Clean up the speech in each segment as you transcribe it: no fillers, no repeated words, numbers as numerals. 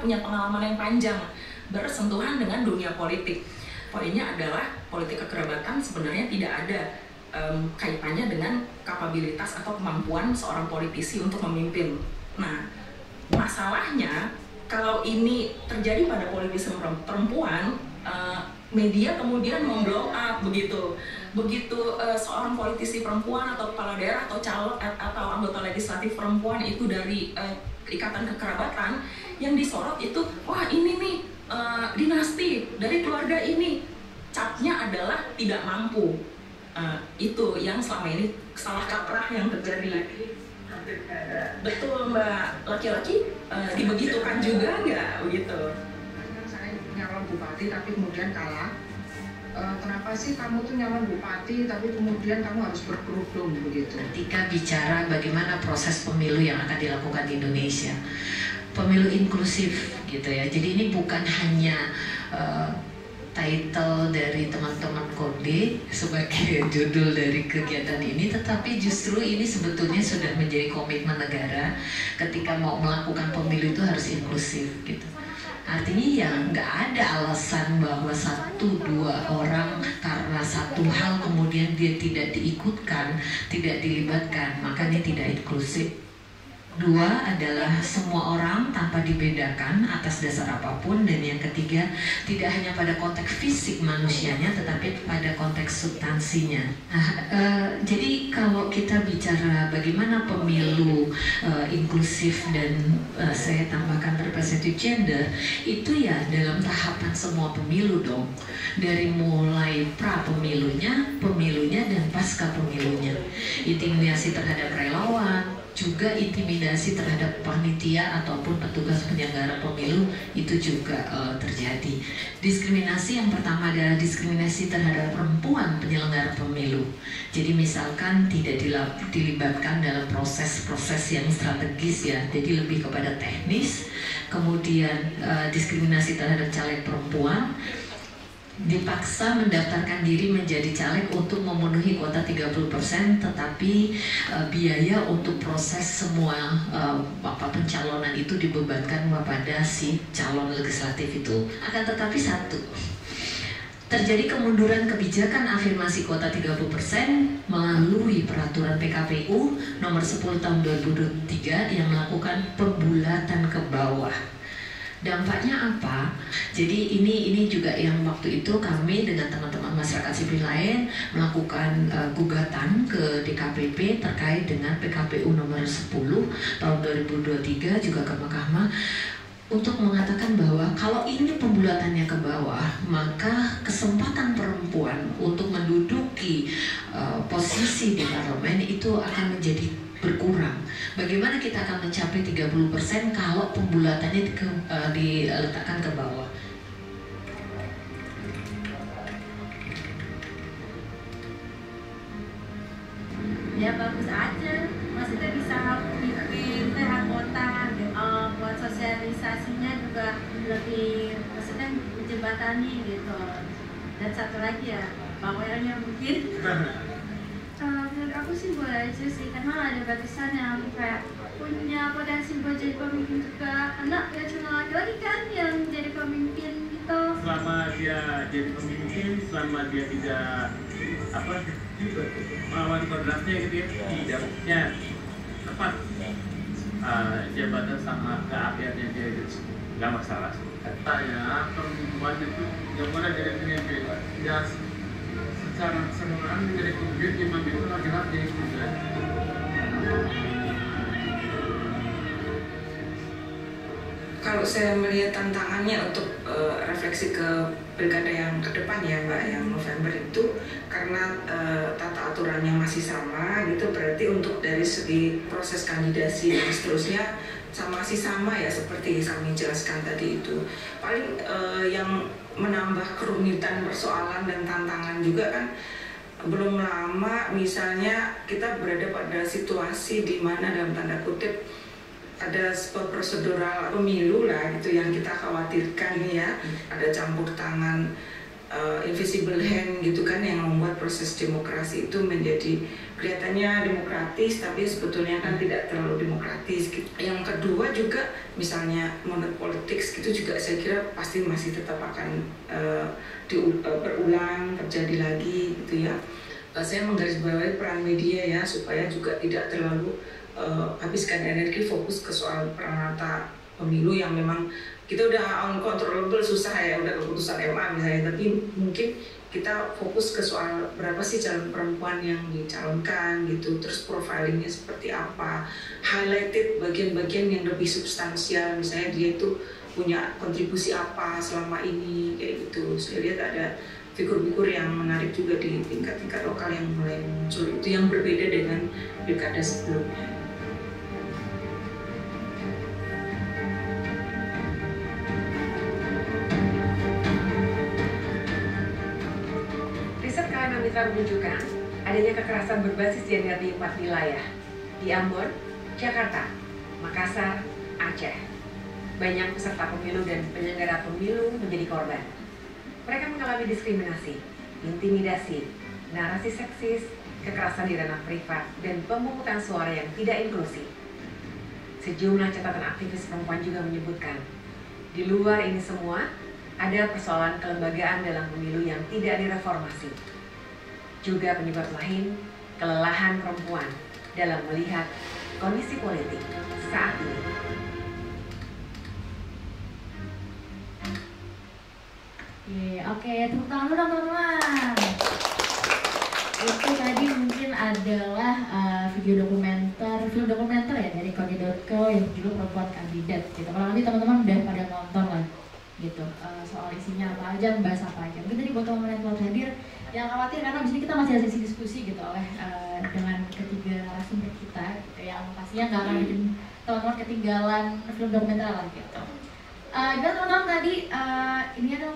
punya pengalaman yang panjang bersentuhan dengan dunia politik. Poinnya adalah politik kekerabatan sebenarnya tidak ada kaitannya dengan kapabilitas atau kemampuan seorang politisi untuk memimpin. Nah, masalahnya kalau ini terjadi pada politisi perempuan, media kemudian memblow up begitu seorang politisi perempuan atau kepala daerah atau caleg atau anggota legislatif perempuan itu dari ikatan kekerabatan, yang disorot itu wah ini nih dinasti dari keluarga ini, capnya adalah tidak mampu. Itu yang selama ini salah kaprah yang terjadi. Betul Mbak, laki-laki dibegitukan juga nggak begitu? Saya nyalon bupati tapi kemudian kalah. Kenapa sih kamu tuh nyalon bupati tapi kemudian kamu harus berkerudung begitu? Ketika bicara bagaimana proses pemilu yang akan dilakukan di Indonesia, pemilu inklusif gitu ya. Jadi ini bukan hanya title dari teman-teman Kode sebagai judul dari kegiatan ini, tetapi justru ini sebetulnya sudah menjadi komitmen negara ketika mau melakukan pemilu itu harus inklusif gitu. Artinya ya nggak ada alasan bahwa 1-2 orang karena satu hal kemudian dia tidak diikutkan, tidak dilibatkan, maka dia tidak inklusif. 2 adalah semua orang tanpa dibedakan atas dasar apapun, dan yang ketiga tidak hanya pada konteks fisik manusianya tetapi pada konteks substansinya. Jadi kalau kita bicara bagaimana pemilu inklusif dan saya tambahkan representative gender, itu ya dalam tahapan semua pemilu dong, dari mulai pra pemilunya, pemilunya dan pasca pemilunya. Intimidasi terhadap relawan, juga intimidasi terhadap panitia ataupun petugas penyelenggara pemilu itu juga terjadi. Diskriminasi yang pertama adalah diskriminasi terhadap perempuan penyelenggara pemilu. Jadi misalkan tidak dilibatkan dalam proses-proses yang strategis ya, jadi lebih kepada teknis. Kemudian diskriminasi terhadap caleg perempuan, dipaksa mendaftarkan diri menjadi caleg untuk memenuhi kuota 30%, tetapi biaya untuk proses semua pencalonan itu dibebankan kepada si calon legislatif itu. Akan tetapi satu, terjadi kemunduran kebijakan afirmasi kuota 30% melalui peraturan PKPU nomor 10 tahun 2023 yang melakukan pembulatan ke bawah. Dampaknya apa? Jadi ini juga yang waktu itu kami dengan teman-teman masyarakat sipil lain melakukan gugatan ke DKPP terkait dengan PKPU nomor 10 tahun 2023 juga ke Mahkamah untuk mengatakan bahwa kalau ini pembulatannya ke bawah, maka kesempatan perempuan untuk menduduki posisi di parlemen itu akan menjadi berkurang. Bagaimana kita akan mencapai 30% kalau pembulatannya diletakkan ke bawah? Ya bagus aja, maksudnya bisa bikin PH kota, buat sosialisasinya juga lebih, maksudnya menjembatani gitu. Dan satu lagi ya, bawelnya mungkin. Menurut aku sih boleh aja sih, karena ada batasan yang kayak punya potensi buat jadi pemimpin juga, karena ya cuma laki-laki kan yang jadi pemimpin gitu. Selama dia jadi pemimpin, selama dia tidak melawan kodratnya gitu ya, tidaknya tepat jabatan sama keahliannya dia gitu, nggak masalah sih. Kata ya, perempuan itu nggak boleh jadi pemimpin. Ya secara keseluruhan menjadi pemimpin imam itu laki-laki gitu ya. Kalau saya melihat tantangannya untuk refleksi ke pilkada yang ke depan ya Mbak, yang November itu, karena tata aturannya masih sama gitu, berarti untuk dari segi proses kandidasi dan seterusnya masih sama ya seperti kami jelaskan tadi itu. Paling yang menambah kerumitan persoalan dan tantangan juga kan, belum lama misalnya kita berada pada situasi di mana dalam tanda kutip ada sebuah prosedural pemilu lah gitu yang kita khawatirkan ya, ada campur tangan invisible hand gitu kan yang membuat proses demokrasi itu menjadi kelihatannya demokratis tapi sebetulnya kan tidak terlalu demokratis gitu. Yang kedua juga misalnya money politics gitu juga saya kira pasti masih tetap akan berulang terjadi lagi gitu ya. Saya menggarisbawahi peran media ya supaya juga tidak terlalu habiskan energi fokus ke soal peranata pemilu yang memang kita udah uncontrollable, susah ya, udah keputusan MA misalnya, tapi mungkin kita fokus ke soal berapa sih calon perempuan yang dicalonkan gitu, terus profilingnya seperti apa, highlighted bagian-bagian yang lebih substansial, misalnya dia itu punya kontribusi apa selama ini kayak gitu. Saya lihat ada figur-figur yang menarik juga di tingkat-tingkat lokal yang mulai muncul, itu yang berbeda dengan pilkada sebelumnya. Mitra menunjukkan adanya kekerasan berbasis gender di 4 wilayah, di Ambon, Jakarta, Makassar, Aceh. Banyak peserta pemilu dan penyelenggara pemilu menjadi korban. Mereka mengalami diskriminasi, intimidasi, narasi seksis, kekerasan di ranah privat, dan pemungutan suara yang tidak inklusif. Sejumlah catatan aktivis perempuan juga menyebutkan, di luar ini semua, ada persoalan kelembagaan dalam pemilu yang tidak direformasi. Juga penyebab lain, kelelahan perempuan dalam melihat kondisi politik saat ini. Oke, tepuk tangan dulu dong teman-teman. Itu tadi mungkin adalah film dokumenter ya dari Kode.co yang berjudul Perempuan Kandidat gitu. Kalau nanti teman-teman udah pada nonton lah gitu, soal isinya apa aja, membahas apa aja. Mungkin tadi buat teman-teman yang telah hadir, yang khawatir karena di sini kita masih ada sesi diskusi gitu oleh dengan ketiga narasumber kita gitu, yang pastinya nggak akan bikin teman-teman ketinggalan film dokumenter lah gitu. Dan teman-teman tadi ini ada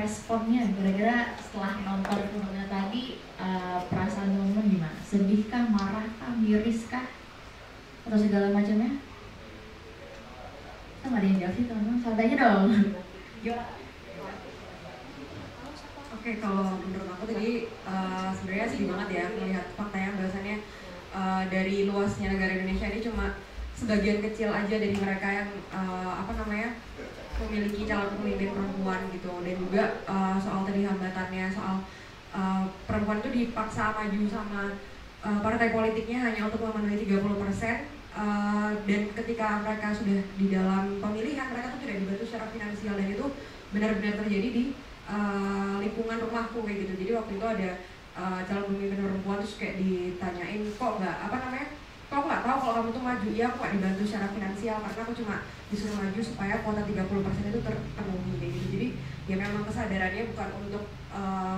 responnya kira-kira setelah nonton filmnya tadi, perasaan teman-teman gimana? Sedih kah, marah kah, miris kah, atau segala macamnya? Sama ada yang jawab sih teman-teman, santai aja dong. Oke, kalau menurut aku tadi sebenarnya sedih banget ya melihat faktanya bahwasannya dari luasnya negara Indonesia ini cuma sebagian kecil aja dari mereka yang memiliki calon pemimpin perempuan gitu, dan juga soal tadi hambatannya soal perempuan itu dipaksa maju sama partai politiknya hanya untuk memenuhi 30%, dan ketika mereka sudah di dalam pemilihan mereka tuh tidak dibantu secara finansial, dan itu benar-benar terjadi di lingkungan rumahku kayak gitu. Jadi waktu itu ada calon pemimpin perempuan terus kayak ditanyain kok nggak tahu kalau kamu tuh maju. Iya, aku nggak dibantu secara finansial karena aku cuma disuruh maju supaya kuota 30% itu terpenuhi kayak gitu. Jadi ya memang kesadarannya bukan untuk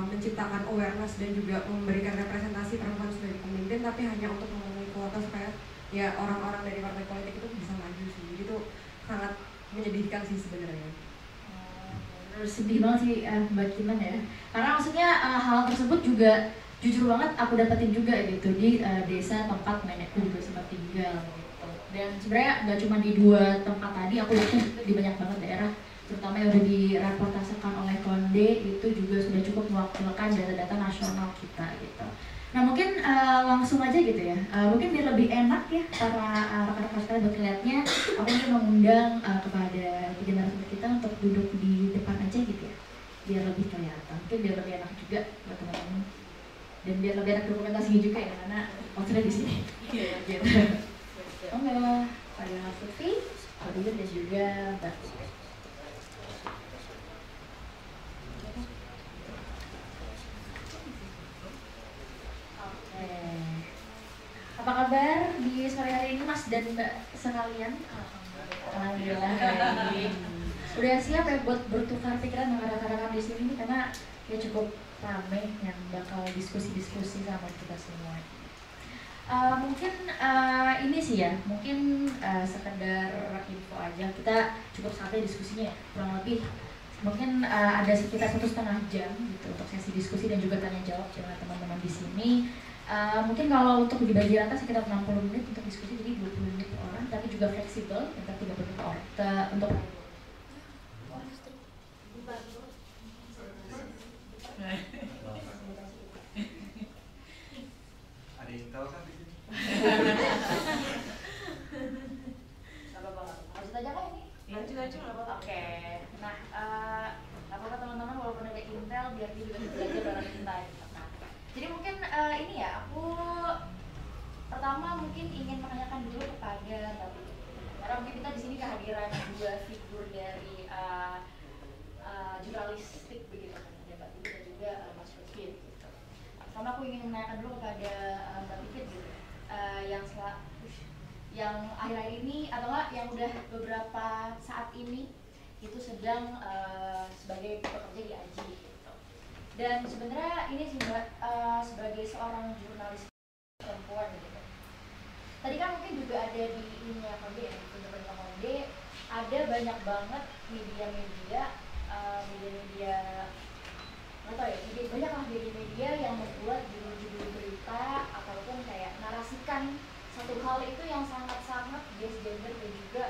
menciptakan awareness dan juga memberikan representasi perempuan sebagai pemimpin, tapi hanya untuk memenuhi kuota supaya ya orang-orang dari partai politik itu bisa maju sih. Jadi itu sangat menyedihkan sih sebenarnya. Sedih banget sih Mbak Kinan ya, karena maksudnya hal tersebut juga jujur banget aku dapetin juga gitu di desa tempat nenekku juga sempat tinggal gitu. Dan sebenarnya nggak cuma di 2 tempat tadi, aku yakin di banyak banget daerah, terutama yang udah direportasekan oleh Konde itu juga sudah cukup mewakilkan data-data nasional kita gitu. Nah mungkin langsung aja gitu ya, mungkin biar lebih enak ya para rekan-rekan sekalian buat lihatnya, aku ingin mengundang kepada tiga narasumber kita untuk duduk di depan aja gitu ya, biar lebih kelihatan, mungkin biar lebih enak juga buat teman-teman, dan biar lebih enak dokumentasinya juga ya, karena maksudnya di sini. Gitu. Enggak, pada Sufi, Pak dan juga Mbak. Apa kabar di sore hari ini Mas dan Mbak sekalian? Alhamdulillah. Udah siap ya buat bertukar pikiran dengan rekan-rekan di sini nih, karena ya cukup ramai yang bakal diskusi-diskusi sama kita semua. Mungkin ini sih ya, mungkin sekedar info aja, kita cukup santai diskusinya ya, kurang lebih mungkin ada sekitar 1,5 jam gitu untuk sesi diskusi dan juga tanya jawab dengan teman-teman di sini. Mungkin kalau untuk dibagi rata sekitar 60 menit untuk diskusi, jadi 20 menit per orang, tapi juga fleksibel, sekitar 30 menit per orang untuk biar dia juga bisa belajar bareng kita gitu. Nah, jadi mungkin ini ya, aku pertama mungkin ingin menanyakan dulu kepada Mbak Pipit, karena mungkin kita di sini kehadiran dua figur dari jurnalistik begitu kan, ada Mbak Pipit dan juga Mas Lutfi gitu. Pertama aku ingin menanyakan dulu kepada Mbak Pipit gitu, yang akhir-akhir ini atau enggak yang udah beberapa saat ini itu sedang sebagai pekerja di AJI gitu. Dan sebenarnya ini sih Mbak, sebagai seorang jurnalis perempuan gitu. Tadi kan mungkin juga ada di ininya Konde, ya, di pemerintah Konde ada banyak banget media-media nggak tahu ya, banyak lah media-media yang membuat judul-judul berita ataupun kayak narasikan satu hal itu yang sangat-sangat gender dan juga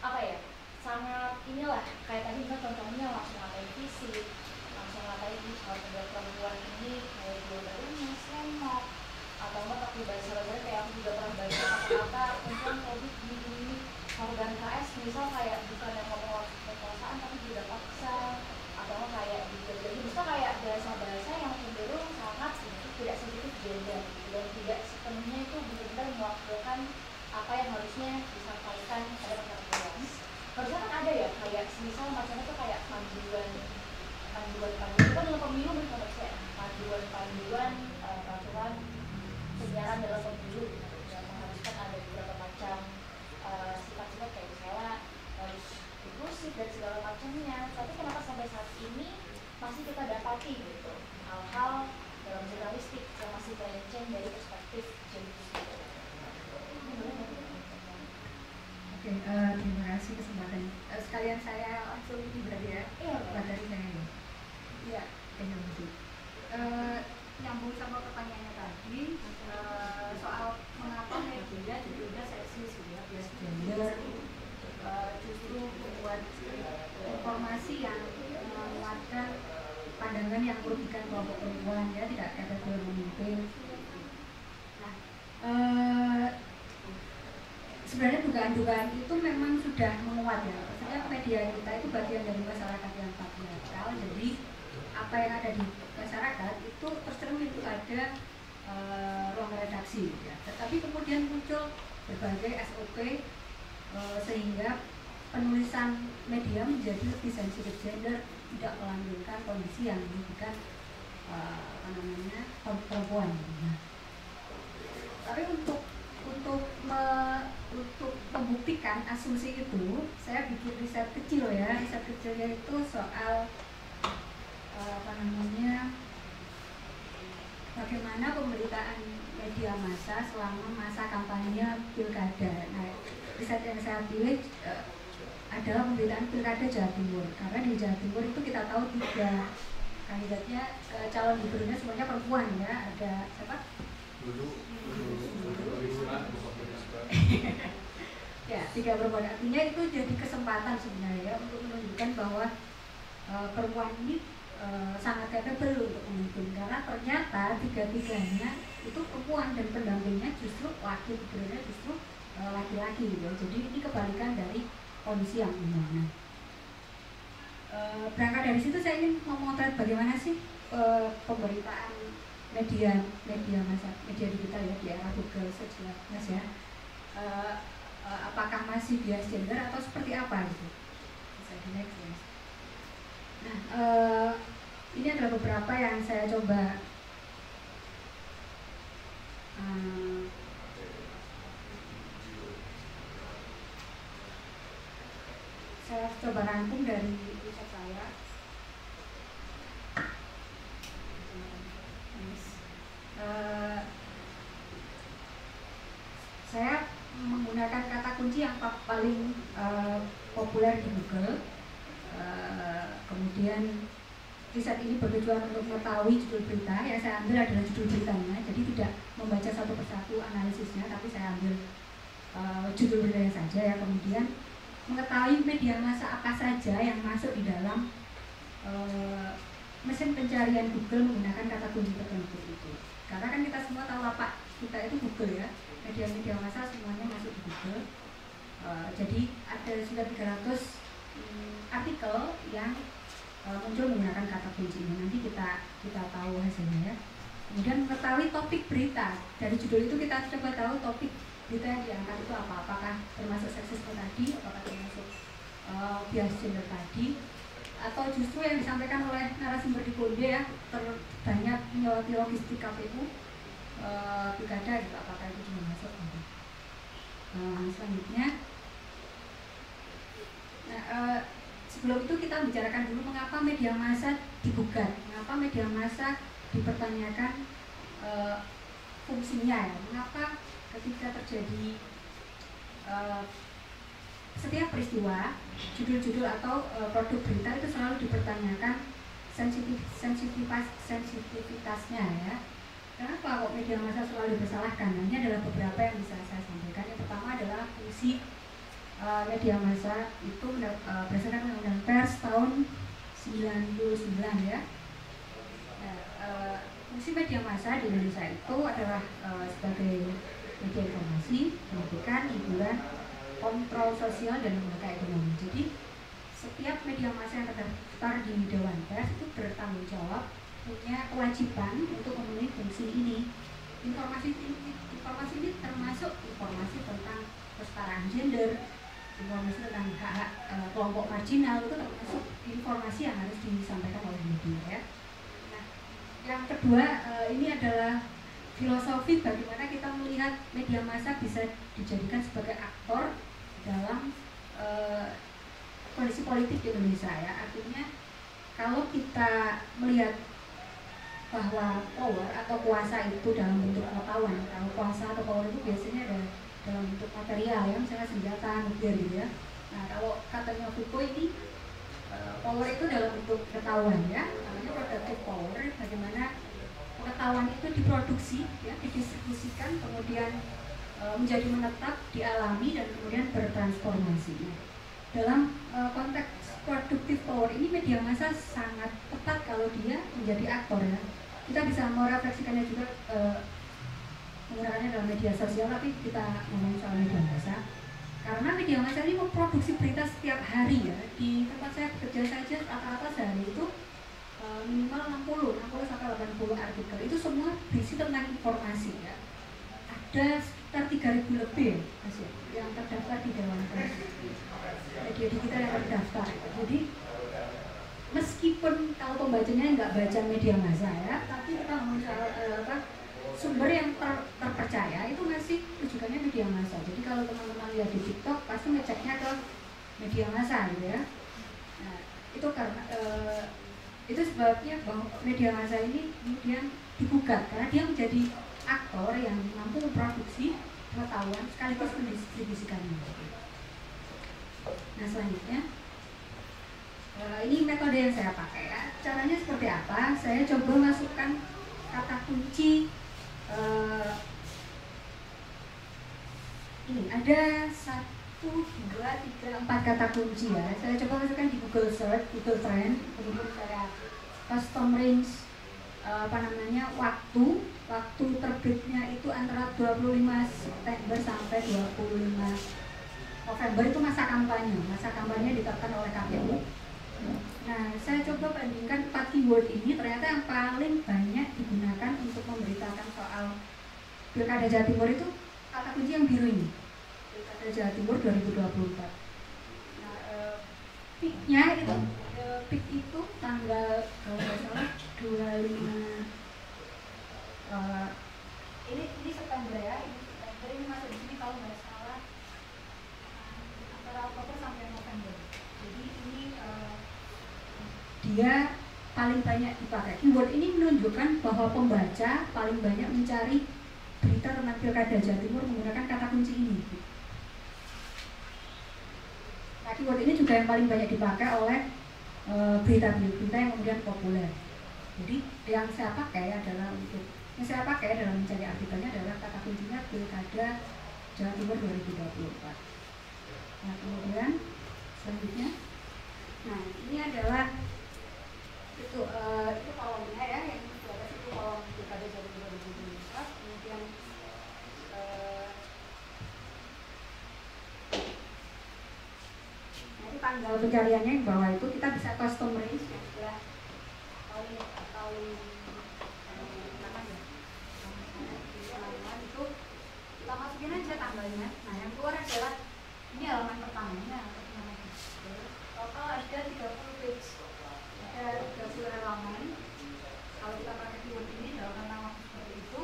apa ya, sangat inilah kayak tadi kita contohnya langsung ngatain fisik, langsung ngatain soal perempuan ini kayak jual barunya, semok, atau enggak pakai bahasa-bahasa kayak aku juga pernah baca kata-kata perempuan kayak gini korban KS, misal kayak bukan yang ngomong kekuasaan tapi juga paksa, atau enggak kayak jadi bisa kayak bahasa-bahasa yang cenderung sangat tidak sensitif gender dan tidak sepenuhnya itu benar-benar mewakilkan apa yang harusnya disampaikan pada perempuan. Harusnya kan ada ya kayak misal macamnya tuh kayak panduan itu kan dalam pemilu berkonteks panduan peraturan penyiaran dalam pemilu gitu, yang mengharuskan ada beberapa macam sifat-sifat kayak misalnya harus inklusif dan segala macamnya. Tapi kenapa sampai saat ini masih kita dapati gitu hal-hal dalam jurnalistik yang masih melenceng dari perspektif gender. Oke, terima kasih kesempatan. Sekalian saya langsung ini berarti ya? Iya, materi saya. Iya, terima kasih. Nyambung sama pertanyaannya tadi soal mengapa media judulnya seksis ya, bias gender, justru membuat informasi yang menguatkan pandangan yang merugikan kelompok perempuan ya, tidak ada dua pemimpin. Nah, sebenarnya dugaan-dugaan itu memang sudah menguat ya. Maksudnya media kita itu bagian dari masyarakat yang patriarkal, jadi apa yang ada di masyarakat itu tercermin pada ruang redaksi ya. Tetapi kemudian muncul berbagai SOP sehingga penulisan media menjadi lebih sensitif gender, tidak melanjutkan kondisi yang merugikan perempuan. Nah, tapi untuk membuktikan asumsi itu, saya bikin riset kecil ya. Riset kecilnya itu soal bagaimana pemberitaan media massa selama masa kampanye pilkada. Nah, riset yang saya pilih adalah pemberitaan pilkada Jawa Timur, karena di Jawa Timur itu kita tahu 3 kandidatnya calon gubernurnya semuanya perempuan ya. Ada siapa? Ya, 3 perempuan. Artinya itu jadi kesempatan sebenarnya untuk menunjukkan bahwa perempuan ini sangat capable untuk memimpin, karena ternyata 3-3-nya itu perempuan dan pendampingnya justru gubernurnya justru laki-laki gitu. Jadi ini kebalikan dari kondisi yang umum. Berangkat dari situ saya ingin memotret bagaimana sih pemberitaan media massa, media digital ya di era Google Search ya, Mas ya. Apakah masih bias gender atau seperti apa gitu? Bisa di next ya. Nah, ini adalah beberapa yang saya coba rangkum dari riset saya. Saya menggunakan kata kunci yang paling populer di Google. Kemudian riset ini bertujuan untuk mengetahui judul berita. Yang saya ambil adalah judul beritanya, jadi tidak membaca satu persatu analisisnya, tapi saya ambil judul beritanya saja ya. Kemudian mengetahui media massa apa saja yang masuk di dalam mesin pencarian Google menggunakan kata kunci tertentu itu. Karena kan kita semua tahu lapak kita itu Google ya, media-media massa semuanya masuk di Google. Jadi ada sekitar 300 artikel yang muncul menggunakan kata kunci ini. Nanti kita tahu hasilnya ya. Kemudian mengetahui topik berita. Dari judul itu kita coba tahu topik berita yang diangkat itu apa. Apakah termasuk seksisme tadi, apakah termasuk bias gender tadi, atau justru yang disampaikan oleh narasumber di Konde ya, terbanyak menyoloti logistik KPU pilkada gitu, apakah itu juga masuk gitu. Selanjutnya, nah, sebelum itu kita bicarakan dulu mengapa media massa digugat, mengapa media massa dipertanyakan fungsinya ya, mengapa ketika terjadi setiap peristiwa, judul-judul atau produk berita itu selalu dipertanyakan sensitivitasnya ya. Kenapa kok media massa selalu dipersalahkan? Nah, ini adalah beberapa yang bisa saya sampaikan. Yang pertama adalah fungsi media massa itu berdasarkan Undang-Undang Pers tahun 99 ya. Nah, fungsi media massa di Indonesia itu adalah sebagai media informasi, pendidikan, hiburan, kontrol sosial, dan lembaga ekonomi. Jadi setiap media massa yang terdaftar di Dewan Pers itu bertanggung jawab, punya kewajiban untuk memenuhi fungsi ini. Informasi ini termasuk informasi tentang kesetaraan gender, informasi tentang hak-hak kelompok marginal, itu termasuk informasi yang harus disampaikan oleh media ya. Nah, yang kedua ini adalah filosofi bagaimana kita melihat media massa bisa dijadikan sebagai aktor dalam kondisi politik di Indonesia ya. Artinya kalau kita melihat bahwa power atau kuasa itu dalam bentuk pengetahuan, kalau kuasa atau power itu biasanya ada dalam bentuk material ya, misalnya senjata, nuklir gitu ya. Nah, kalau katanya Foucault ini power itu dalam bentuk pengetahuan ya, namanya productive power, bagaimana pengetahuan itu diproduksi ya, didistribusikan, kemudian menjadi menetap, dialami, dan kemudian bertransformasi. Dalam konteks productive power ini media massa sangat tepat kalau dia menjadi aktor ya. Kita bisa merefleksikannya juga menggunakannya dalam media sosial, tapi kita ngomong soal media massa karena media massa ini memproduksi berita setiap hari ya. Di tempat saya bekerja saja rata-rata sehari itu minimal 60 sampai 80 artikel, itu semua berisi tentang informasi ya. Ada sekitar 3.000 lebih yang terdaftar di Dewan Pers, media digital yang terdaftar. Jadi meskipun kalau pembacanya nggak baca media massa ya, tapi kita ngomong soal sumber yang terpercaya itu masih rujukannya media massa. Jadi kalau teman-teman lihat di TikTok pasti ngeceknya ke media massa gitu ya. Nah, itu karena itu sebabnya bahwa media massa ini kemudian digugat karena dia menjadi aktor yang mampu memproduksi pengetahuan sekaligus mendistribusikannya. Nah, selanjutnya ini metode yang saya pakai ya. Caranya seperti apa? Saya coba masukkan kata kunci ini ada 1, 2, 3, 4 kata kunci ya. Saya coba masukkan di Google Search, Google Trend, kemudian saya custom range waktu terbitnya itu antara 25 September sampai 25 November, itu masa kampanye ditetapkan oleh KPU. Nah, saya coba bandingkan 4 keyword ini, ternyata yang paling banyak digunakan untuk memberitakan soal Pilkada Jawa Timur itu kata kunci yang biru ini, Pilkada Jawa Timur 2024. Nah, peak-nya itu peak itu tanggal kalau nggak salah 25 ini September ya, ini masuk di sini kalau nggak salah antara Oktober sampai November. Jadi ini dia paling banyak dipakai. Keyword ini menunjukkan bahwa pembaca paling banyak mencari berita tentang Pilkada Jawa Timur menggunakan kata kunci ini. Nah, keyword ini juga yang paling banyak dipakai oleh berita-berita yang kemudian populer. Jadi yang saya pakai adalah mencari artikelnya adalah kata kuncinya Pilkada Jawa Timur 2024. Nah, kemudian selanjutnya, nah ini adalah itu kolomnya ya, yang di atas itu kolom Pilkada Jawa Timur 2024. Kemudian nah ini tanggal pencariannya yang bawah itu kita bisa custom range yang sudah atau namanya itu kita masukin aja tanggalnya. Nah yang keluar adalah ini halaman pertamanya. Total ada 30 page, ada 30 halaman. Kalau kita pakai keyword ini dalam nama seperti itu,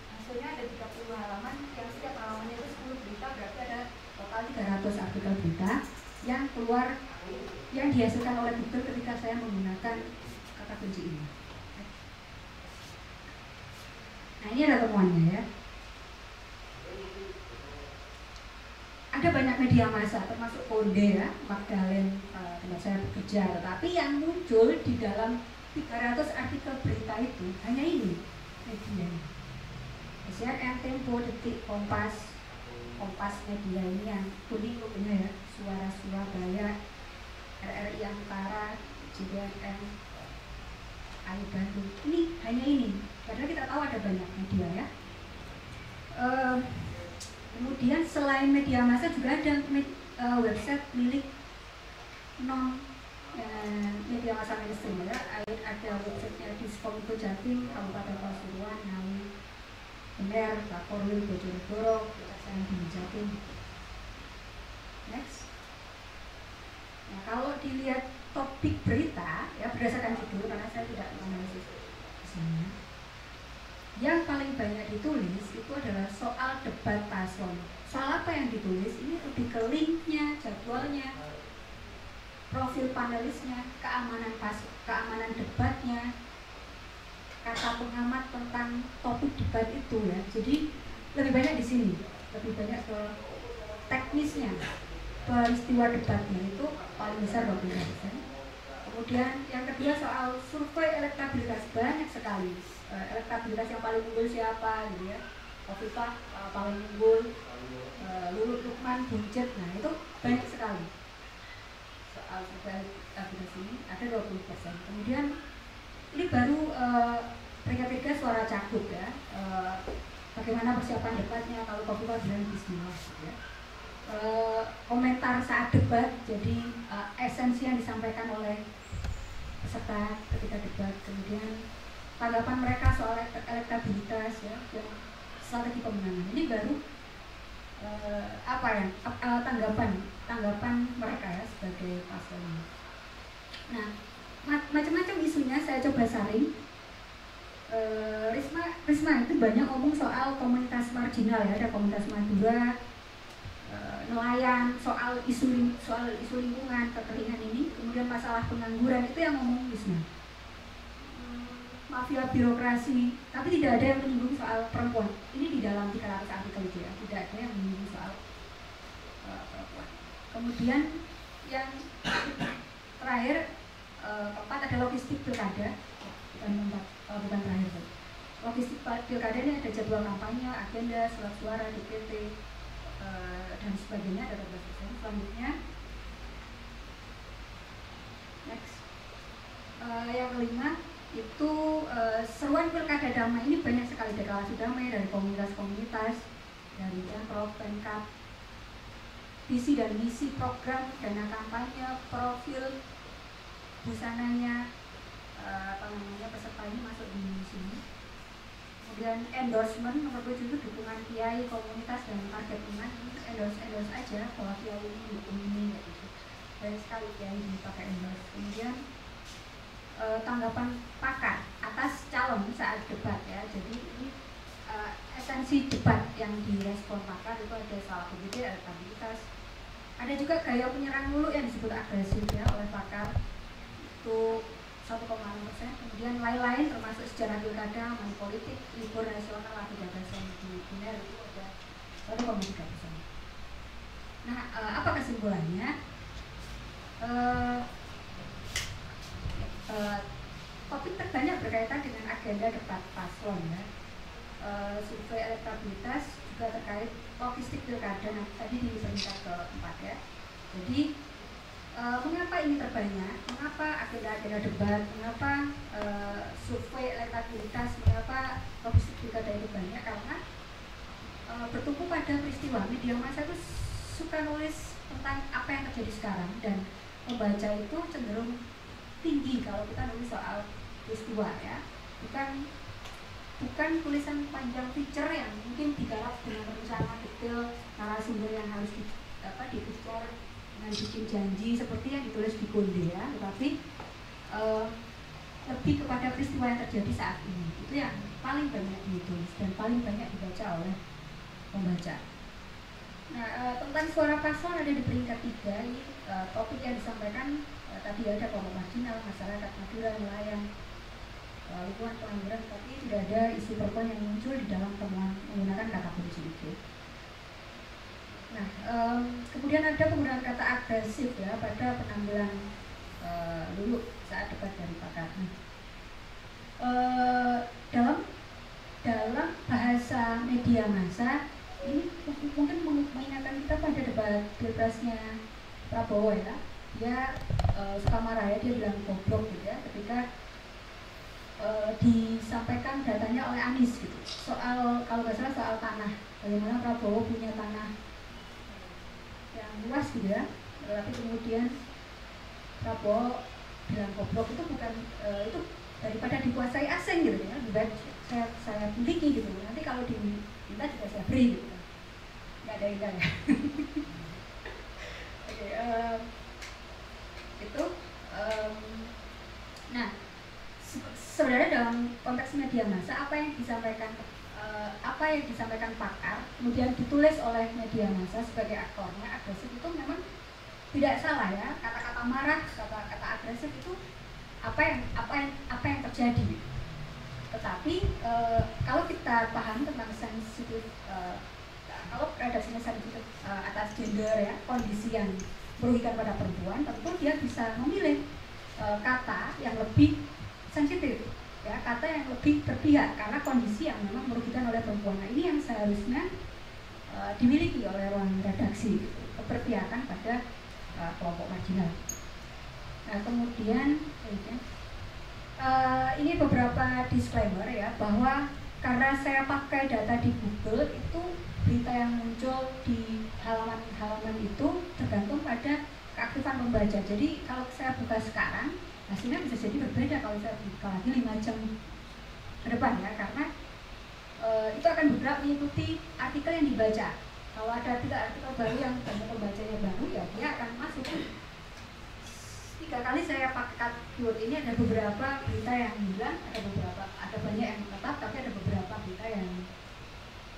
hasilnya ada 30 halaman yang setiap halamannya itu 10 berita, berarti ada total 300 artikel berita yang keluar, yang dihasilkan oleh Google ketika saya menggunakan kata kunci ini. Nah ini ada temuannya ya. Ada banyak media massa termasuk Konde ya, Magdalene tempat saya bekerja, tetapi yang muncul di dalam 300 artikel berita itu hanya ini media. CNN, Tempo, Detik, Kompas Media ini yang kuning logonya ya, Suara Surabaya, RRI Antara, JBM, Ayu Bandung. Ini hanya ini. Padahal kita tahu ada banyak media ya. Kemudian selain media massa juga ada website milik non media massa mainstream ya. Ada websitenya Diskomito Jatim, Kabupaten Pasuruan, Ngawi, Bener, Laporwil, Bojonegoro, Kejaksaan Tinggi Jatim. Next. Nah kalau dilihat topik berita ya berdasarkan judul, karena saya tidak menganalisis isinya, yang paling banyak ditulis itu adalah soal debat paslon. Soal apa yang ditulis? Ini lebih ke linknya, jadwalnya, profil panelisnya, keamanan debatnya, kata pengamat tentang topik debat itu ya. Jadi lebih banyak di sini, lebih banyak ke teknisnya, peristiwa debatnya itu paling besar 20%. Kemudian yang kedua soal survei elektabilitas, banyak sekali elektabilitas yang paling unggul siapa gitu ya. Kofifa paling unggul, Lulut Lukman, Buncit, nah itu banyak sekali soal survei elektabilitas ini ada 20%. Kemudian ini baru peringkat 3 suara cagup ya, bagaimana persiapan debatnya kalau Kofifa bilang bismillah ya. Komentar saat debat, jadi esensi yang disampaikan oleh peserta ketika debat, kemudian tanggapan mereka soal elektabilitas ya, dan strategi pemenangan. Ini baru tanggapan mereka ya sebagai paslon. Nah, macam-macam isunya saya coba saring. Risma itu banyak ngomong soal komunitas marginal ya, ada komunitas Madura, nelayan, soal isu lingkungan, kekeringan ini, kemudian masalah pengangguran itu yang ngomong Risma. Mafia birokrasi, tapi tidak ada yang menyinggung soal perempuan. Ini di dalam 300 artikel itu ya, tidak ada yang menyinggung soal perempuan. Kemudian yang terakhir keempat ada logistik pilkada, bukan terakhir. Logistik pilkada ini ada jadwal kampanye, agenda, surat suara, DPT, dan sebagainya, ada 12%. Selanjutnya next, yang kelima itu seruan pilkada damai. Ini banyak sekali deklarasi damai dari komunitas-komunitas, dari Pemprov, Pemkab, visi dan misi program, dana kampanye, profil busananya, peserta ini masuk di sini. Kemudian endorsement nomor 7 itu dukungan kiai, komunitas dan target iman. Endorse aja bahwa kiai ini dukung ini gitu. Banyak sekali kiai dipakai endorse. Kemudian tanggapan pakar atas calon saat debat ya. Jadi ini esensi debat yang direspon pakar itu ada salah begitu, ada elektabilitas. Ada juga gaya penyerang mulut yang disebut agresif ya oleh pakar itu 1,6%. Kemudian lain-lain termasuk sejarah pilkada, money politik, libur nasional, atau gagasan di biner itu ada 1,3%. Nah, apa kesimpulannya? Topik terbanyak berkaitan dengan agenda debat paslon ya. Survei elektabilitas juga terkait logistik pilkada. Nah, tadi di peringkat keempat ya. Jadi mengapa ini terbanyak? Mengapa agenda-agenda debat? Mengapa survei elektabilitas? Mengapa logistik pilkada itu banyak? Karena bertumpu pada peristiwa. Media massa itu suka nulis tentang apa yang terjadi sekarang, dan membaca itu cenderung tinggi kalau kita nulis soal peristiwa ya, bukan tulisan panjang feature yang mungkin digarap dengan rencana detail narasumber yang harus dikejar dengan bikin janji seperti yang ditulis di Konde ya, tetapi lebih kepada peristiwa yang terjadi saat ini. Itu yang paling banyak ditulis dan paling banyak dibaca oleh pembaca. Nah, tentang suara paslon ada di peringkat 3. Ini topik yang disampaikan tadi ada kelompok marginal, masyarakat Madura, nelayan, lingkungan pengangguran, tapi tidak ada isu perempuan yang muncul di dalam temuan menggunakan kata kunci itu. Nah, kemudian ada penggunaan kata agresif ya pada penampilan Lulu saat debat dari pakar. Dalam bahasa media massa ini mungkin mengingatkan kita pada debat pilpresnya Prabowo ya. Dia suka marah ya, dia bilang goblok gitu ya ketika disampaikan datanya oleh Anies gitu. Soal, kalau nggak salah soal tanah, bagaimana Prabowo punya tanah yang luas gitu ya, tapi kemudian Prabowo bilang goblok itu bukan itu daripada dikuasai asing gitu ya, lebih baik saya miliki gitu, nanti kalau diminta juga saya beri gitu, nggak ada ya. Oke, itu nah sebenarnya dalam konteks media massa apa yang disampaikan pakar kemudian ditulis oleh media massa sebagai aktornya agresif itu memang tidak salah ya. Kata-kata marah, kata agresif itu apa yang terjadi. Tetapi kalau kita paham tentang sensitif, kalau redaksinya sensitif atas gender ya, kondisi yang merugikan pada perempuan, tentu dia bisa memilih kata yang lebih sensitif ya, kata yang lebih berpihak karena kondisi yang memang merugikan oleh perempuan. Nah, ini yang seharusnya dimiliki oleh ruang redaksi gitu, keberpihakan pada kelompok marginal. Nah, kemudian ini beberapa disclaimer ya, bahwa karena saya pakai data di Google, itu berita yang muncul di halaman-halaman itu tergantung pada keaktifan pembaca. Jadi kalau saya buka sekarang, hasilnya bisa jadi berbeda kalau saya buka lagi 5 jam ke depan ya, karena itu akan bergerak mengikuti artikel yang dibaca. Kalau ada artikel baru yang banyak pembacanya baru, ya dia akan masuk. 3 kali saya pakai keyword ini, ada beberapa berita yang hilang, ada banyak yang tetap, tapi ada beberapa berita yang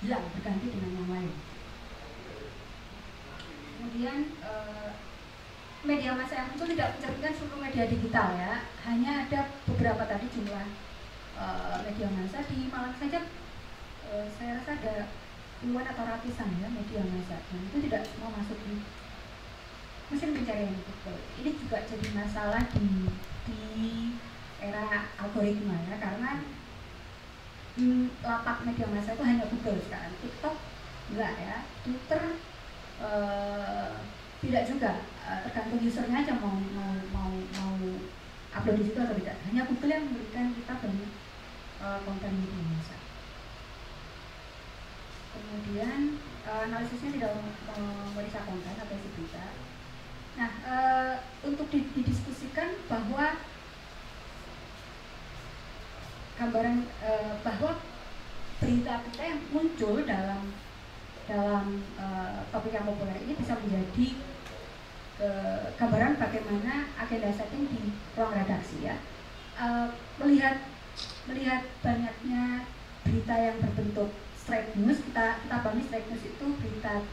hilang berganti dengan yang lain. Kemudian media massa yang muncul tidak mencerminkan seluruh media digital ya, hanya ada beberapa tadi jumlah media massa di Malang saja. Saya rasa ada puluhan atau ratusan ya media massa, dan itu tidak semua masuk di mesin pencarian Google. Ini juga jadi masalah di era algoritma ya, karena lapak media massa itu hanya Google sekarang. TikTok enggak ya, Twitter tidak juga, tergantung usernya aja mau upload di situ atau tidak. Hanya Google yang memberikan kita banyak konten media massa. Kemudian analisisnya tidak memeriksa konten atau isi berita. Nah, untuk didiskusikan bahwa gambaran bahwa berita-berita yang muncul dalam topik yang populer ini bisa menjadi gambaran bagaimana agenda setting di ruang redaksi ya. Melihat banyaknya berita yang berbentuk straight news, kita pahami straight news itu berita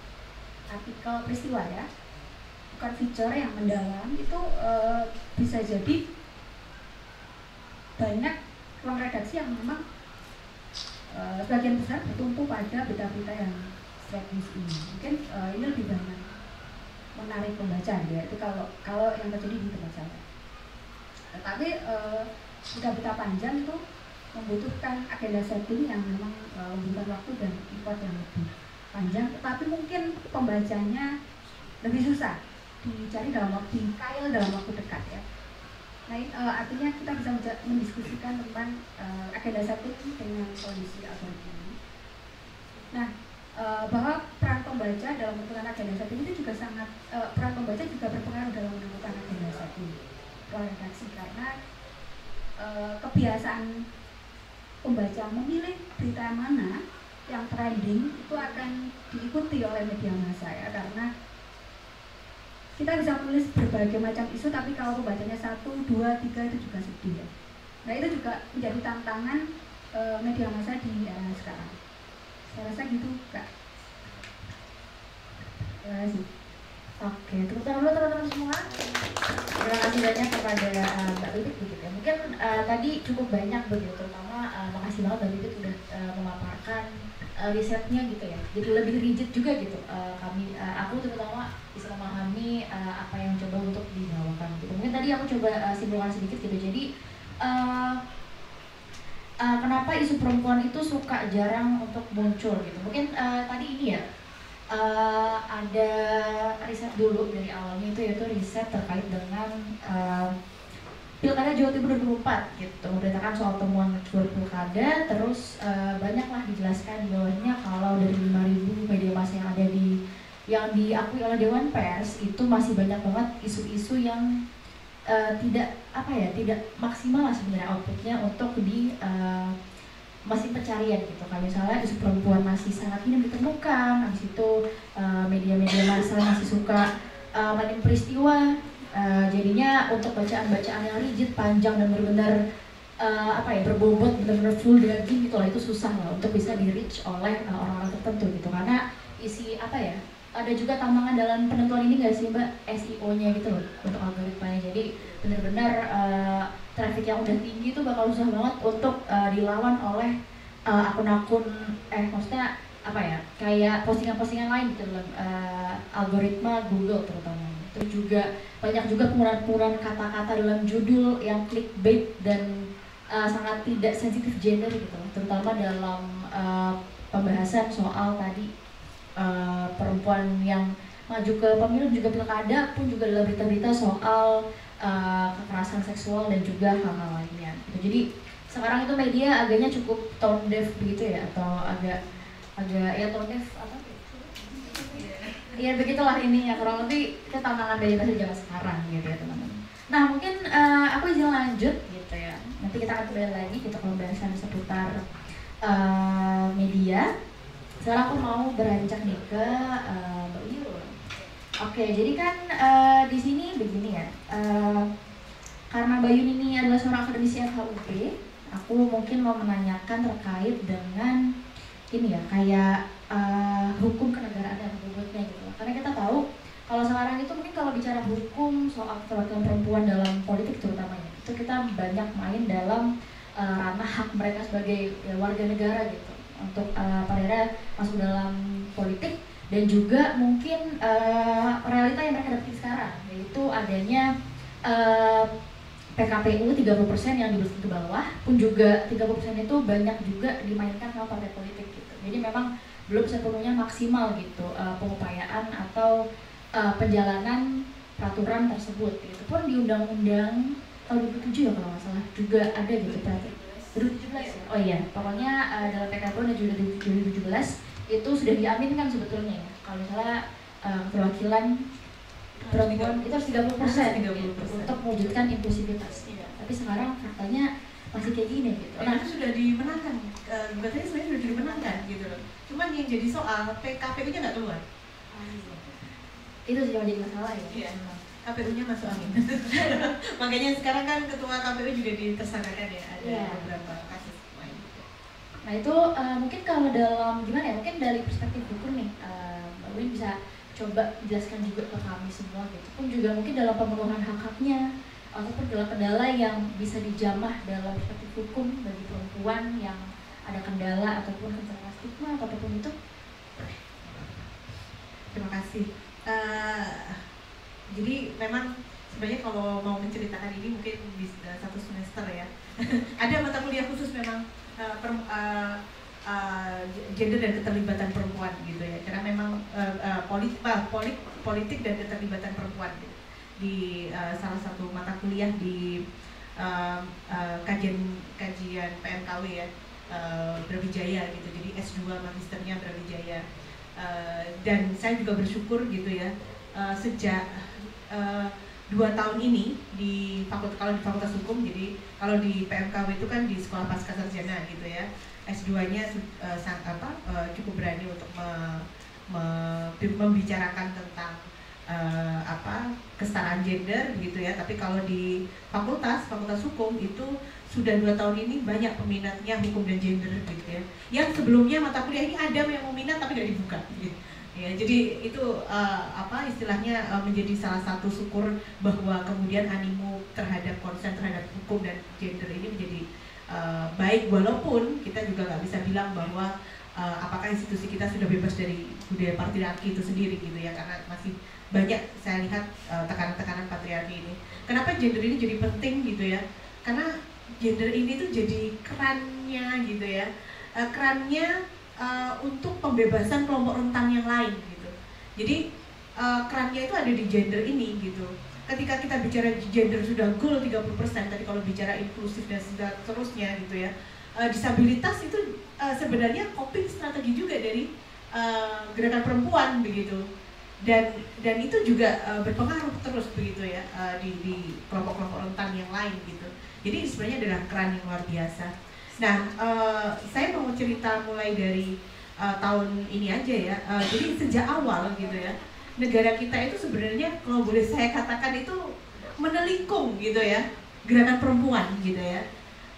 artikel peristiwa ya, bukan feature yang mendalam, itu bisa jadi banyak ruang redaksi yang memang sebagian besar bertumpu pada berita-berita yang straight news ini. Mungkin ini lebih banyak menarik pembaca ya, itu kalau yang terjadi di tempat saya. Tetapi berita panjang itu membutuhkan agenda setting yang memang membutuhkan waktu dan effort yang lebih panjang, tetapi mungkin pembacanya lebih susah dicari dalam waktu dekat ya. Nah, artinya kita bisa mendiskusikan tentang agenda setting dengan kondisi algoritma. Nah, bahwa peran pembaca dalam menentukan agenda satu itu juga sangat peran pembaca juga berpengaruh dalam menentukan agenda satu redaksi, karena kebiasaan pembaca memilih berita mana yang trending itu akan diikuti oleh media massa ya, karena kita bisa menulis berbagai macam isu tapi kalau pembacanya 1, 2, 3 itu juga sedih ya. Nah itu juga menjadi tantangan media massa di era sekarang. Saya rasa gitu Kak. Terima kasih. Oke, tepuk tangan dulu teman-teman semua. Terima kasih banyak kepada Mbak Bibit begitu ya. Mungkin tadi cukup banyak begitu, terutama makasih banget Mbak Bibit sudah memaparkan risetnya gitu ya. Jadi lebih rigid juga gitu. Aku terutama bisa memahami apa yang coba untuk dibawakan gitu. Mungkin tadi aku coba simpulkan sedikit gitu. Jadi kenapa isu perempuan itu suka jarang untuk muncul gitu. Mungkin tadi ini ya. Ada riset dulu dari awalnya itu yaitu riset terkait dengan Pilkada Jawa Timur 2004 gitu, memberitakan soal temuan pilkada, terus banyaklah dijelaskan di bawahnya kalau dari 5.000 media massa yang ada yang diakui oleh Dewan Pers itu masih banyak banget isu-isu yang tidak maksimal lah sebenarnya outputnya untuk di masih pencarian gitu. Kalau misalnya isu perempuan masih sangat minim ditemukan, habis itu media-media massa masih suka mainin peristiwa, jadinya untuk bacaan-bacaan yang rigid, panjang dan benar-benar berbobot, benar-benar full daging gitu lah, itu susah lah untuk bisa di reach oleh orang-orang tertentu gitu, karena isi ada juga tantangan dalam penentuan ini nggak sih Mbak, SEO-nya gitu loh untuk algoritmanya. Jadi benar-benar traffic yang udah tinggi itu bakal susah banget untuk dilawan oleh akun-akun maksudnya kayak postingan-postingan lain gitu dalam algoritma Google terutama. Terus juga banyak juga penggunaan kata-kata dalam judul yang clickbait dan sangat tidak sensitif gender gitu, terutama dalam pembahasan soal tadi perempuan yang maju ke pemilu juga pilkada pun juga dalam berita-berita soal kekerasan seksual dan juga hal-hal lainnya gitu. Jadi sekarang itu media agaknya cukup tone deaf begitu ya, atau agak ya tone deaf apa? Ya begitulah ininya, kurang lebih itu tantangan dari bahasa zaman sekarang gitu ya teman-teman. Nah mungkin aku izin lanjut gitu ya. Nanti kita akan kembali lagi kita pembahasan seputar media. Sekarang aku mau beranjak nih ke Mbak Yul. Oke, jadi kan di sini begini ya. Karena Mbak Yun ini adalah seorang akademisi FHUP, aku mungkin mau menanyakan terkait dengan ini ya, kayak hukum kenegaraan dan bobotnya gitu. Karena kita tahu kalau sekarang itu mungkin kalau bicara hukum soal keterwakilan perempuan dalam politik terutamanya, itu kita banyak main dalam ranah hak mereka sebagai warga negara gitu, untuk pada masuk dalam politik, dan juga mungkin realita yang mereka hadapi sekarang, yaitu adanya PKPU 30% yang diberikan ke bawah, pun juga 30% itu banyak juga dimainkan sama partai politik gitu. Jadi memang belum sepenuhnya maksimal gitu pengupayaan atau penjalanan peraturan tersebut. Itu pun di Undang-Undang tahun 2007 ya kalau nggak salah juga ada gitu peraturan. 2017 ya? Oh iya, pokoknya dalam PKPU dan juga 2017 itu sudah diaminkan sebetulnya ya. Kalau misalnya perwakilan perempuan itu harus 30% gitu, untuk mewujudkan inklusivitas. Tapi sekarang faktanya masih kayak gini gitu. Nah itu sudah dimenangkan, gugatannya sebenarnya sudah dimenangkan gitu loh. Cuman yang jadi soal PKPU-nya nggak keluar. Itu sudah menjadi masalah ya. Iya. KPU-nya masuk angin. Makanya sekarang kan ketua KPU juga ditersangkakan ya, ada beberapa kasus. Nah itu mungkin kalau dalam gimana ya, mungkin dari perspektif hukum nih, Mbak Win bisa coba jelaskan juga ke kami semua gitu. Pun juga mungkin dalam pemenuhan hak-haknya ataupun dalam kendala yang bisa dijamah dalam perspektif hukum bagi perempuan yang ada kendala ataupun kendala stigma atau apapun itu. Terima kasih. Jadi memang sebenarnya kalau mau menceritakan ini mungkin di satu semester ya. Ada mata kuliah khusus memang gender dan keterlibatan perempuan gitu ya, karena memang politik dan keterlibatan perempuan gitu. Di salah satu mata kuliah di kajian PMKW ya, Brawijaya gitu, jadi S2 magisternya Brawijaya. Dan saya juga bersyukur gitu ya, sejak 2 tahun ini kalau di Fakultas Hukum, jadi kalau di PMKW itu kan di Sekolah Pascasarjana gitu ya, S2-nya cukup berani untuk membicarakan tentang kesetaraan gender gitu ya. Tapi kalau di Fakultas Hukum itu sudah 2 tahun ini banyak peminatnya hukum dan gender gitu ya. Yang sebelumnya mata kuliah ini ada yang mau minat tapi nggak dibuka gitu. Ya, jadi itu istilahnya menjadi salah satu syukur bahwa kemudian animo terhadap konsen terhadap hukum dan gender ini menjadi baik, walaupun kita juga nggak bisa bilang bahwa apakah institusi kita sudah bebas dari budaya patriarki itu sendiri gitu ya, karena masih banyak saya lihat tekanan-tekanan patriarki ini. Kenapa gender ini jadi penting gitu ya? Karena gender ini tuh jadi kerannya gitu ya, kerannya untuk pembebasan kelompok rentan yang lain gitu. Jadi kerannya itu ada di gender ini gitu. Ketika kita bicara gender sudah goal 30%, tadi kalau bicara inklusif dan seterusnya gitu ya, disabilitas itu sebenarnya coping strategi juga dari gerakan perempuan begitu. Dan itu juga berpengaruh terus begitu ya di kelompok-kelompok rentan yang lain gitu. Jadi sebenarnya adalah keran yang luar biasa. Nah, saya mau cerita mulai dari tahun ini aja ya. Jadi sejak awal gitu ya, negara kita itu sebenarnya kalau boleh saya katakan itu menelikung gitu ya gerakan perempuan gitu ya.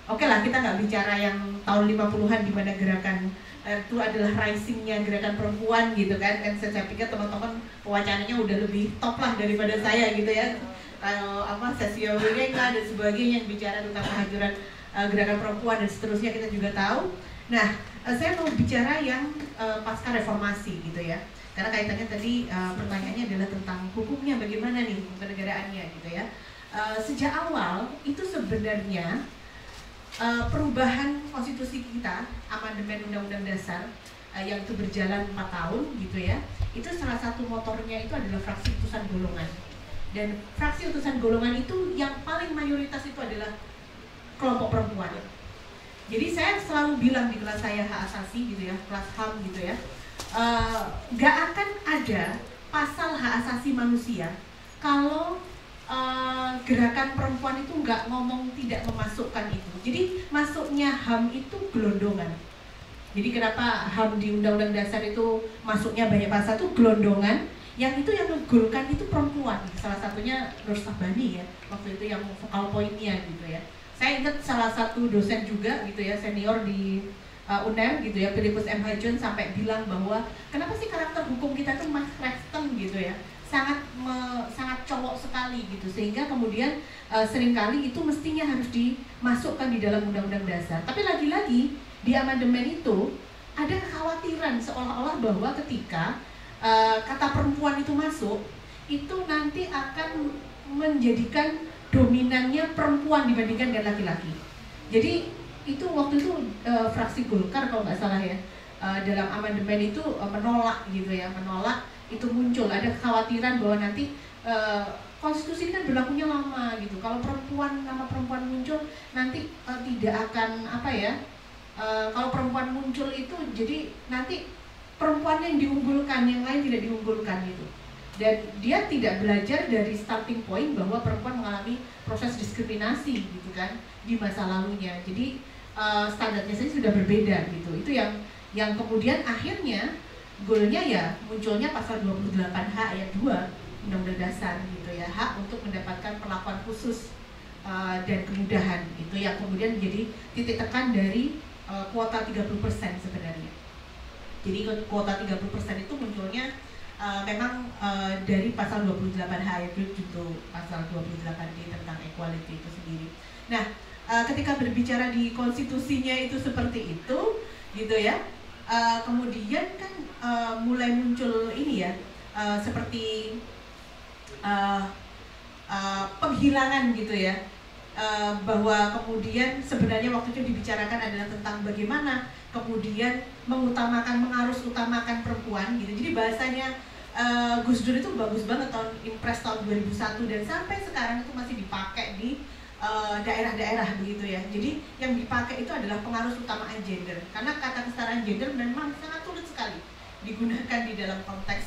Oke lah, kita nggak bicara yang tahun 50-an di mana gerakan itu adalah risingnya gerakan perempuan gitu kan. Dan saya pikir teman-teman pewacananya udah lebih top lah daripada saya gitu ya. Kalau Sesio Wileka dan sebagainya yang bicara tentang kehancuran gerakan perempuan dan seterusnya kita juga tahu. Nah, saya mau bicara yang pasca reformasi gitu ya, karena kaitannya tadi pertanyaannya adalah tentang hukumnya bagaimana nih, kenegaraannya gitu ya. Sejak awal itu sebenarnya perubahan konstitusi kita, amandemen Undang-Undang Dasar yang itu berjalan 4 tahun gitu ya, itu salah satu motornya itu adalah fraksi utusan golongan. Dan fraksi utusan golongan itu yang paling mayoritas itu adalah kelompok perempuan. Jadi saya selalu bilang di kelas saya hak asasi gitu ya, kelas HAM gitu ya, gak akan ada pasal hak asasi manusia kalau gerakan perempuan itu nggak ngomong tidak memasukkan itu. Jadi masuknya HAM itu gelondongan. Jadi kenapa HAM di Undang-Undang Dasar itu masuknya banyak pasal itu gelondongan. Yang itu yang menggolkan itu perempuan. Salah satunya Nur Sabani ya, waktu itu yang vokal poinnya gitu ya. Saya ingat salah satu dosen juga gitu ya, senior di UNEM gitu ya, Philippus M. Hajun sampai bilang bahwa kenapa sih karakter hukum kita tuh Mas Kristen gitu ya, sangat cowok sekali gitu, sehingga kemudian seringkali itu mestinya harus dimasukkan di dalam Undang-Undang Dasar. Tapi lagi-lagi di amandemen itu ada kekhawatiran seolah-olah bahwa ketika kata perempuan itu masuk, itu nanti akan menjadikan dominannya perempuan dibandingkan dengan laki-laki. Jadi itu waktu itu fraksi Golkar kalau nggak salah ya, dalam amandemen itu menolak gitu ya, menolak itu muncul ada kekhawatiran bahwa nanti konstitusi ini kan berlakunya lama gitu. Kalau nama perempuan muncul nanti tidak akan kalau perempuan muncul itu jadi nanti perempuan yang diunggulkan, yang lain tidak diunggulkan gitu. Dan dia tidak belajar dari starting point bahwa perempuan mengalami proses diskriminasi gitu kan di masa lalunya. Jadi standarnya saya sudah berbeda gitu. Itu yang kemudian akhirnya goalnya ya munculnya pasal 28H ayat 2 Undang-Undang Dasar gitu ya, hak untuk mendapatkan perlakuan khusus dan kemudahan. Itu yang kemudian menjadi titik tekan dari kuota 30% sebenarnya. Jadi kuota 30% itu munculnya memang dari pasal 28H ayat 2 junto pasal 28D tentang equality itu sendiri. Nah, ketika berbicara di konstitusinya itu seperti itu gitu ya, kemudian kan mulai muncul ini ya, seperti penghilangan gitu ya, bahwa kemudian sebenarnya waktu itu dibicarakan adalah tentang bagaimana kemudian mengarus utamakan perempuan gitu. Jadi bahasanya Gus Dur itu bagus banget Impres tahun 2001 dan sampai sekarang itu masih dipakai di daerah-daerah begitu ya. Jadi yang dipakai itu adalah pengarus utamaan gender, karena kata kesetaraan gender memang sangat sulit sekali digunakan di dalam konteks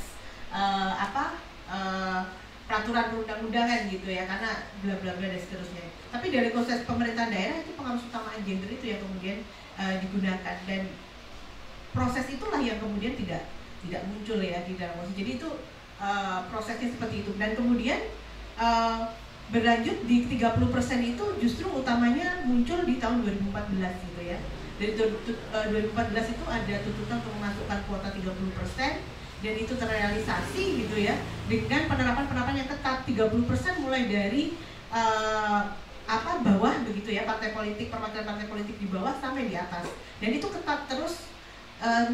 peraturan perundang-undangan gitu ya, karena bla bla bla dan seterusnya. Tapi dari proses pemerintahan daerah itu pengaruh utamaan gender itu yang kemudian digunakan, dan proses itulah yang kemudian tidak muncul ya di dalam proses. Jadi itu prosesnya seperti itu, dan kemudian berlanjut di 30% itu justru utamanya muncul di tahun 2014 gitu ya. Dari 2014 itu ada tuntutan untuk memasukkan kuota 30%, dan itu terrealisasi gitu ya dengan penerapan yang ketat. 30% mulai dari bawah begitu ya, partai politik, perwakilan partai politik di bawah sampai di atas, dan itu ketat terus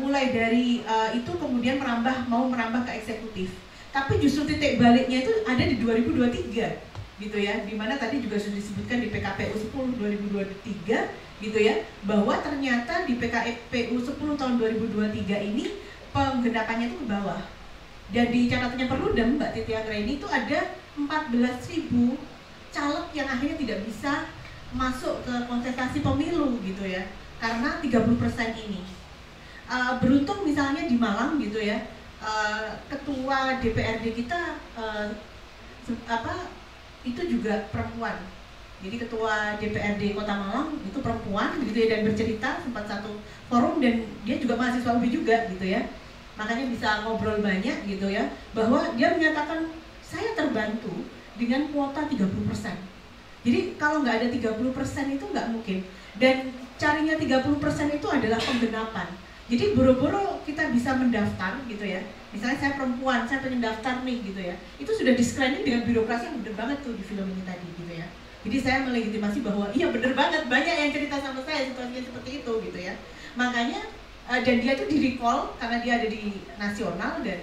mulai dari itu kemudian mau merambah ke eksekutif. Tapi justru titik baliknya itu ada di 2023 gitu ya, dimana tadi juga sudah disebutkan di PKPU 10 2023 gitu ya, bahwa ternyata di PKPU 10 tahun 2023 ini penggenapannya itu ke bawah. Dan di catatannya Perludem, Mbak Titi Anggraini, itu ada 14.000 caleg yang akhirnya tidak bisa masuk ke kontestasi pemilu gitu ya, karena 30% ini. Beruntung misalnya di Malang gitu ya, ketua DPRD kita itu juga perempuan. Jadi ketua DPRD Kota Malang itu perempuan gitu ya, dan bercerita sempat satu forum, dan dia juga mahasiswa UB juga gitu ya. Makanya bisa ngobrol banyak gitu ya, bahwa dia menyatakan saya terbantu dengan kuota 30%. Jadi kalau nggak ada 30% itu nggak mungkin. Dan carinya 30% itu adalah penggenapan. Jadi boro-boro kita bisa mendaftar gitu ya. Misalnya saya perempuan, saya pengen daftar nih gitu ya. Itu sudah di-screening dengan birokrasi yang bener banget tuh di film ini tadi gitu ya. Jadi saya melegitimasi bahwa iya bener banget, banyak yang cerita sama saya situasinya seperti itu gitu ya. Makanya dan dia tuh di-recall karena dia ada di nasional, dan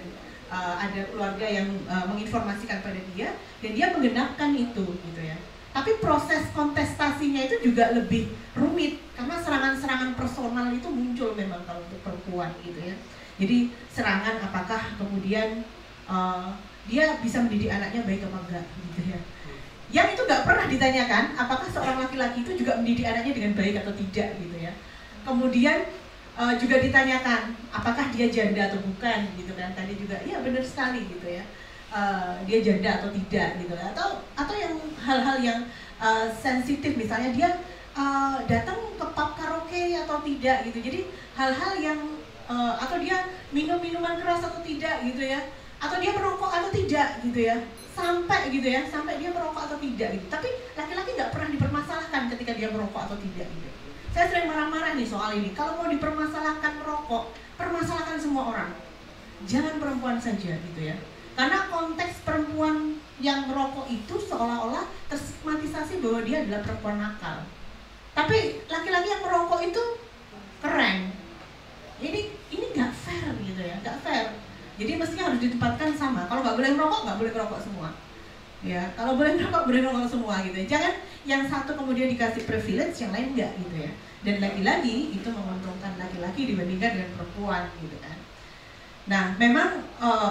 ada keluarga yang menginformasikan pada dia, dan dia menggenapkan itu gitu ya. Tapi proses kontestasinya itu juga lebih rumit karena serangan-serangan personal itu muncul memang kalau untuk perempuan gitu ya. Jadi serangan apakah kemudian dia bisa mendidik anaknya baik apa enggak gitu ya. Yang itu nggak pernah ditanyakan apakah seorang laki-laki itu juga mendidik anaknya dengan baik atau tidak gitu ya. Kemudian juga ditanyakan apakah dia janda atau bukan gitu kan. Tadi juga iya benar sekali gitu ya. Dia janda atau tidak gitu, atau yang hal-hal yang sensitif, misalnya dia datang ke pub karaoke atau tidak gitu. Jadi hal-hal yang atau dia minum minuman keras atau tidak gitu ya, atau dia merokok atau tidak gitu ya, sampai dia merokok atau tidak gitu. Tapi laki-laki nggak pernah dipermasalahkan ketika dia merokok atau tidak gitu. Saya sering marah-marah nih soal ini. Kalau mau dipermasalahkan merokok, permasalahkan semua orang, jangan perempuan saja gitu ya. Karena konteks perempuan yang merokok itu seolah-olah terstigmatisasi bahwa dia adalah perempuan nakal. Tapi laki-laki yang merokok itu keren. Ini nggak fair gitu ya, nggak fair. Jadi mestinya harus ditempatkan sama. Kalau nggak boleh merokok, nggak boleh merokok semua. Ya, kalau boleh merokok semua gitu ya. Jangan yang satu kemudian dikasih privilege, yang lain nggak gitu ya. Dan lagi-lagi itu menguntungkan laki-laki dibandingkan dengan perempuan gitu kan. Nah, memang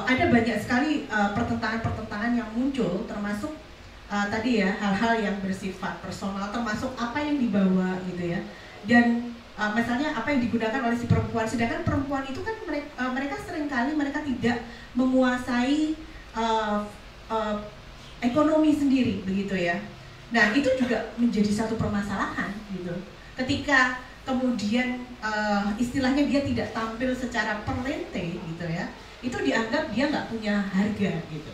ada banyak sekali pertentangan-pertentangan yang muncul, termasuk tadi ya hal-hal yang bersifat personal, termasuk apa yang dibawa gitu ya. Dan misalnya apa yang digunakan oleh si perempuan, sedangkan perempuan itu kan mereka seringkali mereka tidak menguasai ekonomi sendiri begitu ya. Nah, itu juga menjadi satu permasalahan gitu. Ketika kemudian istilahnya dia tidak tampil secara perlente gitu ya, itu dianggap dia nggak punya harga gitu.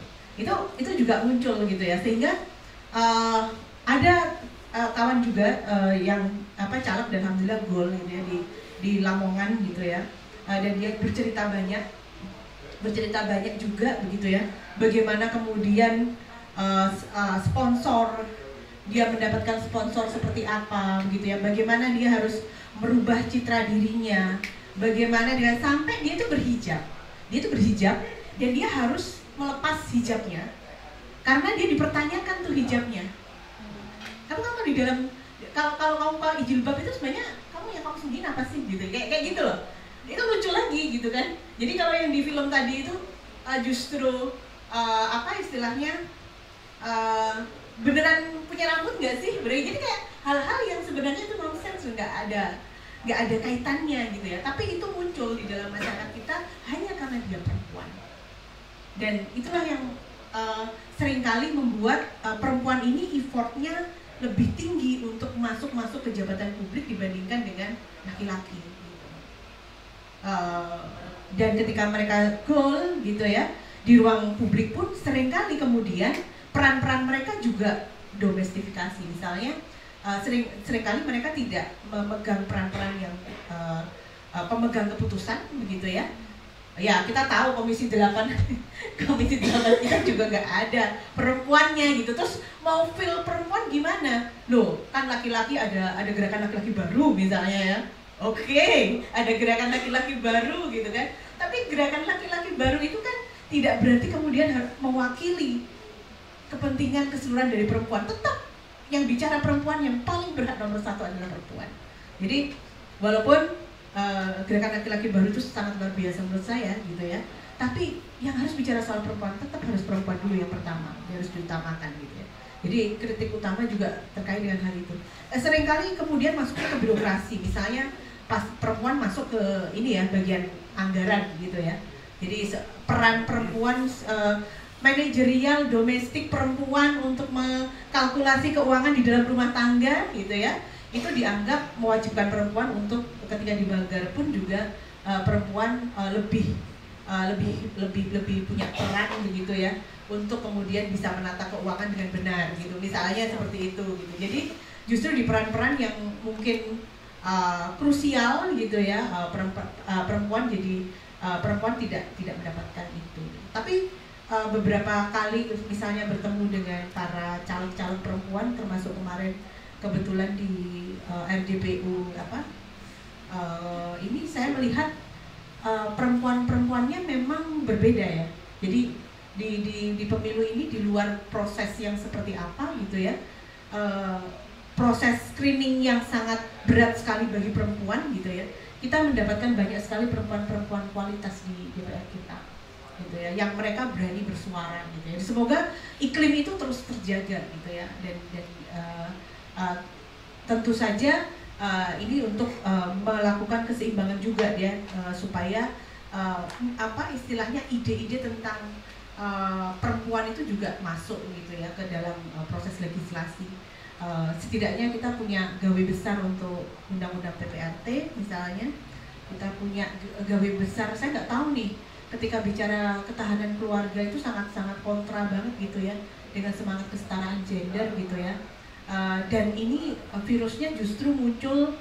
Itu juga muncul gitu ya, sehingga ada kawan juga yang caleg dan alhamdulillah gol gitu ya di Lamongan gitu ya, dan dia bercerita banyak juga begitu ya, bagaimana kemudian sponsor, dia mendapatkan sponsor seperti apa begitu ya, bagaimana dia harus merubah citra dirinya, bagaimana dia sampai dia itu berhijab dan dia harus melepas hijabnya karena dia dipertanyakan tuh hijabnya. Kamu di dalam kalau kamu pakai jilbab itu sebenarnya kamu sembunyiin apa sih gitu, kayak gitu loh. Itu muncul lagi gitu kan. Jadi kalau yang di film tadi itu justru istilahnya beneran punya rambut nggak sih? Jadi kayak hal-hal yang sebenarnya itu nonsense, nggak nggak ada kaitannya gitu ya. Tapi itu muncul di dalam masyarakat kita hanya karena dia perempuan. Dan itulah yang seringkali membuat perempuan ini effortnya lebih tinggi untuk masuk ke jabatan publik dibandingkan dengan laki-laki. Dan ketika mereka goal gitu ya di ruang publik pun seringkali kemudian peran-peran mereka juga domestifikasi. Misalnya seringkali mereka tidak memegang peran-peran yang pemegang keputusan begitu ya. Ya kita tahu Komisi 8 kita juga nggak ada perempuannya gitu. Terus mau feel perempuan gimana? Loh kan laki-laki ada gerakan laki-laki baru misalnya ya. Oke, ada gerakan laki-laki baru gitu kan. Tapi gerakan laki-laki baru itu kan tidak berarti kemudian harus mewakili kepentingan keseluruhan dari perempuan. Tetap yang bicara perempuan, yang paling berhak nomor satu adalah perempuan. Jadi walaupun gerakan laki-laki baru itu sangat luar biasa menurut saya gitu ya, tapi yang harus bicara soal perempuan tetap harus perempuan dulu yang pertama, harus diutamakan gitu ya. Jadi kritik utama juga terkait dengan hal itu. Seringkali kemudian masuknya ke birokrasi, misalnya pas perempuan masuk ke ini ya bagian anggaran gitu ya. Jadi peran perempuan manajerial domestik perempuan untuk mengkalkulasi keuangan di dalam rumah tangga gitu ya, itu dianggap mewajibkan perempuan untuk ketika di Banggar pun juga perempuan lebih punya peran begitu ya untuk kemudian bisa menata keuangan dengan benar gitu, misalnya seperti itu gitu. Jadi justru di peran-peran yang mungkin krusial gitu ya, perempuan jadi perempuan tidak mendapatkan itu. Tapi beberapa kali misalnya bertemu dengan para caleg-caleg perempuan, termasuk kemarin kebetulan di RDPU ini saya melihat perempuan-perempuannya memang berbeda ya. Jadi di pemilu ini di luar proses yang seperti apa gitu ya, proses screening yang sangat berat sekali bagi perempuan gitu ya, kita mendapatkan banyak sekali perempuan-perempuan kualitas di DPR kita gitu ya, yang mereka berani bersuara gitu ya. Semoga iklim itu terus terjaga gitu ya, dan tentu saja ini untuk melakukan keseimbangan juga ya, supaya istilahnya ide-ide tentang perempuan itu juga masuk gitu ya ke dalam proses legislasi. Setidaknya kita punya gawe besar untuk undang-undang PPRT misalnya, kita punya gawe besar. Saya nggak tahu nih ketika bicara ketahanan keluarga itu sangat-sangat kontra banget gitu ya dengan semangat kesetaraan gender gitu ya. Dan ini virusnya justru muncul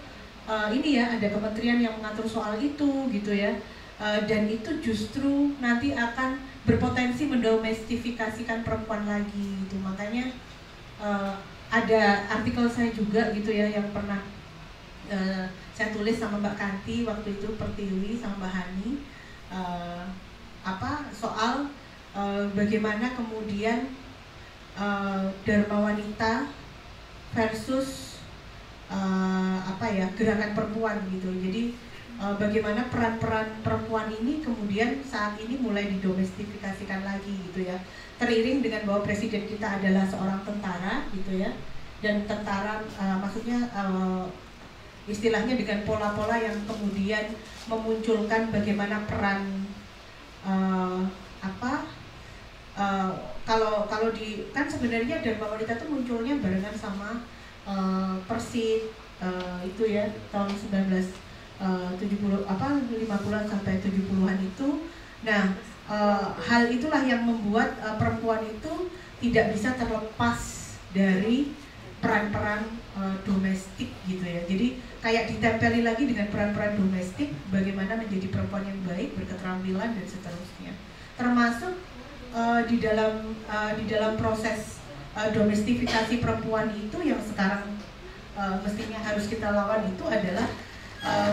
ini ya, ada kementerian yang mengatur soal itu gitu ya, dan itu justru nanti akan berpotensi mendomestifikasikan perempuan lagi gitu. Makanya ada artikel saya juga gitu ya yang pernah saya tulis sama Mbak Kanti waktu itu, Pertiwi sama Mbak Hani, soal bagaimana kemudian Dharma Wanita versus gerakan perempuan gitu. Jadi bagaimana peran-peran perempuan ini kemudian saat ini mulai didomestifikasikan lagi gitu ya, teriring dengan bahwa presiden kita adalah seorang tentara gitu ya, dan tentara maksudnya istilahnya dengan pola-pola yang kemudian memunculkan bagaimana peran kalau di kan sebenarnya Dharma Wanita itu munculnya barengan sama Persis itu ya tahun 50-an sampai 70-an itu. Nah, hal itulah yang membuat perempuan itu tidak bisa terlepas dari peran-peran domestik gitu ya. Jadi kayak ditempeli lagi dengan peran-peran domestik, bagaimana menjadi perempuan yang baik, berketerampilan dan seterusnya. Termasuk di dalam proses domestifikasi perempuan itu yang sekarang mestinya harus kita lawan itu adalah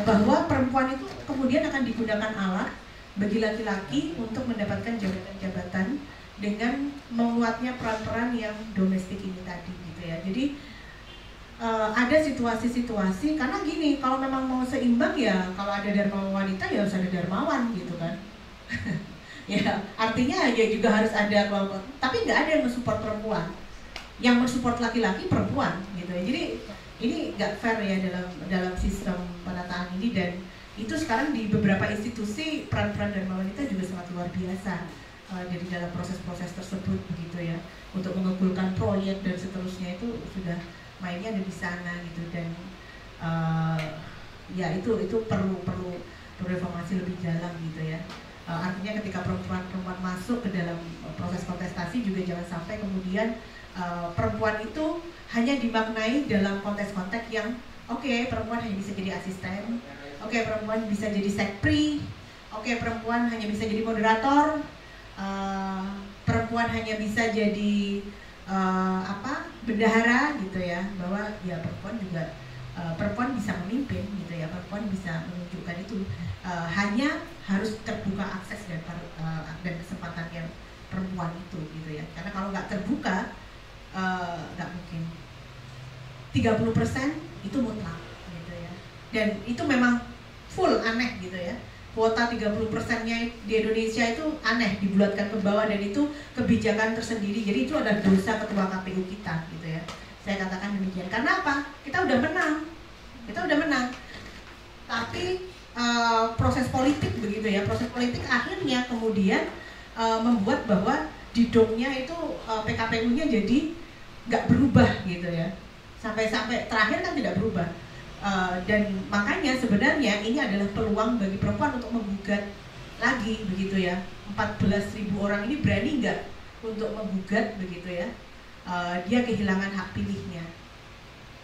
bahwa perempuan itu kemudian akan digunakan alat bagi laki-laki untuk mendapatkan jabatan-jabatan dengan menguatnya peran-peran yang domestik ini tadi gitu ya. Jadi ada situasi-situasi, karena gini, kalau memang mau seimbang ya kalau ada Dharma Wanita ya harus ada Dharmawan gitu kan. Ya artinya ya juga harus ada kelompok, tapi nggak ada yang mensupport perempuan, yang mensupport laki-laki perempuan gitu ya. Jadi ini nggak fair ya dalam sistem penataan dan itu sekarang di beberapa institusi peran-peran Dharma Wanita juga sangat luar biasa dari dalam proses-proses tersebut begitu ya, untuk mengumpulkan proyek dan seterusnya itu sudah mainnya ada di sana gitu. Dan ya itu perlu reformasi lebih dalam gitu ya. Artinya ketika perempuan masuk ke dalam proses kontestasi juga jangan sampai kemudian perempuan itu hanya dimaknai dalam konteks-konteks yang oke, perempuan hanya bisa jadi asisten, oke, perempuan bisa jadi sekpri, oke, perempuan hanya bisa jadi moderator, perempuan hanya bisa jadi bendahara gitu ya, bahwa ya perempuan juga perempuan bisa memimpin gitu ya, perempuan bisa menunjukkan itu, hanya harus terbuka akses dan kesempatannya perempuan itu gitu ya, karena kalau nggak terbuka nggak mungkin. 30% itu mutlak gitu ya, dan itu memang full aneh gitu ya, kuota 30%-nya di Indonesia itu aneh, dibulatkan ke bawah, dan itu kebijakan tersendiri. Jadi itu adalah dosa ketua KPU kita gitu ya, saya katakan demikian. Karena apa? Kita udah menang, tapi proses politik begitu ya, proses politik akhirnya kemudian membuat bahwa didongnya itu PKPU-nya jadi nggak berubah gitu ya, sampai terakhir kan tidak berubah. Dan makanya sebenarnya ini adalah peluang bagi perempuan untuk menggugat lagi begitu ya. 14.000 orang ini berani nggak untuk menggugat begitu ya, dia kehilangan hak pilihnya.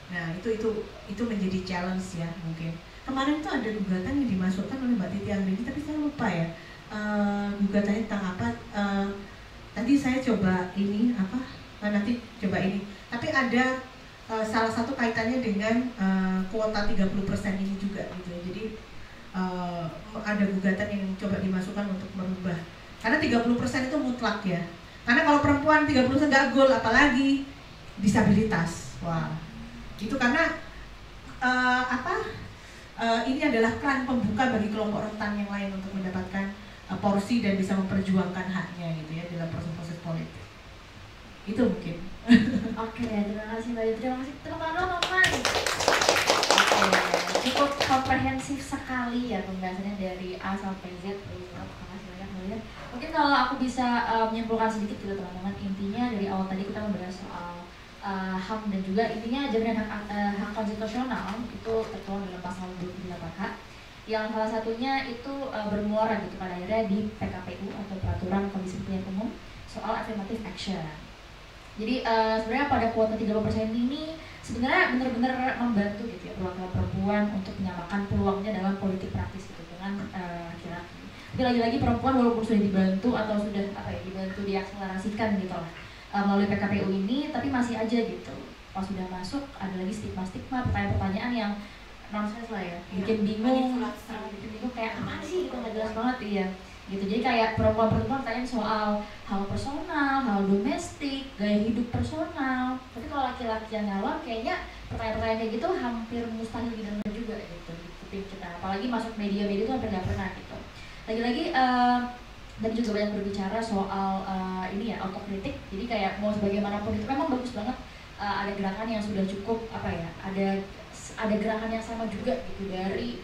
Nah itu menjadi challenge ya. Mungkin kemarin tuh ada gugatan yang dimasukkan oleh Mbak Titi Anggreni, tapi saya lupa ya gugatannya tentang apa. Tadi saya coba ini nanti coba ini, tapi ada salah satu kaitannya dengan kuota 30% ini juga gitu ya. Jadi ada gugatan yang coba dimasukkan untuk merubah, karena 30% itu mutlak ya, karena kalau perempuan 30% nggak goal, apalagi disabilitas. Wah, itu karena ini adalah keran pembuka bagi kelompok rentan yang lain untuk mendapatkan porsi dan bisa memperjuangkan haknya gitu ya dalam proses-proses politik. Itu mungkin. Oke, terima kasih Mbak. Terima kasih teman-teman. Cukup komprehensif sekali ya pembahasannya dari A sampai Z. Terima kasih banyak Mbak. Mungkin kalau aku bisa menyimpulkan sedikit gitu teman-teman, intinya dari awal tadi kita membahas soal HAM dan juga intinya jaminan hak konstitusional itu tertuang dalam pasal 28H, yang salah satunya itu bermuara gitu pada akhirnya di PKPU atau Peraturan Komisi Pemilihan Umum soal affirmative action. Jadi sebenarnya pada kuota 30% ini sebenarnya benar-benar membantu gitu ya perwakilan perempuan untuk menyamakan peluangnya dalam politik praktis gitu dengan laki-laki. Tapi lagi-lagi perempuan walaupun sudah dibantu atau sudah dibantu diakselerasikan gitu lah melalui PKPU ini, tapi masih aja gitu pas sudah masuk ada lagi stigma-stigma, pertanyaan-pertanyaan yang nonsense lah ya, bikin bingung kayak apa sih gitu, nggak jelas banget iya gitu. Jadi kayak perempuan tanya soal hal personal, hal domestik, gaya hidup personal, tapi kalau laki-laki yang ngawam kayaknya pertanyaan-pertanyaan kayak gitu hampir mustahil didengar juga gitu di kuping kita, apalagi masuk media-media itu hampir nggak pernah gitu. Lagi-lagi dan juga banyak berbicara soal ini ya, autokritik. Jadi kayak mau sebagaimanapun itu memang bagus banget ada gerakan yang sudah cukup ada gerakan yang sama juga gitu dari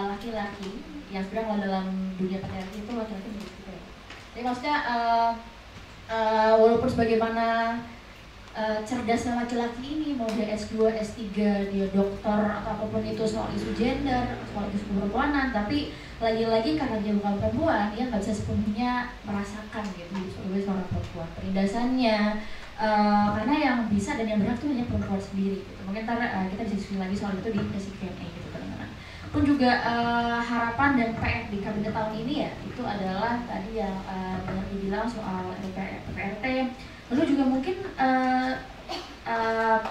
laki-laki yang sedang dalam dunia patriarki itu laki-laki begitu juga. Jadi maksudnya walaupun sebagaimana cerdasnya laki-laki ini, mau dia S2, S3, dia dokter atau apapun itu soal isu gender, soal isu perempuanan, tapi lagi-lagi karena dia bukan perempuan, dia nggak bisa sepenuhnya merasakan gitu sebagai seorang perempuan penindasannya, karena yang bisa dan yang berhak itu hanya perempuan sendiri gitu. Mungkin ntar kita bisa diskusi lagi soal itu di sesi Q&A gitu teman-teman. Pun juga harapan dan PR di kabinet tahun ini ya, itu adalah tadi yang banyak dibilang soal PRT, lalu juga mungkin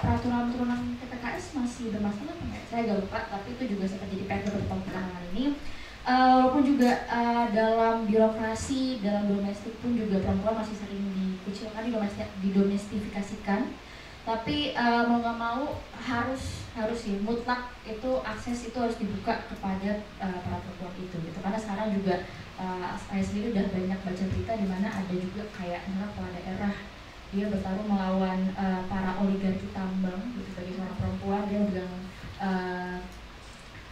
peraturan-peraturan TPKS masih bermasalah apa enggak? Saya agak lupa, tapi itu juga sempat jadi PR beberapa tahun ini. Walaupun juga dalam birokrasi, dalam domestik pun juga perempuan masih sering dikucilkan, didomestifikasikan. Tapi mau nggak mau harus ya mutlak itu akses itu harus dibuka kepada para perempuan itu gitu. Karena sekarang juga saya sendiri udah banyak baca berita di mana ada juga kayak kepala daerah dia bertarung melawan para oligarki tambang gitu, sebagai seorang perempuan dia megang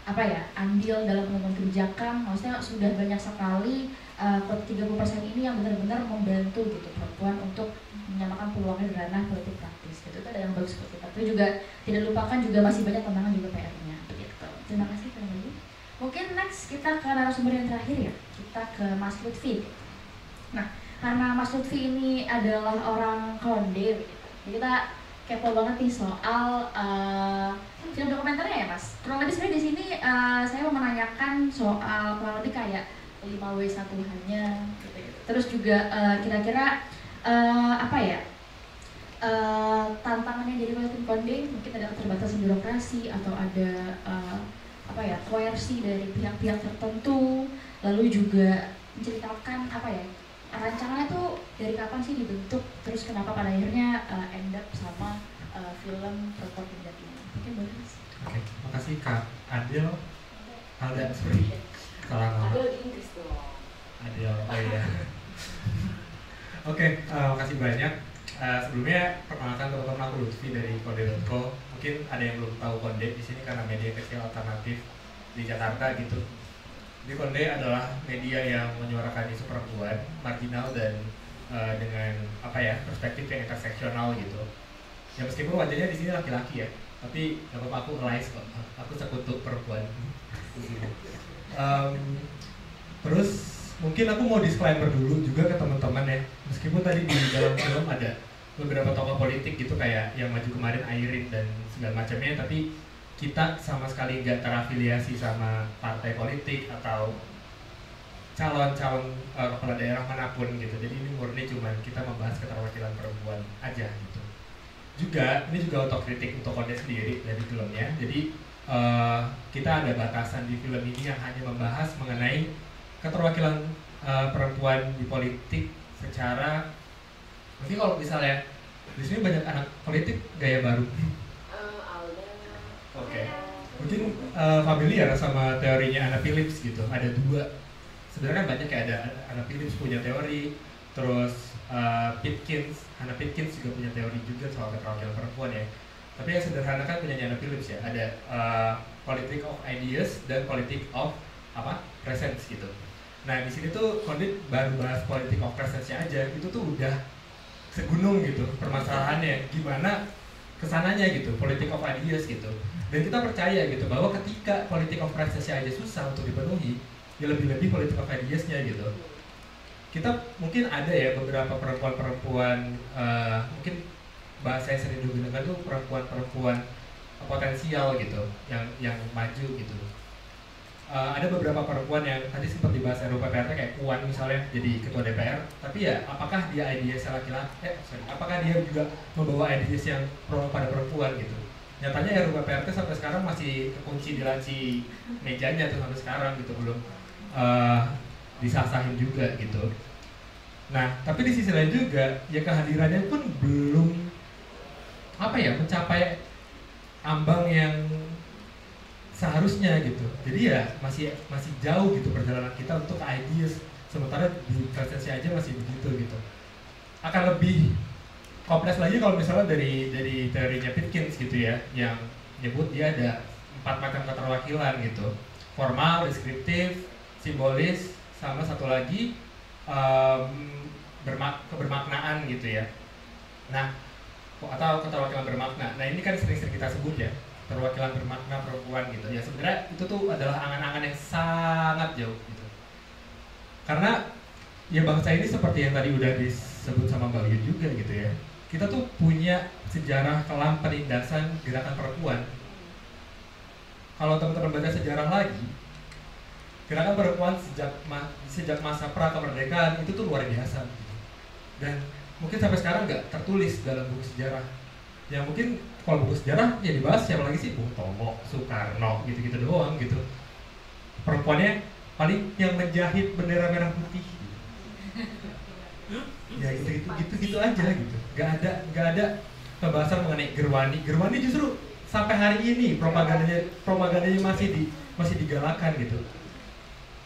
andil dalam pengambilan kebijakan. Maksudnya sudah banyak sekali 30% ini yang benar-benar membantu gitu perempuan untuk menyamakan peluangnya di ranah politik praktis gitu. Itu ada yang bagus seperti itu. Tapi juga tidak lupakan juga masih banyak tantangan juga PR-nya begitu. Terima kasih teman-teman. Mungkin next kita ke narasumber yang terakhir ya. Kita ke Mas Lutfi. Nah, karena Mas Lutfi ini adalah orang Konde gitu. Jadi kita kepo banget nih soal film dokumenternya ya Mas. Kurang lebih sebenarnya di sini saya mau menanyakan soal kurang lebih kayak 5W1 hanya gitu. Terus juga kira-kira tantangannya jadi politik Konde, mungkin ada keterbatasan birokrasi atau ada koersi dari pihak-pihak tertentu, lalu juga menceritakan rancangannya tuh dari kapan sih dibentuk, terus kenapa pada akhirnya end up sama film Perempuan Pindad ini. Mungkin boleh Mas. Oke, makasih Kak Adil. Sorry, salah nama. Adil di Inggris dong. Adil, oh iya. Oke, makasih banyak. Sebelumnya perkenalkan teman-teman, aku Lutfi dari Konde.co. Mungkin ada yang belum tahu Konde di sini karena media kecil alternatif di Jakarta gitu. Jadi Konde adalah media yang menyuarakan isu perempuan marginal dan dengan perspektif yang interseksional gitu. Ya meskipun wajahnya di sini laki-laki ya, tapi nggak apa-apa, aku ngelais kok. Aku sekutu perempuan. Terus mungkin aku mau disclaimer dulu juga ke teman-teman ya. Meskipun tadi di dalam film ada beberapa tokoh politik gitu kayak yang maju kemarin Airin dan segala macamnya, tapi kita sama sekali nggak terafiliasi sama partai politik atau calon-calon kepala daerah manapun gitu. Jadi ini murni cuman kita membahas keterwakilan perempuan aja gitu. Juga ini juga otokritik untuk Konde sendiri dari filmnya. Jadi kita ada batasan di film ini yang hanya membahas mengenai keterwakilan perempuan di politik secara, mungkin kalau misalnya di sini banyak anak politik gaya baru. Oke. Mungkin familiar sama teorinya Anna Phillips gitu. Ada dua. Sebenarnya banyak kayak ada Anna Phillips punya teori, terus Hannah Pitkins juga punya teori juga soal keterwakilan perempuan ya. Tapi yang sederhana kan punya Hannah Phillips ya. Ada politic of ideas dan politic of presence gitu. Nah di sini tuh Konde baru bahas politic of presence-nya aja. Itu tuh udah segunung gitu permasalahannya. Gimana kesananya gitu, politic of ideas gitu. Dan kita percaya gitu bahwa ketika politic of presence-nya aja susah untuk dipenuhi, ya lebih-lebih politic of ideas-nya gitu. Kita mungkin ada ya beberapa perempuan-perempuan, mungkin bahasa yang sering digunakan tuh perempuan-perempuan potensial gitu, yang maju gitu. Ada beberapa perempuan yang tadi sempat dibahas RUU PPRT kayak Puan misalnya jadi ketua DPR, tapi ya apakah dia ideas laki-laki? Apakah dia juga membawa ideas yang pro pada perempuan gitu? Nyatanya RUU PPRT sampai sekarang masih kekunci di laci mejanya tuh sampai sekarang gitu, belum disasahin juga gitu. Nah, tapi di sisi lain juga ya kehadirannya pun belum mencapai ambang yang seharusnya gitu. Jadi ya masih jauh gitu perjalanan kita untuk ke ideas, sementara di presence aja masih begitu gitu. Akan lebih kompleks lagi kalau misalnya dari teorinya Pitkins gitu ya, yang nyebut dia ada 4 macam keterwakilan gitu. Formal, deskriptif, simbolis, sama satu lagi kebermaknaan gitu ya. Nah, atau keterwakilan bermakna. Nah ini kan sering-sering kita sebut ya, keterwakilan bermakna perempuan gitu. Ya sebenarnya itu tuh adalah angan-angan yang sangat jauh gitu. Karena ya bangsa ini seperti yang tadi udah disebut sama Mbak Yud juga gitu ya. Kita tuh punya sejarah kelam penindasan gerakan perempuan. Kalau teman-teman baca sejarah lagi, gerakan perempuan sejak masa pra kemerdekaan itu tuh luar biasa gitu. Dan mungkin sampai sekarang nggak tertulis dalam buku sejarah. Ya mungkin kalau buku sejarah ya dibahas siapa lagi sih, Bung Tomo, Soekarno, gitu-gitu doang gitu. Perempuannya paling yang menjahit bendera merah putih. Ya gitu aja gitu. Gak ada pembahasan mengenai Gerwani. Gerwani justru sampai hari ini propagandanya masih digalakan gitu.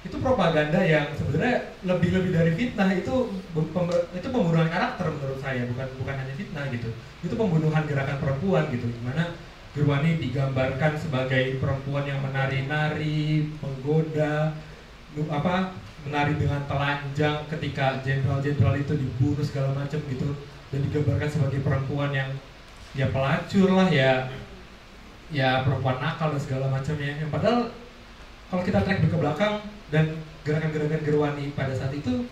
Itu propaganda yang sebenarnya lebih dari fitnah. Itu pembunuhan karakter menurut saya, bukan hanya fitnah gitu. Itu pembunuhan gerakan perempuan gitu, dimana Gerwani digambarkan sebagai perempuan yang menari-nari, menggoda, menari dengan telanjang ketika jenderal-jenderal itu dibunuh segala macam gitu, dan digambarkan sebagai perempuan yang ya pelacur lah, ya perempuan nakal dan segala macamnya. Yang padahal kalau kita track ke belakang dan gerakan-gerakan Gerwani pada saat itu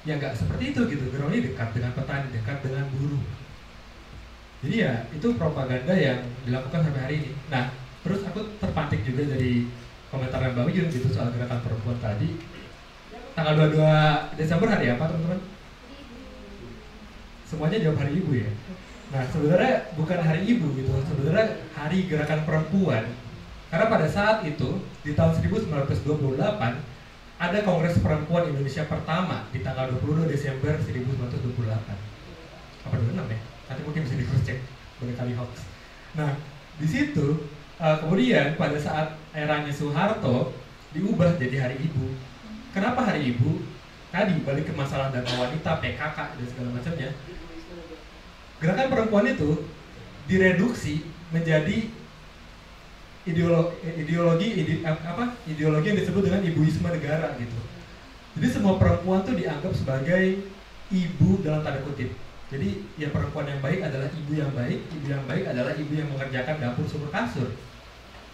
ya nggak seperti itu gitu. Gerwani dekat dengan petani, dekat dengan buruh. Jadi ya itu propaganda yang dilakukan sampai hari ini. Nah, terus aku terpantik juga dari komentar Mbak Wiyun gitu soal gerakan perempuan tadi. Tanggal 22 Desember hari apa teman-teman? Semuanya jawab hari ibu ya. Nah, sebenarnya bukan hari ibu gitu, sebenarnya hari gerakan perempuan. Karena pada saat itu di tahun 1928 ada Kongres Perempuan Indonesia pertama di tanggal 22 Desember 1928. Apa 26 ya? Nanti mungkin bisa di cross check berkali hoax. Nah, di situ kemudian pada saat eranya Soeharto diubah jadi hari ibu. Kenapa hari ibu? Tadi balik ke masalah dharma wanita, PKK dan segala macamnya. Gerakan perempuan itu direduksi menjadi ideologi yang disebut dengan ibuisme negara gitu. Jadi semua perempuan tuh dianggap sebagai ibu dalam tanda kutip. Jadi ya perempuan yang baik adalah ibu yang baik adalah ibu yang mengerjakan dapur sumur kasur.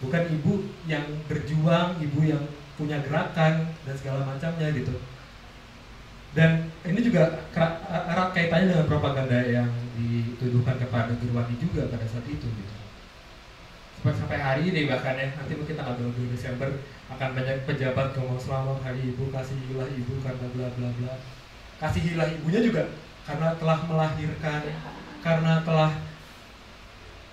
Bukan ibu yang berjuang, ibu yang punya gerakan dan segala macamnya gitu. Dan ini juga erat kaitannya dengan propaganda yang dituduhkan kepada Gerwani juga pada saat itu gitu. Sampai hari ini bahkan ya, nanti mungkin tanggal 22 Desember akan banyak pejabat ngomong selamat hari ibu, kasihilah ibu karena bla bla bla. Kasihilah ibunya juga karena telah melahirkan, karena telah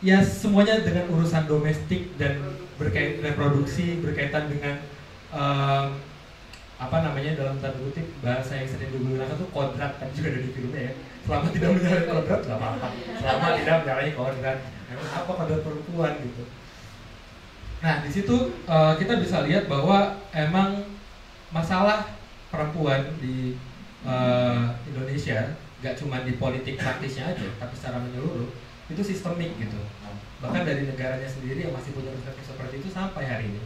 ya semuanya dengan urusan domestik dan berkaitan reproduksi, berkaitan dengan dalam tanda kutip bahasa yang sering digunakan tuh kodrat, kan juga ada di filmnya ya. Selama tidak menyalahi kodrat nggak apa-apa, selama tidak menyalahi kodrat. Emang apa kodrat perempuan gitu. Nah di situ kita bisa lihat bahwa emang masalah perempuan di Indonesia gak cuma di politik praktisnya aja, tapi secara menyeluruh itu sistemik gitu. Bahkan dari negaranya sendiri yang masih punya persepsi seperti itu sampai hari ini.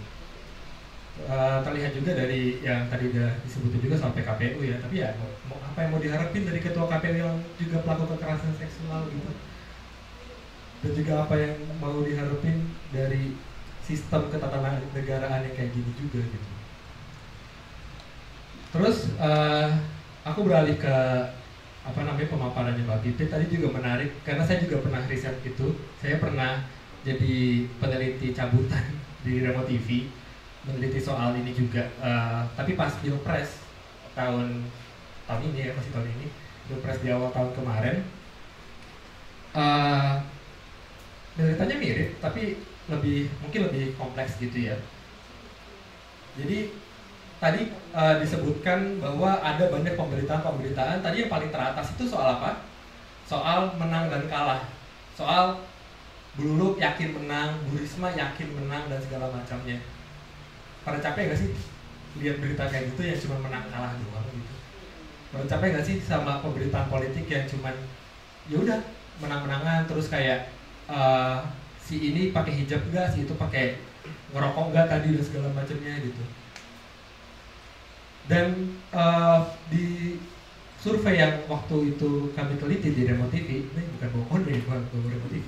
Terlihat juga dari yang tadi udah disebutin juga soal PKPU ya, tapi ya apa yang mau diharapin dari ketua KPU yang juga pelaku kekerasan seksual gitu, dan juga apa yang mau diharapin dari sistem ketatanegaraan yang kayak gini juga gitu. Terus aku beralih ke pemaparannya Mbak Pipit tadi juga menarik karena saya juga pernah riset itu. Saya pernah jadi peneliti cabutan di Remo TV, meneliti soal ini juga. Tapi pas Pilpres tahun ini ya, masih tahun ini, Pilpres di awal tahun kemarin, ceritanya mirip tapi mungkin lebih kompleks gitu ya. Jadi tadi disebutkan bahwa ada banyak pemberitaan. Tadi yang paling teratas itu soal apa? Soal menang dan kalah. Soal Bu Lulu yakin menang, Bu Risma yakin menang dan segala macamnya. Pada capek gak sih lihat berita kayak gitu yang cuma menang kalah doang gitu? Pada capek gak sih sama pemberitaan politik yang cuma ya udah menang-menangan terus kayak si ini pakai hijab enggak, si itu pakai ngerokok enggak tadi dan segala macamnya gitu. Dan di survei yang waktu itu kami teliti di Remo TV, ini bukan bokon ya, bukan Remo TV.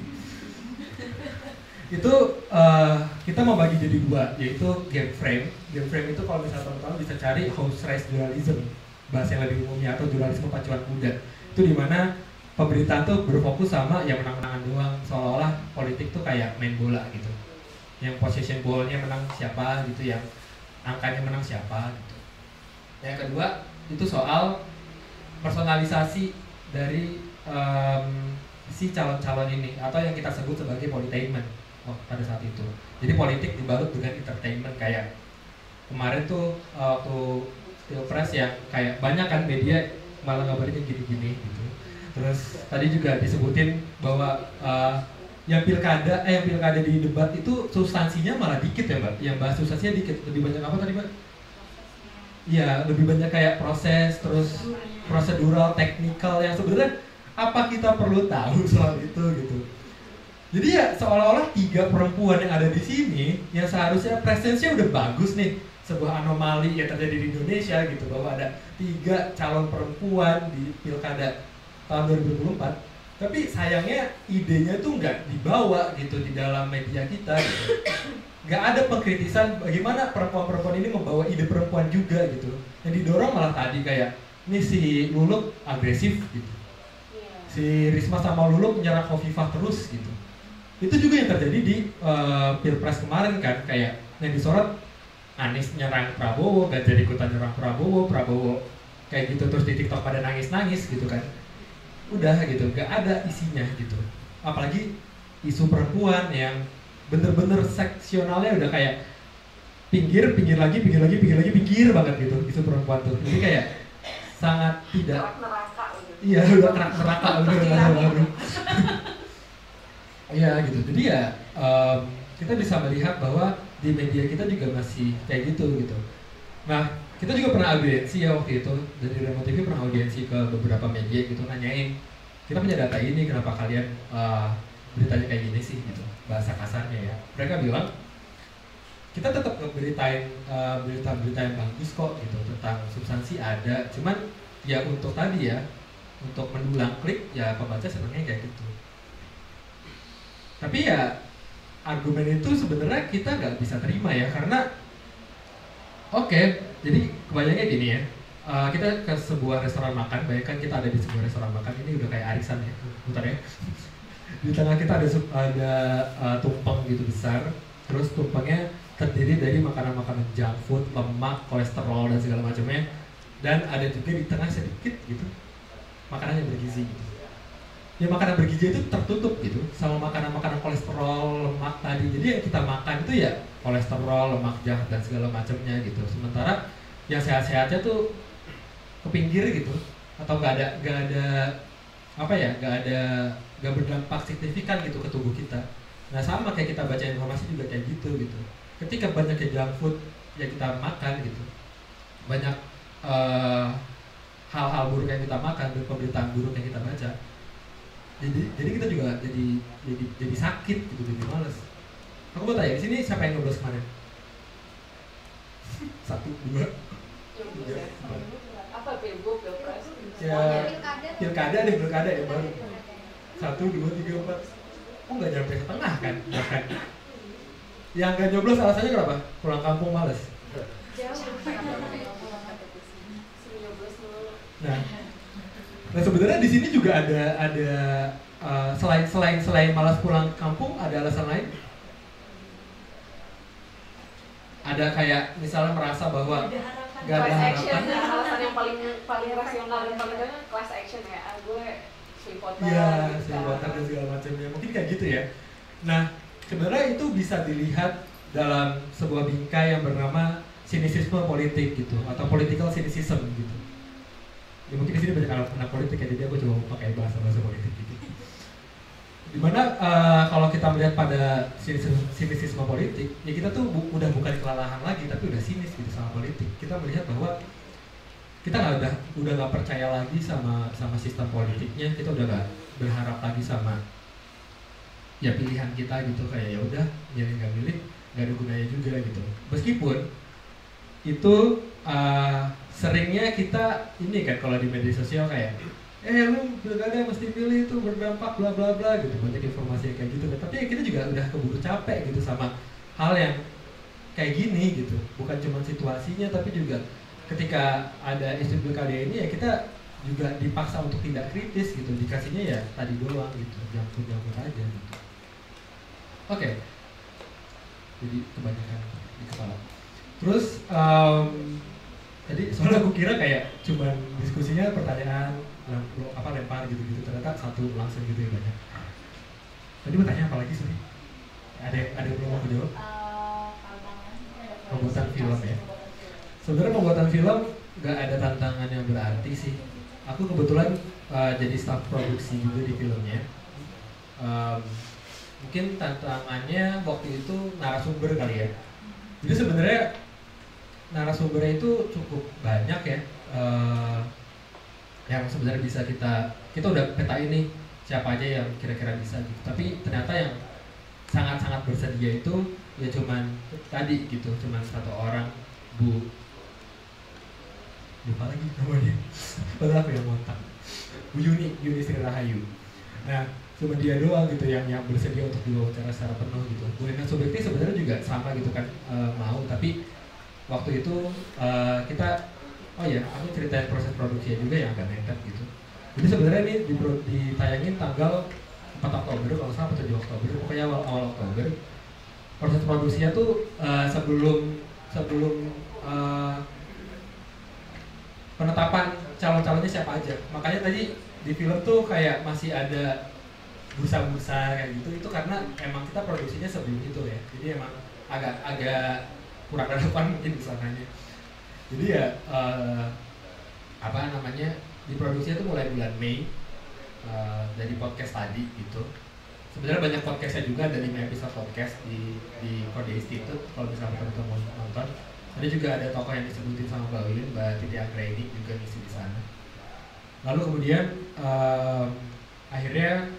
Itu kita mau bagi jadi dua, yaitu game frame. Game frame itu kalau misalnya teman-teman bisa cari house race journalism, bahasa yang lebih umumnya, atau jurnalisme pacuan kuda. Itu dimana pemberitaan tuh berfokus sama yang menang-menangan doang, seolah-olah politik tuh kayak main bola gitu. Yang possession ball-nya menang siapa gitu, yang angkanya menang siapa gitu. Yang kedua itu soal personalisasi dari si calon-calon ini, atau yang kita sebut sebagai politainment pada saat itu. Jadi politik dibalut dengan entertainment, kayak kemarin tuh waktu Pilpres yang kayak banyak kan media malah ngabarinnya gini-gini gitu. Terus tadi juga disebutin bahwa yang pilkada di debat itu substansinya malah dikit ya Mbak. Yang bahas substansinya dikit, lebih banyak apa tadi Mbak? Iya, lebih banyak kayak proses, terus prosedural, teknikal yang sebenarnya apa kita perlu tahu soal itu gitu. Jadi ya seolah-olah 3 perempuan yang ada di sini yang seharusnya presensinya udah bagus nih, sebuah anomali yang terjadi di Indonesia gitu, bahwa ada 3 calon perempuan di pilkada tahun 2024, tapi sayangnya idenya tuh nggak dibawa gitu di dalam media kita gitu. Nggak ada pengkritisan bagaimana perempuan-perempuan ini membawa ide perempuan juga gitu. Yang didorong malah tadi kayak ini si Luluk agresif gitu, si Risma sama Luluk menyerang Khofifah terus gitu. Itu juga yang terjadi di Pilpres kemarin kan, kayak yang disorot Anies nyerang Prabowo, Ganjar ikutan nyerang Prabowo kayak gitu, terus di TikTok pada nangis-nangis gitu kan. Udah gitu, gak ada isinya gitu. Apalagi isu perempuan yang bener-bener seksionalnya udah kayak pinggir lagi banget gitu, isu perempuan tuh. Jadi kayak sangat tidak neraka gitu. Iya, udah neraka bener. Iya gitu, jadi ya kita bisa melihat bahwa di media kita juga masih kayak gitu. Nah, kita juga pernah audiensi ya waktu itu, dari Remo TV pernah audiensi ke beberapa media gitu, nanyain, kita punya data ini, kenapa kalian beritanya kayak gini sih gitu, bahasa kasarnya ya. Mereka bilang, kita tetap ngeberitain berita-berita yang bagus kok gitu, tentang substansi ada, cuman ya untuk tadi ya, untuk mendulang klik ya pembaca senangnya kayak gitu. Tapi ya argumen itu sebenarnya kita nggak bisa terima ya, karena jadi kebayangnya gini ya, kita ke sebuah restoran makan, bayangkan kita ada di sebuah restoran makan, ini udah kayak arisan ya, bentar ya. Di tengah kita ada tumpeng gitu besar, terus tumpengnya terdiri dari makanan-makanan junk food, lemak, kolesterol dan segala macamnya, dan ada juga di tengah sedikit gitu makanan yang bergizi gitu. Ya makanan bergizi itu tertutup gitu sama makanan-makanan kolesterol, lemak tadi. Jadi yang kita makan itu ya kolesterol, lemak jahat dan segala macamnya gitu. Sementara yang sehat-sehatnya tuh ke pinggir gitu, atau nggak berdampak signifikan gitu ke tubuh kita. Nah sama kayak kita baca informasi juga kayak gitu. Ketika banyaknya junk food yang kita makan gitu, banyak hal-hal buruk yang kita makan, pemberitaan buruk yang kita baca. Jadi kita juga jadi sakit gitu, jadi males. Aku mau tanya, di sini siapa yang nyoblos kemarin? 1, 2, 3, 4. Apa pilgub, pilpres? Ya, pilkada yang baru. 1, 2, 3, 4. Oh nggak nyampe setengah kan? Bahkan. Yang nggak nyoblos alasannya kenapa? Pulang kampung males. Nah sebenarnya di sini juga ada selain malas pulang kampung, ada alasan lain. Ada kayak misalnya merasa bahwa nggak ada harapan. Alasan yang paling rasional dan paling banyak class action ya. Gue swing voter. Iya, swing voter dan segala macamnya. Mungkin kayak gitu ya. Nah sebenarnya itu bisa dilihat dalam sebuah bingkai yang bernama sinisisme politik gitu, atau political cynicism gitu. Ya mungkin di sini banyak anak politik ya, jadi aku coba pakai bahasa politik gitu. Dimana kalau kita melihat pada sinisisme politik, ya kita tuh udah bukan kelelahan lagi, tapi udah sinis gitu sama politik. Kita melihat bahwa kita udah nggak percaya lagi sama sistem politiknya, kita udah nggak berharap lagi sama ya pilihan kita gitu, kayak ya udah milih nggak milih nggak ada gunanya juga gitu. Meskipun itu seringnya kita ini kan kalau di media sosial kayak lu pilkada mesti pilih itu berdampak bla bla bla gitu, banyak informasi kayak gitu. Tapi ya kita juga udah keburu capek gitu sama hal yang kayak gini gitu. Bukan cuma situasinya, tapi juga ketika ada isu pilkada ini ya kita juga dipaksa untuk tidak kritis gitu. Dikasihnya ya tadi doang gitu, jangkut aja gitu. Oke. Jadi kebanyakan di kepala. Terus tadi soalnya aku kira kayak cuman diskusinya pertanyaan lempar gitu, ternyata satu langsung gitu ya banyak. Tadi bertanya apa lagi sih? Ada yang belum mau jawab? Pembuatan film ya. Sebenarnya pembuatan film nggak ada tantangan yang berarti sih. Aku kebetulan jadi staf produksi juga di filmnya. Mungkin tantangannya waktu itu narasumber kali ya. Jadi sebenarnya narasumbernya itu cukup banyak ya, yang sebenarnya bisa kita udah petain nih siapa aja yang kira-kira bisa gitu. Tapi ternyata yang sangat-sangat bersedia itu ya cuman tadi gitu, cuman satu orang, Bu lupa lagi namanya, padahal aku yang ngotak, Bu Yuni Sri Rahayu. Nah cuma dia doang gitu yang bersedia untuk diwawancara secara penuh gitu. Bu Lina Subekti sebenarnya juga sama gitu kan, mau, tapi waktu itu kita aku ceritain proses produksinya juga yang agak mepet gitu. Jadi sebenarnya ini ditayangin tanggal 4 Oktober kalau salah, 7 Oktober, pokoknya awal Oktober. Proses produksinya tuh sebelum penetapan calon-calonnya siapa aja. Makanya tadi di film tuh kayak masih ada bursa-bursa kayak gitu, itu karena emang kita produksinya sebelum itu ya. Jadi emang agak kurang relevan mungkin misalnya. Jadi ya diproduksinya tuh mulai bulan Mei dari podcast tadi gitu. Sebenarnya banyak podcastnya juga, ada 5 episode podcast di Kode Institute kalau misalnya teman-teman mau nonton. Ada juga ada tokoh yang disebutin sama Mbak Uyun, Mbak Titi Anggraini juga ngisi di sana. Lalu kemudian akhirnya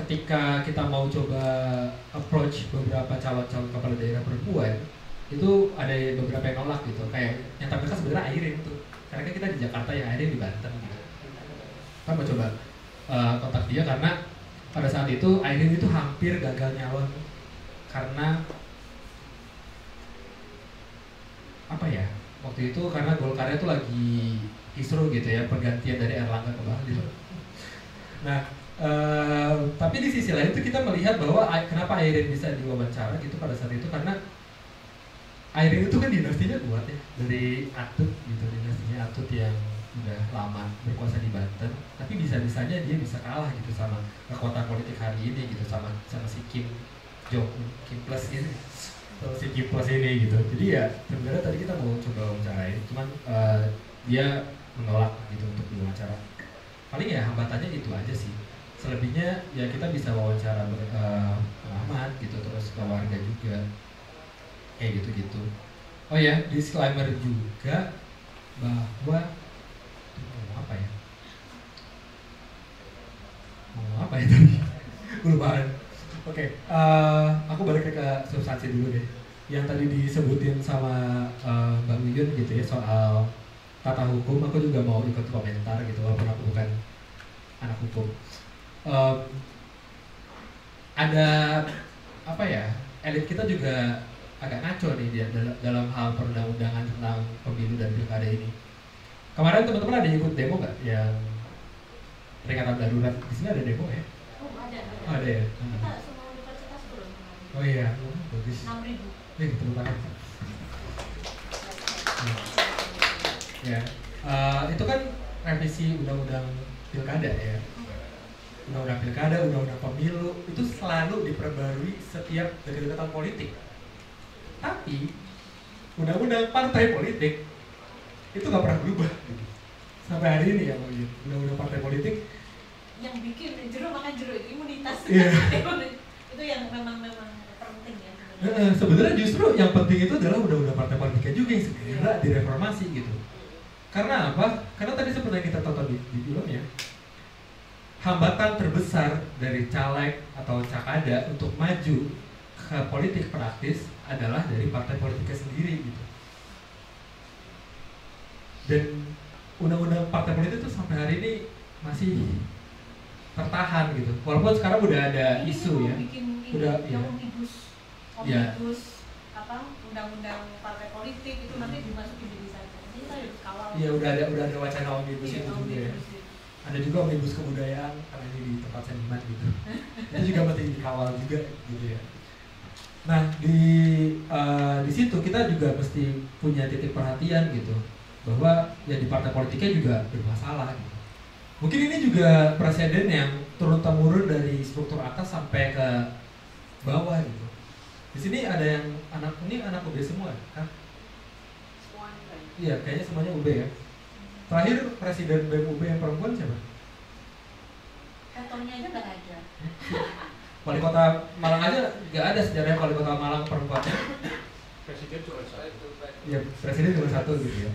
ketika kita mau coba approach beberapa calon-calon kepala daerah perempuan, itu ada beberapa yang nolak gitu, kayak yang tampilkan sebenarnya Airin tuh, karena kita di Jakarta, yang Airin di Banten gitu. Kita mau coba kontak dia karena pada saat itu Airin itu hampir gagal nyalon karena waktu itu karena Golkarnya tuh lagi kisruh gitu ya, pergantian dari Erlangga ke Bahlil. Nah tapi di sisi lain itu kita melihat bahwa kenapa Airin bisa diwawancara gitu pada saat itu, karena Airin itu kan dinastinya kuat ya, dari Atut gitu, dinastinya Atut yang udah lama berkuasa di Banten, tapi bisa-bisanya dia bisa kalah gitu sama kekuatan politik hari ini gitu, sama si Kim Plus ini, sama si Kim Plus ini gitu. Jadi ya sebenarnya tadi kita mau coba wawancarain, cuman dia menolak gitu untuk diwawancara. Paling ya hambatannya itu aja sih. Selebihnya ya kita bisa wawancara pengamat gitu, terus ke warga juga, kayak gitu-gitu. Oh ya, disclaimer juga bahwa mau apa ya tadi? Gue lupaan. Oke, aku balik ke substansi dulu deh. Yang tadi disebutin sama Mbak Uyun gitu ya soal tata hukum, aku juga mau ikut komentar gitu, walaupun aku bukan anak hukum. Ada elit kita juga agak ngaco nih dia dalam hal perundang-undangan tentang pemilu dan pilkada ini. Kemarin teman-teman ada ikut demo nggak yang peringatan darurat? Di sini ada demo ya? Oh ada. Oh, ada ya. Kita semua universitas turun. Oh iya, bagus. 6.000. Terima kasih. Ya, itu kan revisi undang-undang pilkada ya. Undang-undang pilkada, undang-undang pemilu itu selalu diperbarui setiap dekat-dekatan politik. Tapi undang-undang partai politik itu nggak pernah berubah gitu. Sampai hari ini ya, undang-undang partai politik yang bikin jeruk makan jeruk, imunitas. Yeah. Itu yang memang penting ya. Sebenarnya justru yang penting itu adalah undang-undang partai politiknya juga yang segera direformasi gitu. Karena apa? Karena tadi seperti yang kita tonton di filmnya, hambatan terbesar dari caleg atau cakada untuk maju ke politik praktis adalah dari partai politiknya sendiri gitu. Dan undang-undang partai politik itu sampai hari ini masih tertahan gitu. Walaupun sekarang udah ada isu ya. Udah ya. Undang-undang partai politik itu nanti dimasukin di sana. Jadi kita harus kawal. Iya, udah ada wacana omnibus itu juga ya. Ada juga omnibus kebudayaan karena ini di tempat seniman gitu. Itu juga mesti dikawal juga gitu ya. Nah di situ kita juga mesti punya titik perhatian gitu, bahwa ya di partai politiknya juga bermasalah gitu. Mungkin ini juga presiden yang turun-temurun dari struktur atas sampai ke bawah gitu. Di sini ada yang anak UB semua kan? Semuanya. Iya, kayaknya semuanya UB ya. Terakhir presiden BEM UB yang perempuan siapa? Ketuanya aja nggak ada. Wali kota Malang aja nggak ada sejarahnya wali kota Malang perempuan. Presiden cuma satu. Iya, presiden cuma satu gitu ya.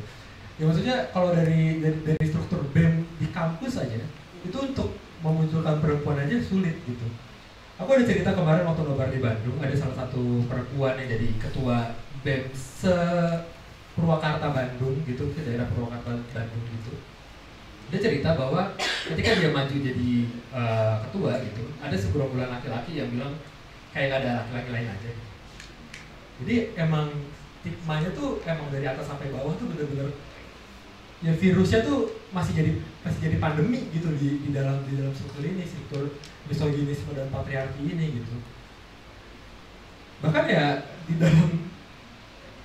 Ya maksudnya kalau dari struktur BEM di kampus aja itu untuk memunculkan perempuan aja sulit gitu. Aku ada cerita kemarin waktu nobar di Bandung, ada salah satu perempuan yang jadi ketua BEM Purwakarta Bandung gitu, ke daerah Purwakarta Bandung gitu. Dia cerita bahwa ketika dia maju jadi ketua gitu, ada segerombolan laki-laki yang bilang kayak gak ada laki-laki lain aja. Jadi emang stigmanya tuh emang dari atas sampai bawah tuh bener-bener ya virusnya tuh masih jadi pandemi gitu di dalam struktur ini, struktur misoginisme dan patriarki ini gitu. Bahkan ya di dalam,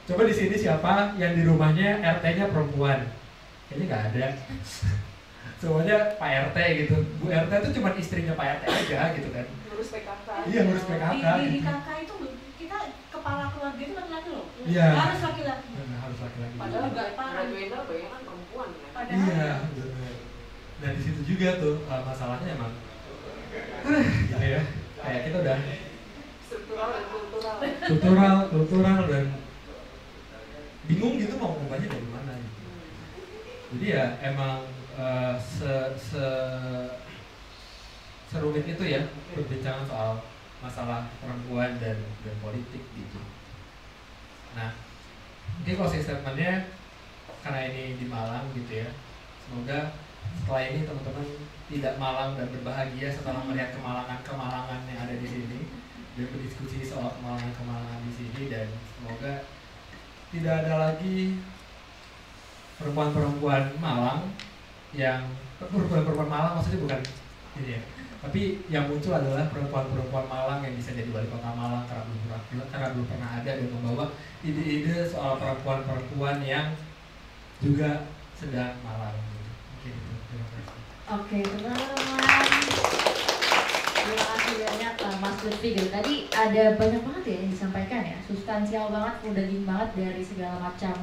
coba di sini siapa yang di rumahnya RT-nya perempuan? Kayaknya nggak ada. Semuanya Pak RT gitu. Bu RT itu cuma istrinya Pak RT aja gitu kan. Ngurus PKK. Iya, ngurus PKK. Di KK itu kita kepala keluarga itu laki-laki loh. Iya. Harus laki-laki. Harus laki-laki. Padahal breadwinner banyak kan perempuan ya. Padahal iya, benar. Nah di situ juga tuh masalahnya emang gitu ya. Kayak kita udah struktural dan kultural dan bingung gitu mau ngubahnya dari mana gitu. Jadi ya emang serumit itu ya perbincangan soal masalah perempuan dan politik gitu. Nah, mungkin closing statementnya karena ini di Malang gitu ya, semoga setelah ini teman-teman tidak malang dan berbahagia setelah melihat kemalangan yang ada di sini dan berdiskusi soal kemalangan di sini, dan semoga tidak ada lagi perempuan-perempuan Malang yang perempuan Malang maksudnya bukan ini ya, tapi yang muncul adalah perempuan-perempuan Malang yang bisa jadi wali kota Malang karena belum pernah ada dan membawa ide-ide soal perempuan-perempuan yang juga sedang malang. Oke, teman-teman. Terima kasih banyak Mas Lutfi. Tadi ada banyak banget ya yang disampaikan ya, substansial banget, full daging banget dari segala macam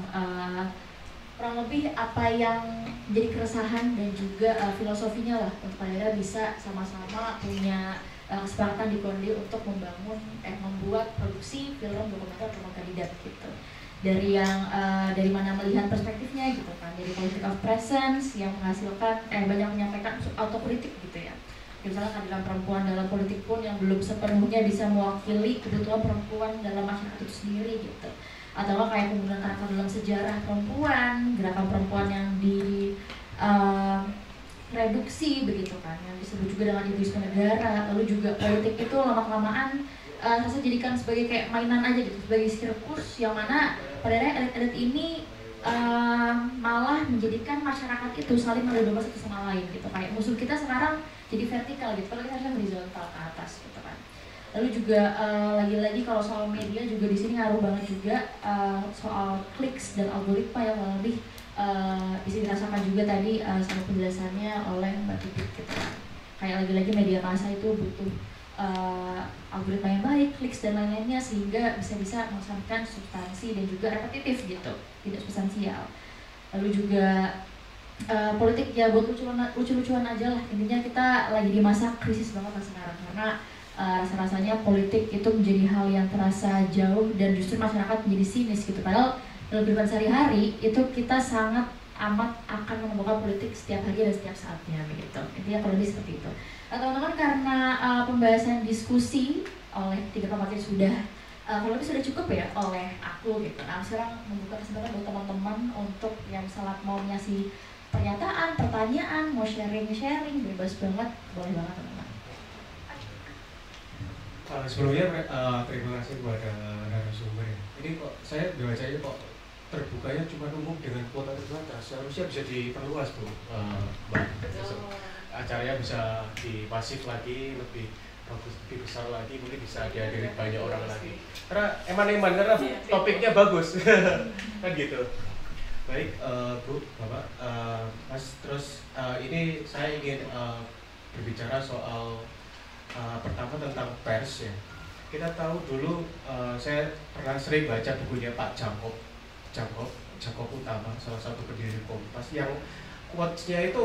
kurang lebih apa yang jadi keresahan dan juga filosofinya lah untuk daerah bisa sama-sama punya kesepakatan di Konde untuk membuat produksi film dokumenter tentang kandidat gitu. Dari mana melihat perspektifnya gitu kan, dari politik of presence yang menghasilkan banyak menyampaikan autokritik gitu ya. Misalnya keadilan perempuan dalam politik pun yang belum sepenuhnya bisa mewakili kebutuhan perempuan dalam masyarakat itu sendiri gitu. Atau kayak penggunaan karakter dalam sejarah perempuan, gerakan perempuan yang reduksi begitu kan, yang disebut juga dengan ibu negara. Lalu juga politik itu lama-kelamaan rasa jadikan sebagai kayak mainan aja gitu, sebagai sirkus yang mana pada akhirnya elit-elit ini malah menjadikan masyarakat itu saling melindungi satu sama lain gitu. Kayak musuh kita sekarang jadi vertikal gitu, kalau kita harusnya horizontal ke atas gitu kan. Lalu juga lagi-lagi kalau soal media juga di sini ngaruh banget juga soal kliks dan algoritma yang lebih bisa dirasakan juga tadi sama penjelasannya oleh Mbak Titik gitu kan. Kayak lagi-lagi media massa itu butuh algoritma yang baik, kliks dan lain-lainnya sehingga bisa mengesampingkan substansi dan juga repetitif gitu, tidak substansial. Lalu juga politik ya buat lucu-lucuan aja lah, intinya kita lagi di masa krisis banget lah sekarang karena rasa-rasanya politik itu menjadi hal yang terasa jauh dan justru masyarakat menjadi sinis gitu. Padahal dalam kehidupan sehari-hari itu kita sangat amat akan mengembangkan politik setiap hari dan setiap saatnya begitu. Intinya kalau lebih seperti itu. Teman-teman, karena pembahasan diskusi oleh tiga pemateri sudah kalau lebih sudah cukup ya oleh aku gitu. Nah, sekarang membuka kesempatan buat teman-teman untuk yang misalnya mau ngasih pernyataan, pertanyaan, mau sharing bebas banget, boleh banget teman-teman. Sebelumnya terima kasih kepada narasumber ya. Ini kok saya bacanya kok terbukanya cuma umum dengan kuota terbatas, seharusnya bisa diperluas Bu, Mbak. Acaranya bisa dipasif lagi, lebih bagus, lebih besar lagi, mungkin bisa dihadiri banyak orang lagi. Karena karena topiknya bagus, kan gitu. Baik, Bu, Bapak, Mas, terus ini saya ingin berbicara soal pertama tentang pers ya. Kita tahu dulu saya pernah sering baca bukunya Pak Jakob Utama, salah satu pendiri Kompas, yang quotes-nya itu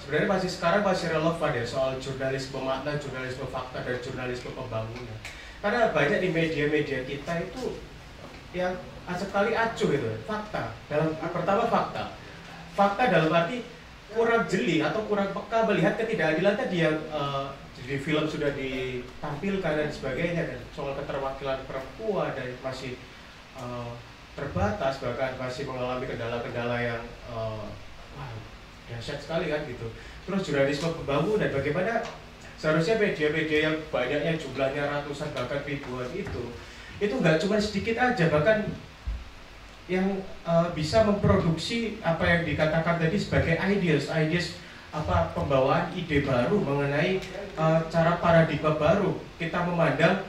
sebenarnya masih sekarang masih relevan ya soal jurnalisme makna, jurnalisme fakta, dan jurnalisme pembangunan. Karena banyak di media-media kita itu yang sekali acuh itu fakta. Pertama fakta dalam arti kurang jeli atau kurang peka melihat ketidakadilan tadi yang di film sudah ditampilkan dan sebagainya, dan soal keterwakilan perempuan dan masih terbatas, bahkan masih mengalami kendala-kendala yang dahsyat sekali kan gitu. Terus jurnalisme pembangunan, bagaimana seharusnya media-media yang banyaknya jumlahnya ratusan bahkan ribuan itu nggak cuma sedikit aja, bahkan yang bisa memproduksi apa yang dikatakan tadi sebagai ideas apa pembawaan ide baru mengenai cara paradigma baru kita memandang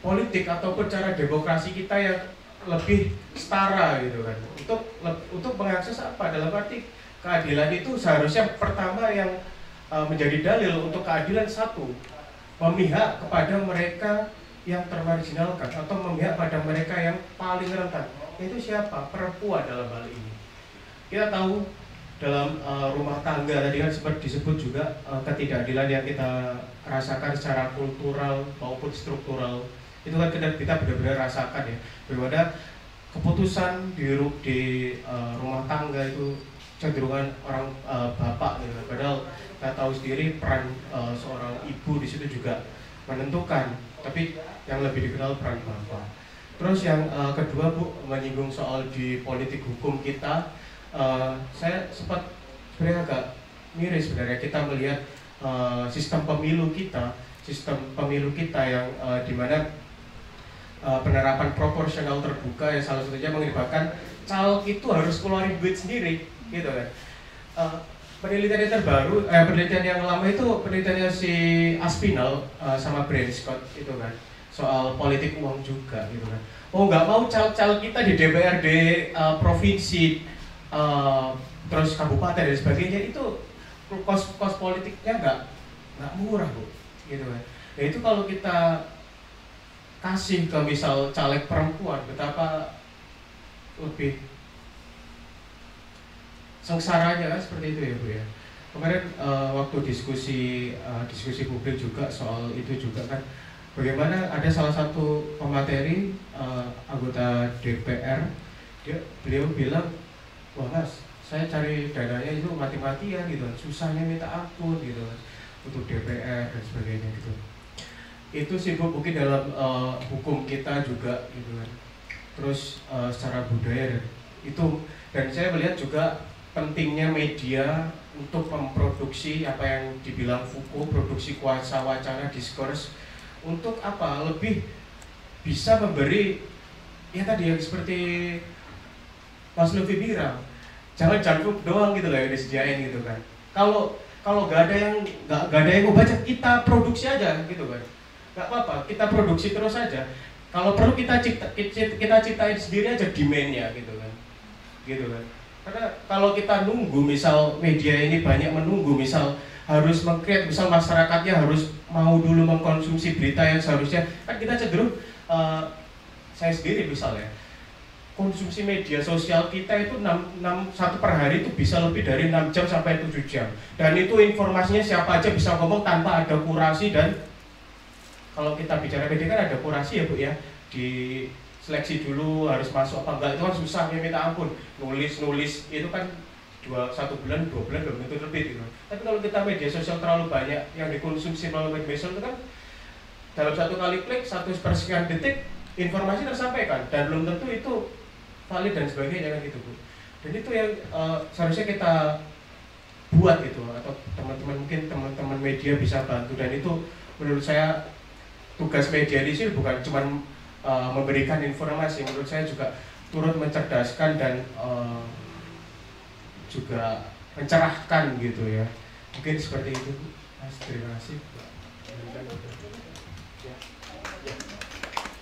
politik ataupun cara demokrasi kita yang lebih setara gitu kan, untuk mengakses apa, dalam arti keadilan itu seharusnya pertama yang menjadi dalil untuk keadilan satu, memihak kepada mereka yang termarginalkan atau memihak pada mereka yang paling rentan, yaitu siapa? Perempuan dalam hal ini. Kita tahu dalam rumah tangga tadi kan sempat disebut juga ketidakadilan yang kita rasakan secara kultural maupun struktural, itu kan kita benar-benar rasakan ya, bagaimana keputusan di rumah tangga itu cenderungan orang bapak gitu. Padahal kita tahu sendiri peran seorang ibu di situ juga menentukan, tapi yang lebih dikenal peran bapak. Terus yang kedua Bu, menyinggung soal di politik hukum kita, saya sempat sebenarnya agak miris sebenarnya kita melihat sistem pemilu kita yang dimana penerapan proporsional terbuka yang salah satunya mengakibatkan caleg itu harus keluarin duit sendiri gitu kan. Penelitian yang terbaru, penelitian yang lama itu penelitiannya si Aspinall sama Brian Scott itu kan, soal politik uang juga gitu kan. Nggak mau caleg-caleg kita di DPRD provinsi terus kabupaten dan sebagainya itu kos politiknya nggak murah Bu gitu kan. Nah itu kalau kita kasih ke misal caleg perempuan, betapa lebih sengsaranya kan, seperti itu ya Bu ya. Kemarin waktu diskusi publik juga soal itu juga kan, bagaimana ada salah satu pemateri anggota DPR, beliau bilang, wah Mas, saya cari dananya itu mati-matian gitu, susahnya minta ampun gitu untuk DPR dan sebagainya gitu. Itu sih Bu, mungkin dalam hukum kita juga gitu kan. Terus secara budaya dan saya melihat juga pentingnya media untuk memproduksi apa yang dibilang Foucault, produksi kuasa, wacana, diskurs, untuk apa? Lebih bisa memberi ya tadi yang seperti Mas Lufi bilang, jangan jangkuk doang gitu lah yang disediain gitu kan. Kalau nggak ada yang mau baca, kita produksi aja gitu kan. Nggak apa-apa, kita produksi terus aja. Kalau perlu kita ciptain sendiri aja demand-nya gitu kan. Karena kalau kita nunggu, misal media ini banyak menunggu, misal harus meng-create, misal masyarakatnya harus mau dulu mengkonsumsi berita yang seharusnya, kan kita cenderung, saya sendiri misalnya, konsumsi media sosial kita itu satu per hari itu bisa lebih dari 6 jam sampai 7 jam. Dan itu informasinya siapa aja bisa ngomong tanpa ada kurasi, dan kalau kita bicara media kan ada kurasi ya Bu ya, di seleksi dulu harus masuk apa enggak, itu kan susah ya minta ampun, nulis itu kan 1 bulan 2 bulan belum tentu terbit gitu. Tapi kalau kita media sosial terlalu banyak yang dikonsumsi melalui media sosial itu kan dalam 1 kali klik 1/sekian detik informasi tersampaikan dan belum tentu itu valid dan sebagainya kan gitu Bu. Dan itu yang seharusnya kita buat gitu, atau teman-teman media bisa bantu. Dan itu menurut saya tugas media di sini bukan cuma memberikan informasi, menurut saya juga turut mencerdaskan dan juga mencerahkan gitu ya. Mungkin seperti itu Mas, terima kasih.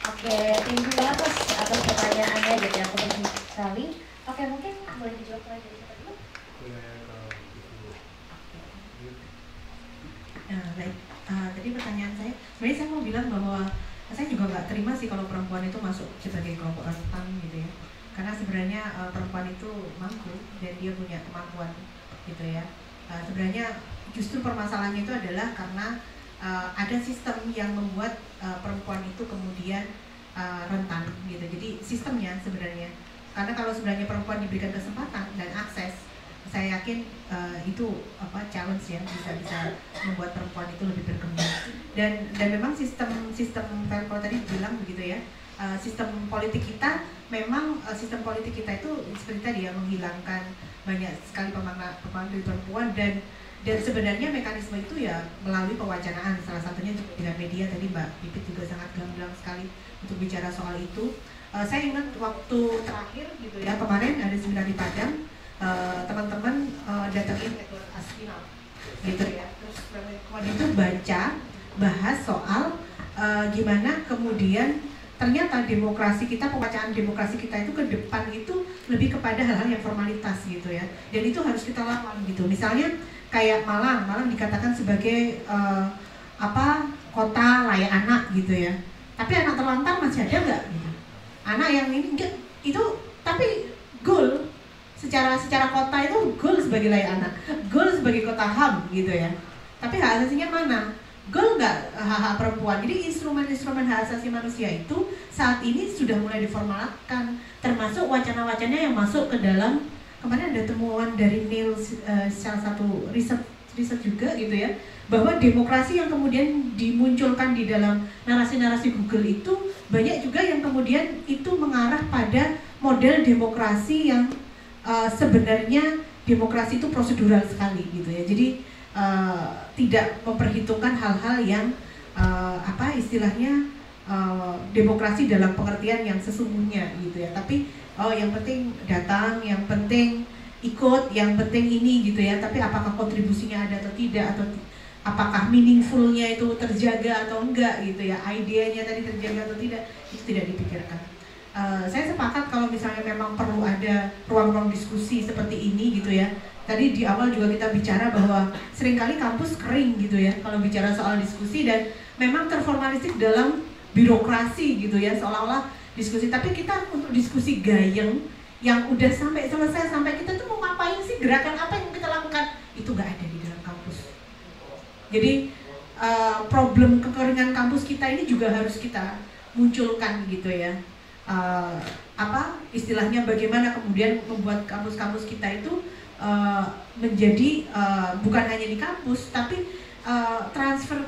Oke, thank you banget Mas atas pertanyaannya, jadi aku penting sekali. Oke, mungkin boleh dijawab lagi dari siapa dulu? Baik, tadi pertanyaan saya, sebenarnya saya mau bilang bahwa saya juga nggak terima sih kalau perempuan itu masuk sebagai kelompok rentan gitu ya, karena sebenarnya perempuan itu mampu dan dia punya kemampuan gitu ya. Sebenarnya justru permasalahannya itu adalah karena ada sistem yang membuat perempuan itu kemudian rentan gitu. Jadi sistemnya sebenarnya, karena kalau sebenarnya perempuan diberikan kesempatan dan akses saya yakin itu challenge ya, bisa membuat perempuan itu lebih berkembang. Dan memang sistem kalau tadi bilang begitu ya, sistem politik kita memang sistem politik kita itu seperti tadi ya, menghilangkan banyak sekali pemandu perempuan, dan sebenarnya mekanisme itu ya melalui pewacanaan, salah satunya dengan media. Tadi Mbak Pipit juga sangat gamblang sekali untuk bicara soal itu. Saya ingat waktu terakhir gitu ya, kemarin ada seminar di Padang, teman-teman datangin Edward Aspinall gitu ya, terus kemudian itu bahas soal gimana kemudian ternyata demokrasi kita, pembacaan demokrasi kita itu ke depan itu lebih kepada hal-hal yang formalitas gitu ya, dan itu harus kita lawan gitu. Misalnya kayak Malang dikatakan sebagai kota layak anak gitu ya, tapi anak terlantar masih ada nggak gitu? Anak yang ini enggak, itu tapi goal secara kota itu goal sebagai layak anak, goal sebagai kota HAM gitu ya, tapi hak asasinya mana? Goal nggak hak perempuan. Jadi instrumen-instrumen hak asasi manusia itu saat ini sudah mulai diformalkan, termasuk wacana-wacana yang masuk ke dalam. Kemarin ada temuan dari Neil, salah satu riset juga gitu ya, bahwa demokrasi yang kemudian dimunculkan di dalam narasi-narasi Google itu banyak juga yang kemudian itu mengarah pada model demokrasi yang sebenarnya demokrasi itu prosedural sekali gitu ya. Jadi tidak memperhitungkan hal-hal yang istilahnya demokrasi dalam pengertian yang sesungguhnya gitu ya. Tapi yang penting datang, yang penting ikut, yang penting ini gitu ya. Tapi apakah kontribusinya ada atau tidak, atau apakah meaningfulnya itu terjaga atau enggak gitu ya, idenya tadi terjaga atau tidak, itu tidak dipikirkan. Saya sepakat kalau misalnya memang perlu ada ruang-ruang diskusi seperti ini gitu ya. Tadi di awal juga kita bicara bahwa seringkali kampus kering gitu ya kalau bicara soal diskusi, dan memang terformalistik dalam birokrasi gitu ya, seolah-olah diskusi. Tapi kita untuk diskusi gayeng yang udah sampai selesai, sampai kita tuh mau ngapain sih, gerakan apa yang kita lakukan, itu nggak ada di dalam kampus. Jadi problem kekeringan kampus kita ini juga harus kita munculkan gitu ya. Istilahnya bagaimana kemudian membuat kampus-kampus kita itu menjadi bukan hanya di kampus, tapi transfer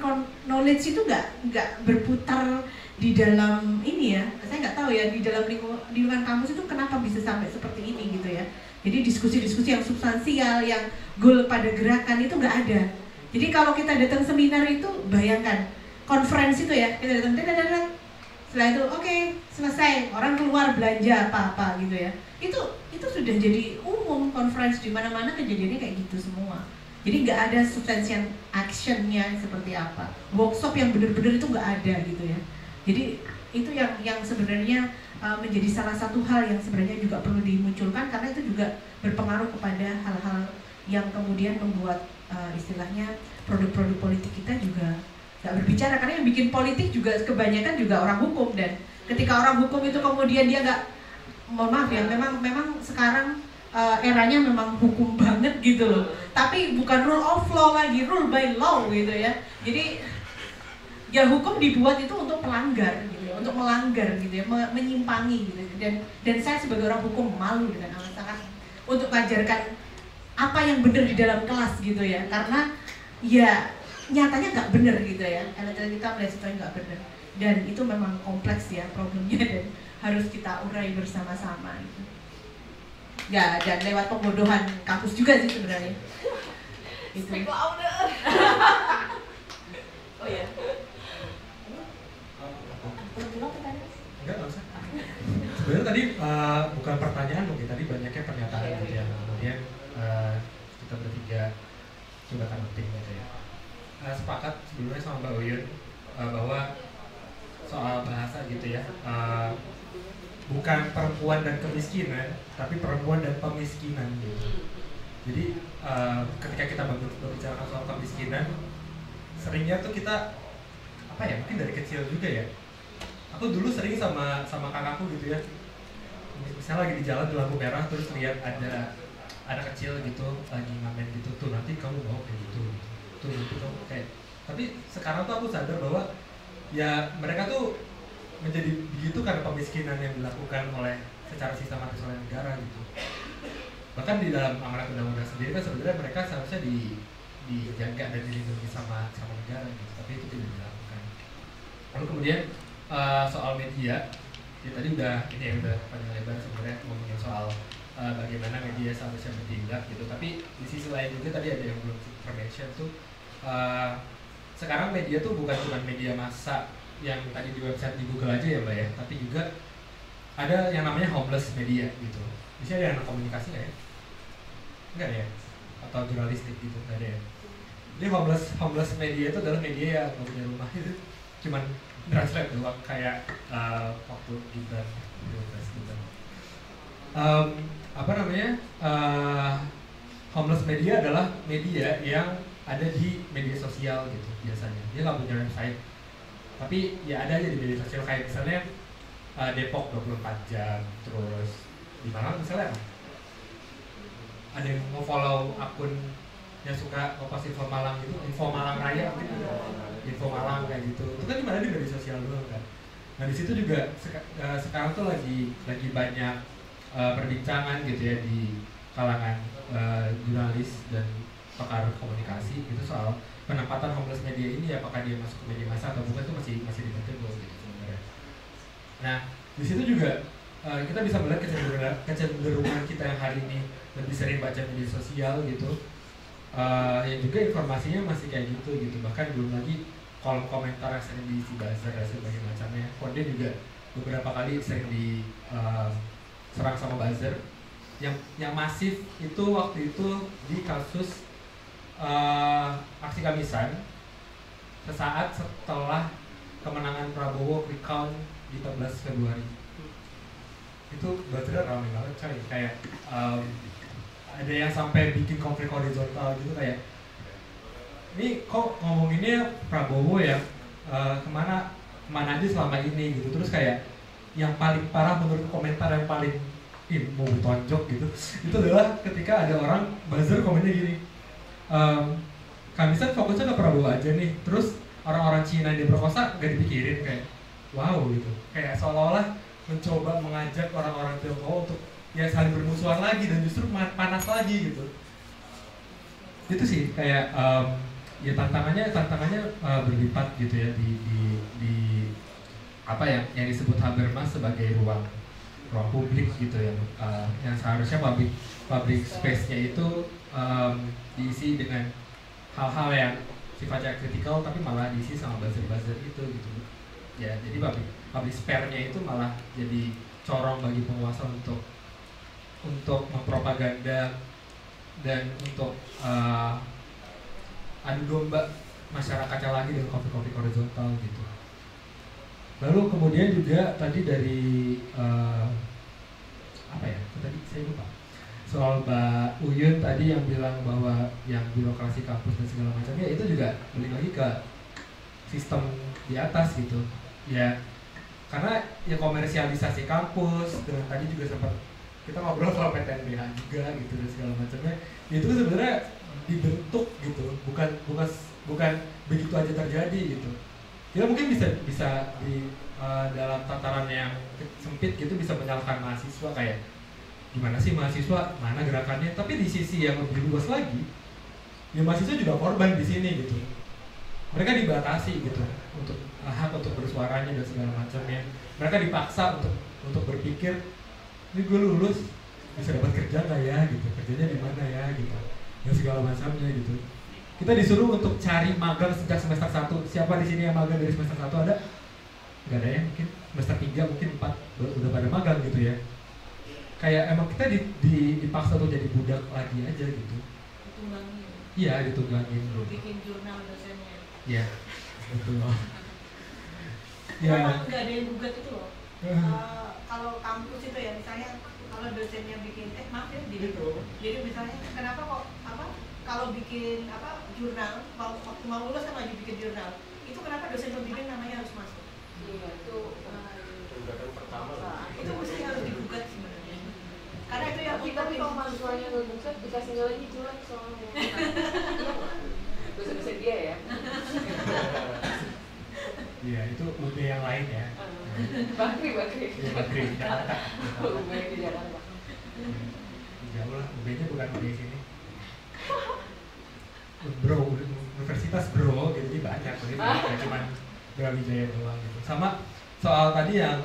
knowledge itu nggak berputar di dalam ini ya. Saya nggak tahu ya di dalam lingkungan kampus itu kenapa bisa sampai seperti ini gitu ya. Jadi diskusi-diskusi yang substansial, yang goal pada gerakan itu nggak ada. Jadi kalau kita datang seminar itu, bayangkan konferensi itu ya, kita datang setelah itu oke, selesai, orang keluar belanja apa-apa gitu ya. Itu sudah jadi umum, conference di mana-mana kejadiannya kayak gitu semua. Jadi nggak ada substansial actionnya seperti apa, workshop yang benar-benar itu nggak ada gitu ya. Jadi itu yang sebenarnya menjadi salah satu hal yang sebenarnya juga perlu dimunculkan, karena itu juga berpengaruh kepada hal-hal yang kemudian membuat istilahnya produk-produk politik kita juga nggak berbicara, karena yang bikin politik juga kebanyakan juga orang hukum, dan ketika orang hukum itu kemudian dia nggak, mohon maaf ya, memang sekarang eranya memang hukum banget gitu loh, tapi bukan rule of law lagi, rule by law gitu ya. Jadi ya hukum dibuat itu untuk pelanggar gitu ya, untuk melanggar gitu ya, menyimpangi gitu. Dan saya sebagai orang hukum malu dengan amat sangat untuk mengajarkan apa yang benar di dalam kelas gitu ya, karena ya nyatanya nggak benar gitu ya, elektoral kita melihat situasi nggak benar, dan itu memang kompleks ya problemnya, dan harus kita urai bersama-sama gitu. Ya, dan lewat pembodohan kampus juga sih sebenarnya. Gitu. Speak louder. Oh ya. Enggak usah. Sebenarnya tadi bukan pertanyaan, mungkin tadi banyaknya pernyataan gitu ya. Kemudian kita bertiga coba tanggapi gitu ya. Sepakat sebelumnya sama Mbak Uyun bahwa soal bahasa gitu ya, bukan perempuan dan kemiskinan, tapi perempuan dan pemiskinan gitu. Jadi ketika kita berbicara soal kemiskinan, seringnya tuh kita mungkin dari kecil juga ya. Aku dulu sering sama kakakku gitu ya, misalnya lagi di jalan di lampu merah, terus lihat ada anak kecil gitu lagi ngamen gitu, tuh nanti kamu bawa kayak gitu, tuh nanti kamu kayak. Tapi sekarang tuh aku sadar bahwa ya mereka tuh menjadi begitu karena pemiskinan yang dilakukan oleh secara sistematis oleh negara gitu. Bahkan di dalam amanat undang-undang sendiri kan sebenarnya mereka seharusnya dijaga dan dilindungi sama negara gitu, tapi itu tidak dilakukan. Lalu kemudian soal media, ya tadi udah panjang lebar sebenarnya ngomongin soal bagaimana media seharusnya bertindak gitu. Tapi di sisi lain juga tadi ada yang belum mention tuh, sekarang media tuh bukan cuma media massa yang tadi di website di Google aja ya Mbak ya, tapi juga ada yang namanya homeless media gitu. Di sini ada anak komunikasi nggak ya? Enggak ya? Atau jurnalistik gitu, nggak ada ya? Jadi homeless media itu adalah media yang nggak punya rumah, itu cuman translate doang kayak waktu Gibran gitu. Homeless media adalah media yang ada di media sosial gitu biasanya. Dia nggak punya website, tapi ya ada aja di media sosial, kayak misalnya Depok 24 jam, terus di Malang misalnya ada yang mau follow akun yang suka ngepost info Malang gitu, info Malang Raya gitu, info Malang kayak gitu. Itu kan cuma ada di media sosial doang kan. Nah di situ juga sekarang tuh lagi banyak perbincangan gitu ya di kalangan jurnalis dan pakar komunikasi gitu soal penempatan homeless media ini, apakah dia masuk ke media massa atau bukan, itu masih debatable gitu sebenarnya. Nah di situ juga kita bisa melihat kecenderungan kita yang hari ini lebih sering baca media sosial gitu, yang juga informasinya masih kayak gitu. Bahkan belum lagi kolom komentar yang sering diisi buzzer dan sebagainya macamnya. Konde juga beberapa kali sering diserang sama buzzer. Yang masif itu waktu itu di kasus aksi Kamisan sesaat setelah kemenangan Prabowo quick count di 14 Februari. Itu buzzernya ramai banget coy, kayak ada yang sampai bikin konflik horizontal gitu, kayak ini kok ngomonginnya Prabowo ya, kemana aja selama ini gitu. Terus kayak yang paling parah menurut komentar yang paling mau ditonjok gitu, itu adalah ketika ada orang buzzer komennya gini, Kamisan fokusnya ke Prabowo aja nih, terus orang-orang Cina yang diperkosa gak dipikirin. Kayak wow gitu, kayak seolah-olah mencoba mengajak orang-orang Tiongkok untuk ya saling bermusuhan lagi dan justru panas lagi gitu. Itu sih kayak ya tantangannya berlipat gitu ya di apa yang disebut Habermas sebagai ruang publik gitu yang seharusnya public space-nya itu diisi dengan hal-hal yang sifatnya kritikal tapi malah diisi sama buzzer-buzzer gitu. Ya jadi public spare-nya itu malah jadi corong bagi penguasa untuk mempropaganda dan untuk adu domba masyarakatnya lagi dengan konflik-konflik horizontal gitu. Lalu kemudian juga tadi dari tadi saya lupa soal Mbak Uyun tadi yang bilang bahwa yang birokrasi kampus dan segala macamnya itu juga balik lagi ke sistem di atas gitu ya, karena ya komersialisasi kampus, dan tadi juga sempat kita ngobrol soal PTNBH juga gitu dan segala macamnya, itu sebenarnya dibentuk gitu, bukan begitu aja terjadi gitu. Kita mungkin bisa di dalam tataran yang sempit gitu bisa menyalahkan mahasiswa, kayak gimana sih mahasiswa, mana gerakannya, tapi di sisi yang lebih luas lagi ya mahasiswa juga korban di sini gitu. Mereka dibatasi gitu untuk hak untuk bersuaranya dan segala macamnya. Mereka dipaksa untuk berpikir, ini gue lulus bisa dapat kerja nggak ya gitu, kerjanya di mana ya gitu, dan segala macamnya gitu. Kita disuruh untuk cari magang sejak semester 1. Siapa di sini yang magang dari semester 1 ada? Nggak ada ya, mungkin semester 3, mungkin 4 udah pada magang gitu ya. Kayak emang kita dipaksa untuk jadi budak lagi aja gitu. Ditunggangin. Iya, ditunggangin bro. Bikin jurnal dosennya. Iya, betul. Ya. Memang nggak ada yang gugat itu loh. Kalau kampus itu ya misalnya kalau dosennya bikin jadi misalnya kenapa kok kalau bikin jurnal waktu mau lulus kan lagi bikin jurnal itu kenapa dosen pembimbing namanya harus masuk? Iya itu gugatan pertama. Itu mesti harus digugat sebenarnya. Karena itu yang tapi kalau mahasiswanya nggak gugat dikasih nilainya jelek soalnya. Dosen-dosen dia ya. Iya, itu UB yang lain ya. Bakri. Iya, Bakri, Jakarta. UB di Jakarta. Jauh lah, UB UB-nya bukan UB sini. Bro, universitas bro, gitu, jadi banyak, jadi cuma Brawijaya doang gitu. Sama soal tadi yang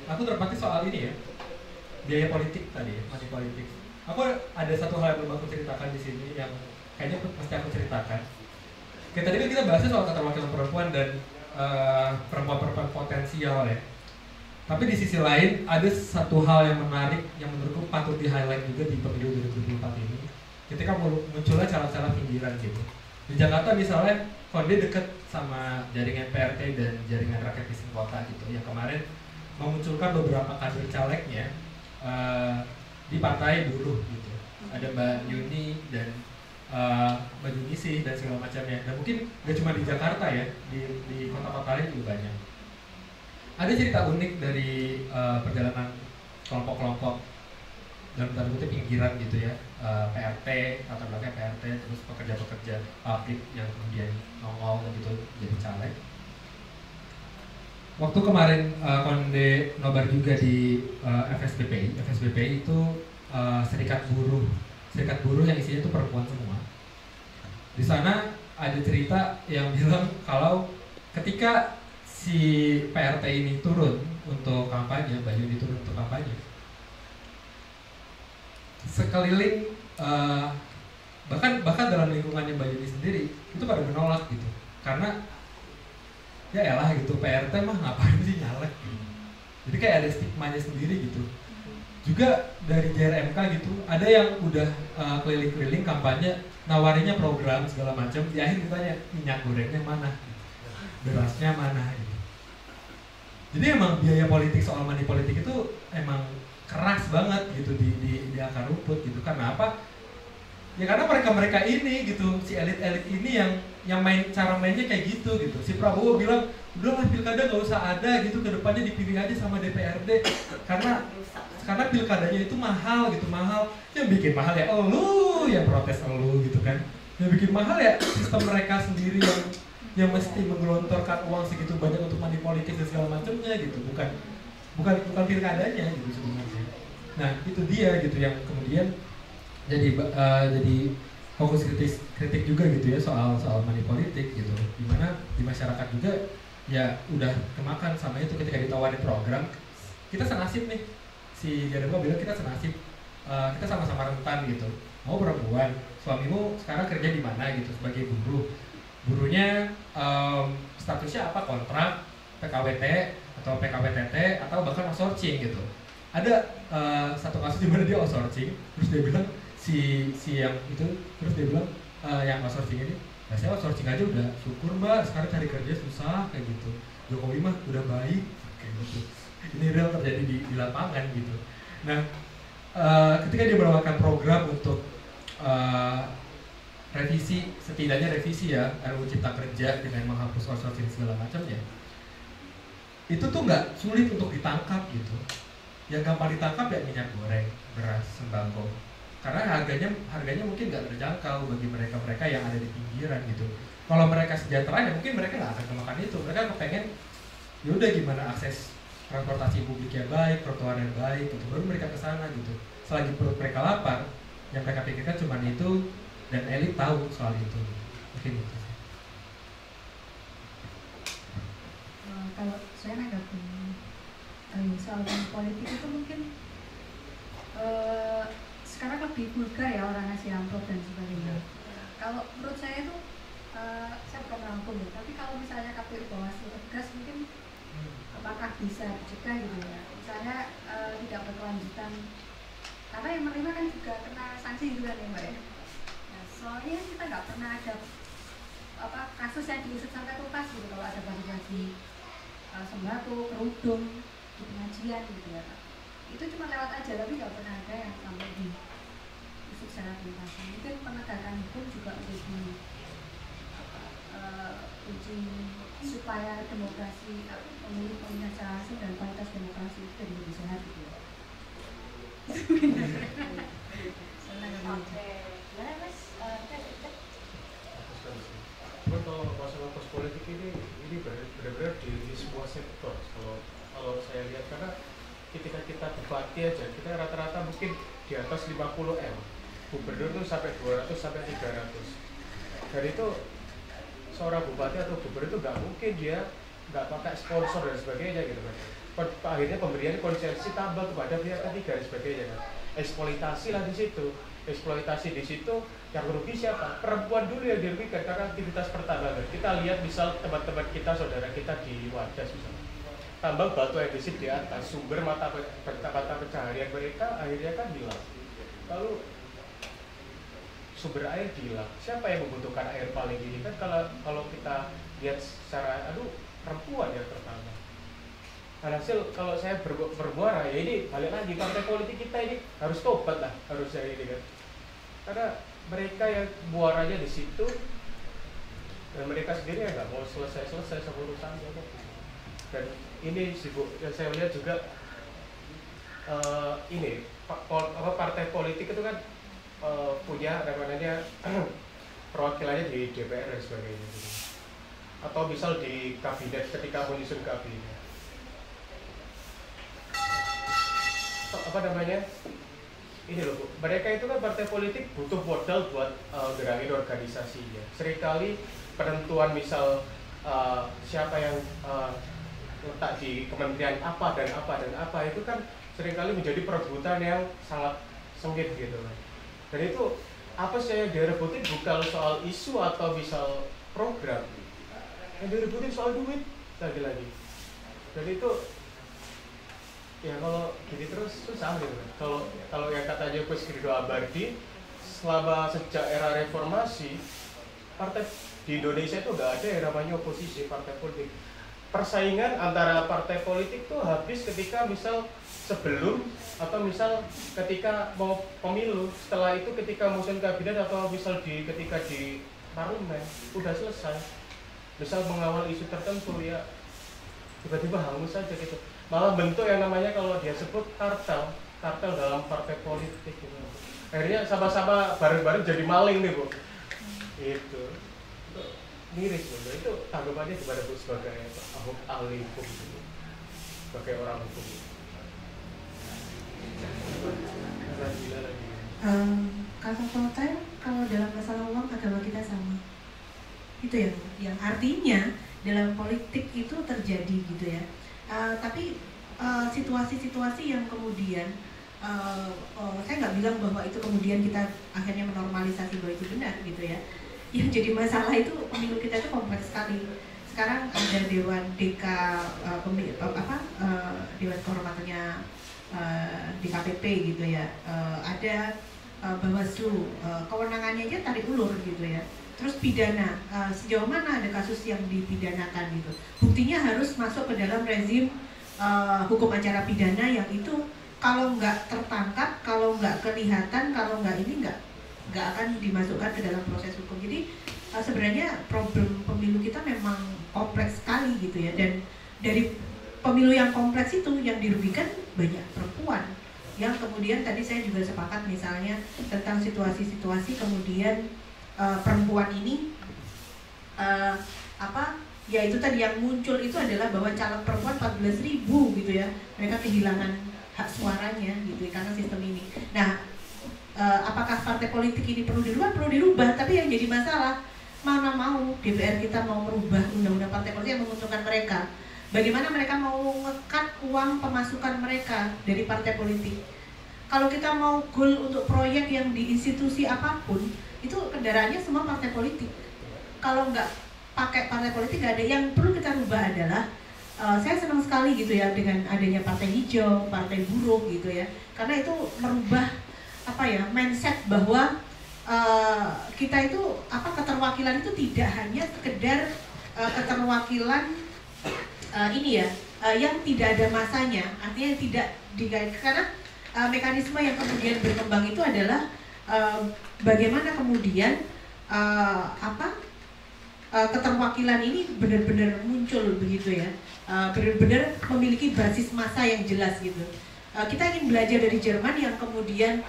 aku terpakai soal ini ya, biaya politik tadi, money politik. Aku ada satu hal yang belum aku ceritakan di sini yang kayaknya mesti aku ceritakan. Kayak tadi kan kita bahasnya soal keterwakilan perempuan dan perempuan-perempuan potensial ya. Tapi di sisi lain ada satu hal yang menarik yang menurutku patut di-highlight juga di pemilu 2024 ini. Ketika munculnya cara-cara pinggiran gitu. Di Jakarta misalnya, Konde deket sama jaringan PRT dan jaringan rakyat miskin kota gitu. Yang kemarin memunculkan beberapa kader calegnya di partai buruh gitu. Ada Mbak Yuni dan Mbak Yunisih dan segala macamnya. Dan mungkin gak cuma di Jakarta ya, di kota-kota lain juga banyak. Ada cerita unik dari perjalanan kelompok-kelompok dalam tanda kutip pinggiran gitu ya, PRT, latar belakang PRT, terus pekerja-pekerja pabrik yang kemudian nongol gitu jadi caleg. Waktu kemarin Konde nobar juga di FSBPI. FSBPI itu serikat buruh yang isinya itu perempuan semua. Di sana ada cerita yang bilang kalau ketika si PRT ini turun untuk kampanye, Mbak Yuni turun untuk kampanye, sekeliling bahkan dalam lingkungannya Mbak Yuni sendiri itu pada menolak gitu, karena ya elah gitu, PRT mah ngapain sih nyalek gitu. Jadi kayak ada stigmanya sendiri gitu. Juga dari JRMK gitu, ada yang udah keliling-keliling kampanye, nawarinya program segala macam, di akhir ditanya minyak gorengnya mana, berasnya mana gitu. Jadi emang biaya politik, soal money politik itu emang keras banget gitu di akar rumput gitu. Karena apa? Ya karena mereka ini gitu, si elit-elit ini yang cara mainnya kayak gitu. Si Prabowo bilang, udahlah pilkada gak usah ada gitu, kedepannya dipilih aja sama DPRD karena pilkadanya itu mahal gitu, yang bikin mahal ya elu, yang protes elu gitu kan, yang bikin mahal ya sistem mereka sendiri yang mesti menggelontorkan uang segitu banyak untuk money politik dan segala macamnya gitu, bukan pilkadanya gitu sebenarnya. Nah itu dia gitu yang kemudian jadi fokus kritik juga gitu ya soal money politik gitu, dimana di masyarakat juga ya udah kemakan sama itu. Ketika ditawarin program, kita senasib nih, si Jadema bilang kita senasib, kita sama-sama rentan gitu. Mau perempuan, suamimu sekarang kerja di mana gitu sebagai buruhnya statusnya apa, kontrak, PKWT atau PKWTT atau bahkan outsourcing gitu. Ada satu kasus di mana dia outsourcing, terus dia bilang si yang itu, terus dia bilang yang outsourcing ini, nah saya outsourcing aja udah syukur mbak, sekarang cari kerja susah kayak gitu. Jokowi mah udah baik kayak gitu. Ini real terjadi di lapangan gitu. Nah ketika dia menawarkan program untuk setidaknya revisi ya RUU Cipta Kerja dengan menghapus outsourcing segala macamnya, itu tuh nggak sulit untuk ditangkap gitu. Yang gampang ditangkap ya minyak goreng, beras, sembako, karena harganya mungkin nggak terjangkau bagi mereka yang ada di pinggiran gitu. Kalau mereka sejahtera ya mungkin mereka nggak akan kemakan itu. Mereka kepengen yaudah gimana akses transportasi publik yang baik, trotoar yang baik gitu, baru mereka kesana gitu. Selagi perut mereka lapar, yang mereka pikirkan cuma itu, dan elit tahu soal itu. Mungkin itu sih. Kalau saya nanggapin soal politik itu mungkin sekarang lebih vulgar ya orang ngasih amplop dan sebagainya. Kalau menurut saya itu saya bukan rangkum ya, tapi kalau misalnya KPU Bawaslu tegas mungkin apakah bisa dicegah gitu ya, misalnya tidak berkelanjutan, karena yang menerima kan juga kena sanksi juga nih mbak ya. Nah, soalnya kita nggak pernah ada kasus yang diusut sampai tuntas gitu, kalau ada bagi-bagi sembako, kerudung di pengajian gitu ya, itu cuma lewat aja tapi nggak pernah ada yang sampai diusut secara tuntas. Mungkin penegakan hukum juga menjadi uji supaya demokrasi, pemilihan secara langsung dan kualitas demokrasi itu jadi lebih sehat gitu ya. Oke, gimana mas? Kalau masalah pos politik ini benar-benar di semua sektor. Kalau saya lihat, karena ketika kita debat bupati aja kita rata-rata mungkin di atas 50 M, gubernur tuh sampai 200 sampai 300. Dan itu seorang bupati atau gubernur itu nggak mungkin dia nggak pakai sponsor dan sebagainya gitu kan. Akhirnya pemberian konsesi tambah kepada pihak ketiga dan sebagainya kan. Eksploitasi lah di situ, eksploitasi di situ yang rugi siapa? Perempuan dulu yang dirugikan karena aktivitas pertambangan. Kita lihat misal teman-teman kita, saudara kita di Wadas misalnya, tambang batu andesit di atas, sumber mata pencaharian mereka akhirnya kan hilang. Lalu sumber air hilang. Siapa yang membutuhkan air paling ini kan kalau kita lihat secara perempuan yang pertama. Hasil kalau saya bermuara ya ini balik lagi partai politik kita ini harus tobat lah harusnya ini kan. Karena mereka yang muaranya di situ dan mereka sendiri ya nggak mau selesai sama urusannya. Dan ini sibuk yang saya lihat juga ini partai politik itu kan punya namanya perwakilannya di DPR dan sebagainya gitu. Atau misal di kabinet ketika menyusun kabinet apa namanya ini loh Bu, mereka itu kan partai politik butuh modal buat gerakin organisasinya. Seringkali penentuan misal siapa yang letak di kementerian apa dan apa itu kan seringkali menjadi perebutan yang sangat sengit gitu kan. Dan itu apa sih yang direbutin bukan soal isu atau misal program, yang direbutin soal duit lagi-lagi. Dan itu ya kalau gini terus susah gitu kan. Kalau yang katanya Gus Ridho Abardi selama sejak era reformasi partai di Indonesia itu nggak ada yang namanya oposisi partai politik. Persaingan antara partai politik tuh habis ketika misal sebelum atau misal ketika mau pemilu, setelah itu ketika musim kabinet atau misal ketika di parlemen udah selesai. Misal mengawal isu tertentu ya tiba-tiba hangus saja gitu. Malah bentuk yang namanya kalau dia sebut kartel dalam partai politik gitu. Akhirnya sama-sama bareng-bareng jadi maling nih Bu. Itu miris Bu. Itu tanggapannya gimana Bu sebagai ahli hukum gitu, sebagai orang hukum? Kata Voltaire, kalau dalam masalah uang agama kita sama. Itu yang artinya dalam politik itu terjadi gitu ya. Tapi situasi-situasi yang kemudian saya nggak bilang bahwa itu kemudian kita akhirnya menormalisasi bahwa itu benar gitu ya. Yang jadi masalah itu pemilu kita itu kompleks sekali. Sekarang ada Dewan DK Dewan Kehormatannya DKPP gitu ya. Ada Bawaslu, kewenangannya aja tarik ulur gitu ya. Terus pidana, sejauh mana ada kasus yang dipidanakan gitu. Buktinya harus masuk ke dalam rezim hukum acara pidana yang itu kalau nggak tertangkap, kalau nggak kelihatan, kalau nggak ini nggak akan dimasukkan ke dalam proses hukum. Jadi sebenarnya problem pemilu kita memang kompleks sekali gitu ya. Dan dari pemilu yang kompleks itu yang dirugikan banyak perempuan. Yang kemudian tadi saya juga sepakat misalnya tentang situasi-situasi kemudian perempuan ini ya itu tadi yang muncul itu adalah bahwa caleg perempuan 14.000 gitu ya, mereka kehilangan hak suaranya gitu ya, karena sistem ini. Nah, apakah partai politik ini perlu dirubah? Perlu dirubah, tapi yang jadi masalah mana mau DPR kita mau merubah undang-undang partai politik yang menguntungkan mereka. Bagaimana mereka mau ngekat uang pemasukan mereka dari partai politik? Kalau kita mau goal untuk proyek yang di institusi apapun, itu kendaraannya semua partai politik. Kalau nggak pakai partai politik, nggak ada. Yang perlu kita rubah adalah saya senang sekali gitu ya dengan adanya partai hijau, partai buruh gitu ya, karena itu merubah mindset bahwa kita itu keterwakilan itu tidak hanya sekedar keterwakilan yang tidak ada masanya, artinya tidak karena mekanisme yang kemudian berkembang itu adalah bagaimana kemudian keterwakilan ini benar-benar muncul begitu ya, benar-benar memiliki basis massa yang jelas gitu. Kita ingin belajar dari Jerman yang kemudian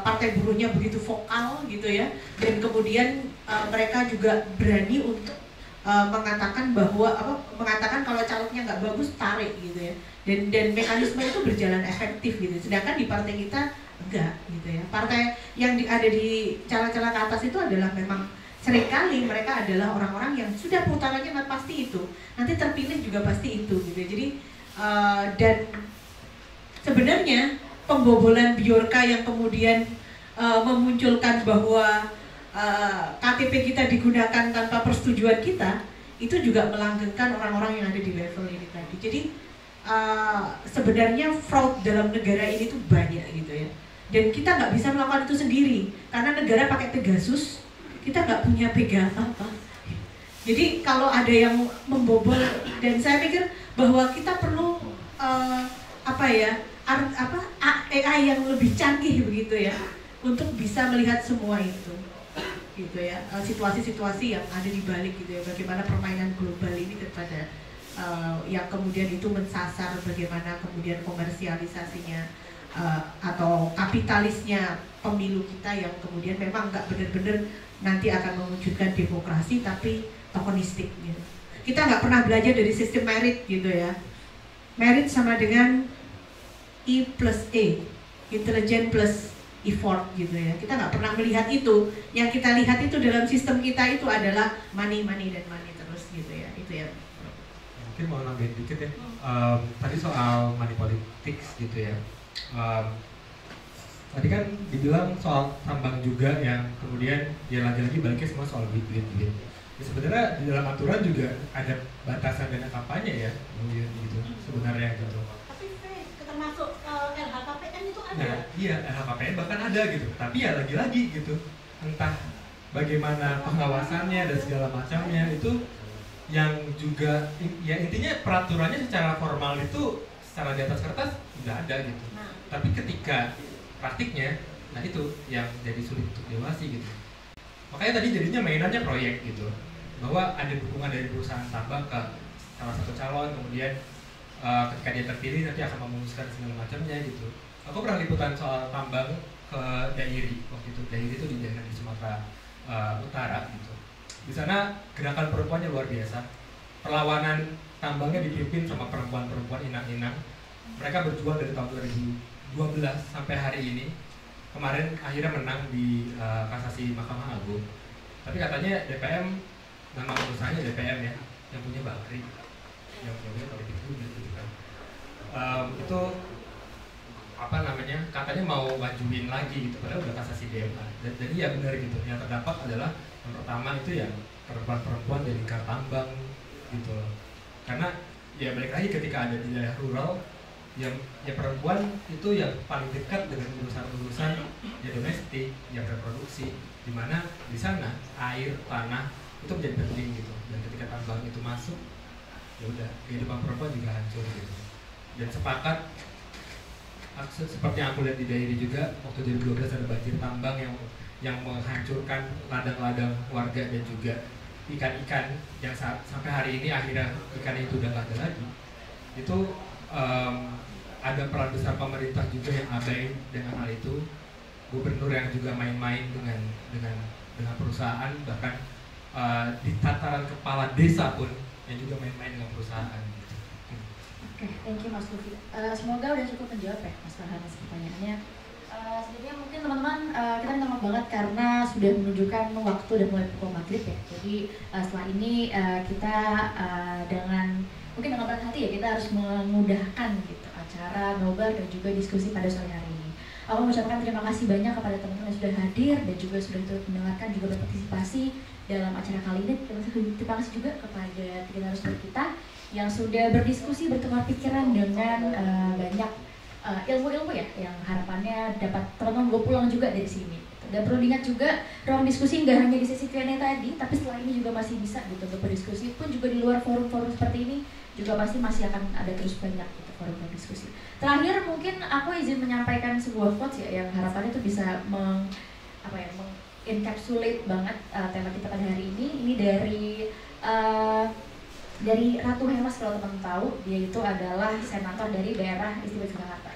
partai buruhnya begitu vokal gitu ya, dan kemudian mereka juga berani untuk mengatakan bahwa mengatakan kalau calegnya nggak bagus tarik gitu ya, dan mekanisme itu berjalan efektif gitu, sedangkan di partai kita enggak gitu ya. Partai yang ada di caleg-caleg atas itu adalah memang seringkali mereka adalah orang-orang yang sudah putarannya pasti itu, nanti terpilih juga pasti itu gitu. Jadi dan sebenarnya pembobolan Bjorka yang kemudian memunculkan bahwa KTP kita digunakan tanpa persetujuan kita, itu juga melanggengkan orang-orang yang ada di level ini tadi. Jadi sebenarnya fraud dalam negara ini tuh banyak gitu ya, dan kita nggak bisa melakukan itu sendiri karena negara pakai Pegasus, kita nggak punya pegangan apa. Jadi kalau ada yang membobol, dan saya pikir bahwa kita perlu AI yang lebih canggih begitu ya, untuk bisa melihat semua itu gitu ya, situasi-situasi yang ada di balik gitu ya, bagaimana permainan global ini kepada yang kemudian itu mensasar bagaimana kemudian komersialisasinya atau kapitalisnya pemilu kita yang kemudian memang nggak benar-benar nanti akan mewujudkan demokrasi tapi tokenistik gitu. Kita nggak pernah belajar dari sistem merit gitu ya. Merit sama dengan I plus E, intelligent plus effort gitu ya. Kita nggak pernah melihat itu. Yang kita lihat itu dalam sistem kita itu adalah money dan money terus gitu ya. Itu ya. Mungkin mau nambahin dikit ya. Tadi soal money politics gitu ya. Tadi kan dibilang soal tambang juga yang kemudian ya lagi-lagi baliknya semua soal duit. Ya, sebenarnya di dalam aturan juga ada batasan dana kampanye ya, gitu sebenarnya gitu. Termasuk LHKPN itu ada. Nah, iya LHKPN bahkan ada gitu. Tapi ya lagi-lagi gitu, entah bagaimana pengawasannya dan segala macamnya itu yang juga ya intinya peraturannya secara formal itu secara di atas kertas udah ada gitu. Tapi ketika praktiknya, nah itu yang jadi sulit untuk diawasi gitu. Makanya tadi jadinya mainannya proyek gitu, bahwa ada dukungan dari perusahaan tambang ke salah satu calon, kemudian ketika dia terpilih nanti akan memuluskan segala macamnya gitu. Aku pernah liputan soal tambang ke Dairi waktu itu. Dairi itu di daerah di Sumatera Utara gitu. Di sana gerakan perempuannya luar biasa. Perlawanan tambangnya dipimpin sama perempuan-perempuan inang-inang. Mereka berjuang dari tahun 2012 sampai hari ini. Kemarin akhirnya menang di kasasi Mahkamah Agung. Tapi katanya DPM, nama perusahaannya DPM ya, yang punya Bakri, yang punya politik juga gitu kan. Itu apa namanya, katanya mau majuin lagi gitu, padahal udah kasasi DMA. Dan iya benar gitu, yang terdampak adalah yang pertama itu yang perempuan-perempuan dari lingkar tambang gitu loh. Karena ya balik lagi ketika ada di daerah rural, yang ya perempuan itu yang paling dekat dengan urusan-urusan ya domestik, yang reproduksi, dimana di sana air, tanah itu menjadi penting gitu. Dan ketika tambang itu masuk, ya udah kehidupan perempuan juga hancur gitu. Dan sepakat seperti yang aku lihat di Dairi juga, waktu 2012 ada banjir tambang yang menghancurkan ladang-ladang warga dan juga ikan-ikan yang sampai hari ini akhirnya ikan itu udah nggak ada lagi. Itu ada peran besar pemerintah juga yang abai dengan hal itu. Gubernur yang juga main-main dengan perusahaan, bahkan di tataran kepala desa pun yang juga main-main dengan perusahaan. Oke, thank you Mas Lufi. Semoga udah cukup menjawab ya Mas Farhanas pertanyaannya. Sebenarnya mungkin teman-teman kita minta maaf banget karena sudah menunjukkan waktu dan mulai pukul maghrib ya. Jadi setelah ini kita mungkin dengan berat hati ya, kita harus memudahkan gitu acara nobar dan juga diskusi pada sore hari ini. Aku mengucapkan terima kasih banyak kepada teman-teman yang sudah hadir dan juga sudah turut mendengarkan juga berpartisipasi dalam acara kali ini. Terima kasih juga kepada tiga narasumber kita yang sudah berdiskusi, bertukar pikiran dengan banyak ilmu-ilmu ya, yang harapannya dapat teman-teman bawa pulang juga dari sini. Dan perlu diingat juga, ruang diskusi nggak hanya di sesi Q&A tadi, tapi setelah ini juga masih bisa gitu untuk berdiskusi, pun juga di luar forum-forum seperti ini juga pasti masih akan ada terus banyak gitu forum-forum diskusi. Terakhir mungkin aku izin menyampaikan sebuah quotes ya, yang harapannya itu bisa encapsulate banget tema kita pada hari ini. Ini dari Ratu Hemas, kalau teman-teman tahu, dia itu adalah senator dari daerah istimewa Yogyakarta.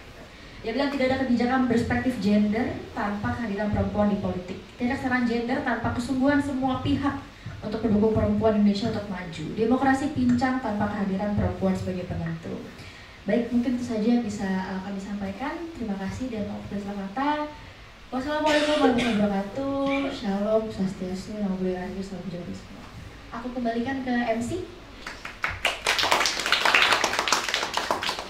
Dia bilang tidak ada kebijakan berperspektif gender tanpa kehadiran perempuan di politik. Tidak ada kesetaraan gender tanpa kesungguhan semua pihak untuk mendukung perempuan Indonesia untuk maju. Demokrasi pincang tanpa kehadiran perempuan sebagai penentu. Baik, mungkin itu saja yang bisa kami sampaikan. Terima kasih dan maaf dan selamat kata. Wassalamualaikum warahmatullahi wabarakatuh. Shalom, swastiastu, namo buddhaya, salam sejahtera semua. Aku kembalikan ke MC.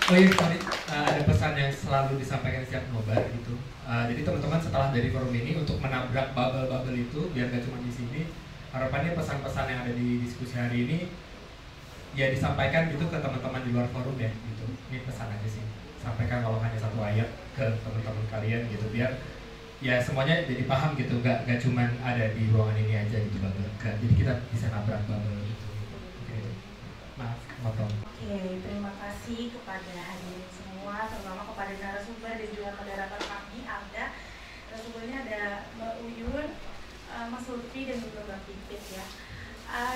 Oh iya, tadi ada pesan yang selalu disampaikan setiap nobar gitu. Jadi teman-teman setelah dari forum ini untuk menabrak bubble-bubble itu, biar gak cuma di sini, harapannya pesan-pesan yang ada di diskusi hari ini ya disampaikan gitu ke teman-teman di luar forum ya gitu. Ini pesan aja sih, sampaikan kalau hanya satu ayat ke teman-teman kalian gitu, biar ya semuanya jadi paham gitu, gak cuman ada di ruangan ini aja gitu bubble, jadi kita bisa nabrak bubble gitu. Maaf, motong. Oke, terima kasih kepada hadirin semua, terutama kepada narasumber dan juga moderator kami, Alda. Narasumbernya ada Mbak Uyun, Mas Lutfi dan juga Mbak Pipit ya.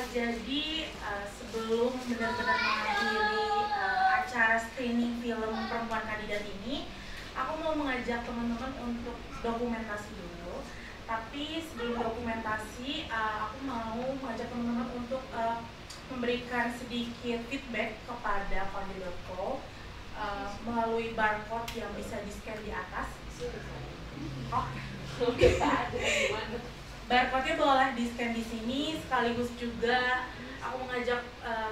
Jadi sebelum benar-benar mengakhiri acara screening film Perempuan Kandidat ini, aku mau mengajak teman-teman untuk dokumentasi dulu. Tapi sebelum dokumentasi, aku mau mengajak teman-teman untuk memberikan sedikit feedback kepada Kondi.co melalui barcode yang bisa di-scan di atas. Barcode-nya boleh di-scan di sini, sekaligus juga aku mengajak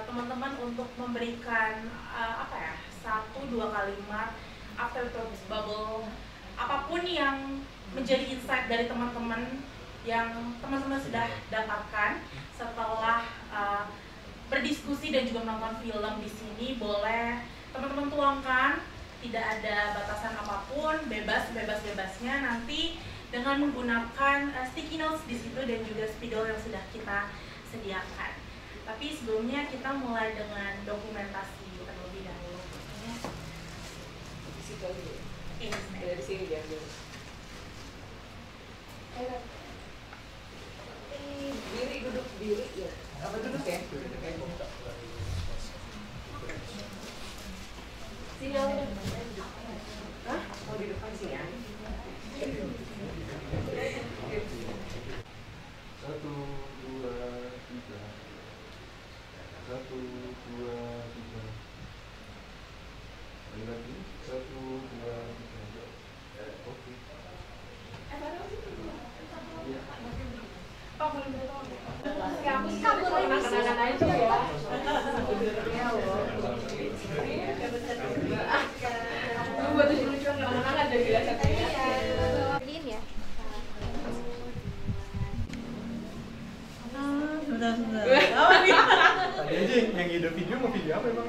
teman-teman untuk memberikan 1-2 kalimat after this bubble, apapun yang menjadi insight dari teman-teman yang teman-teman sudah dapatkan setelah berdiskusi dan juga menonton film di sini, boleh teman-teman tuangkan, tidak ada batasan apapun, bebasnya nanti dengan menggunakan sticky notes di situ dan juga spidol yang sudah kita sediakan. Tapi sebelumnya kita mulai dengan dokumentasi terlebih dahulu. Di situ aja. Dari sini diambil. Diri duduk diri ya. Apa duduk ya? Duduk ya. Sini aja. Hah? Mau di depan sini ya? 1, 2, 3. 1, 2, 3. Lagi 1, 2, 3. Oke. Pak boleh beritahu. Kamu kenal-kenalan aja ya. Kamu buat lucu-lucuan kenal-kenalan ada gila katanya. Begini ya. Sebentar. Tadi aja yang ide video mau video apa emang?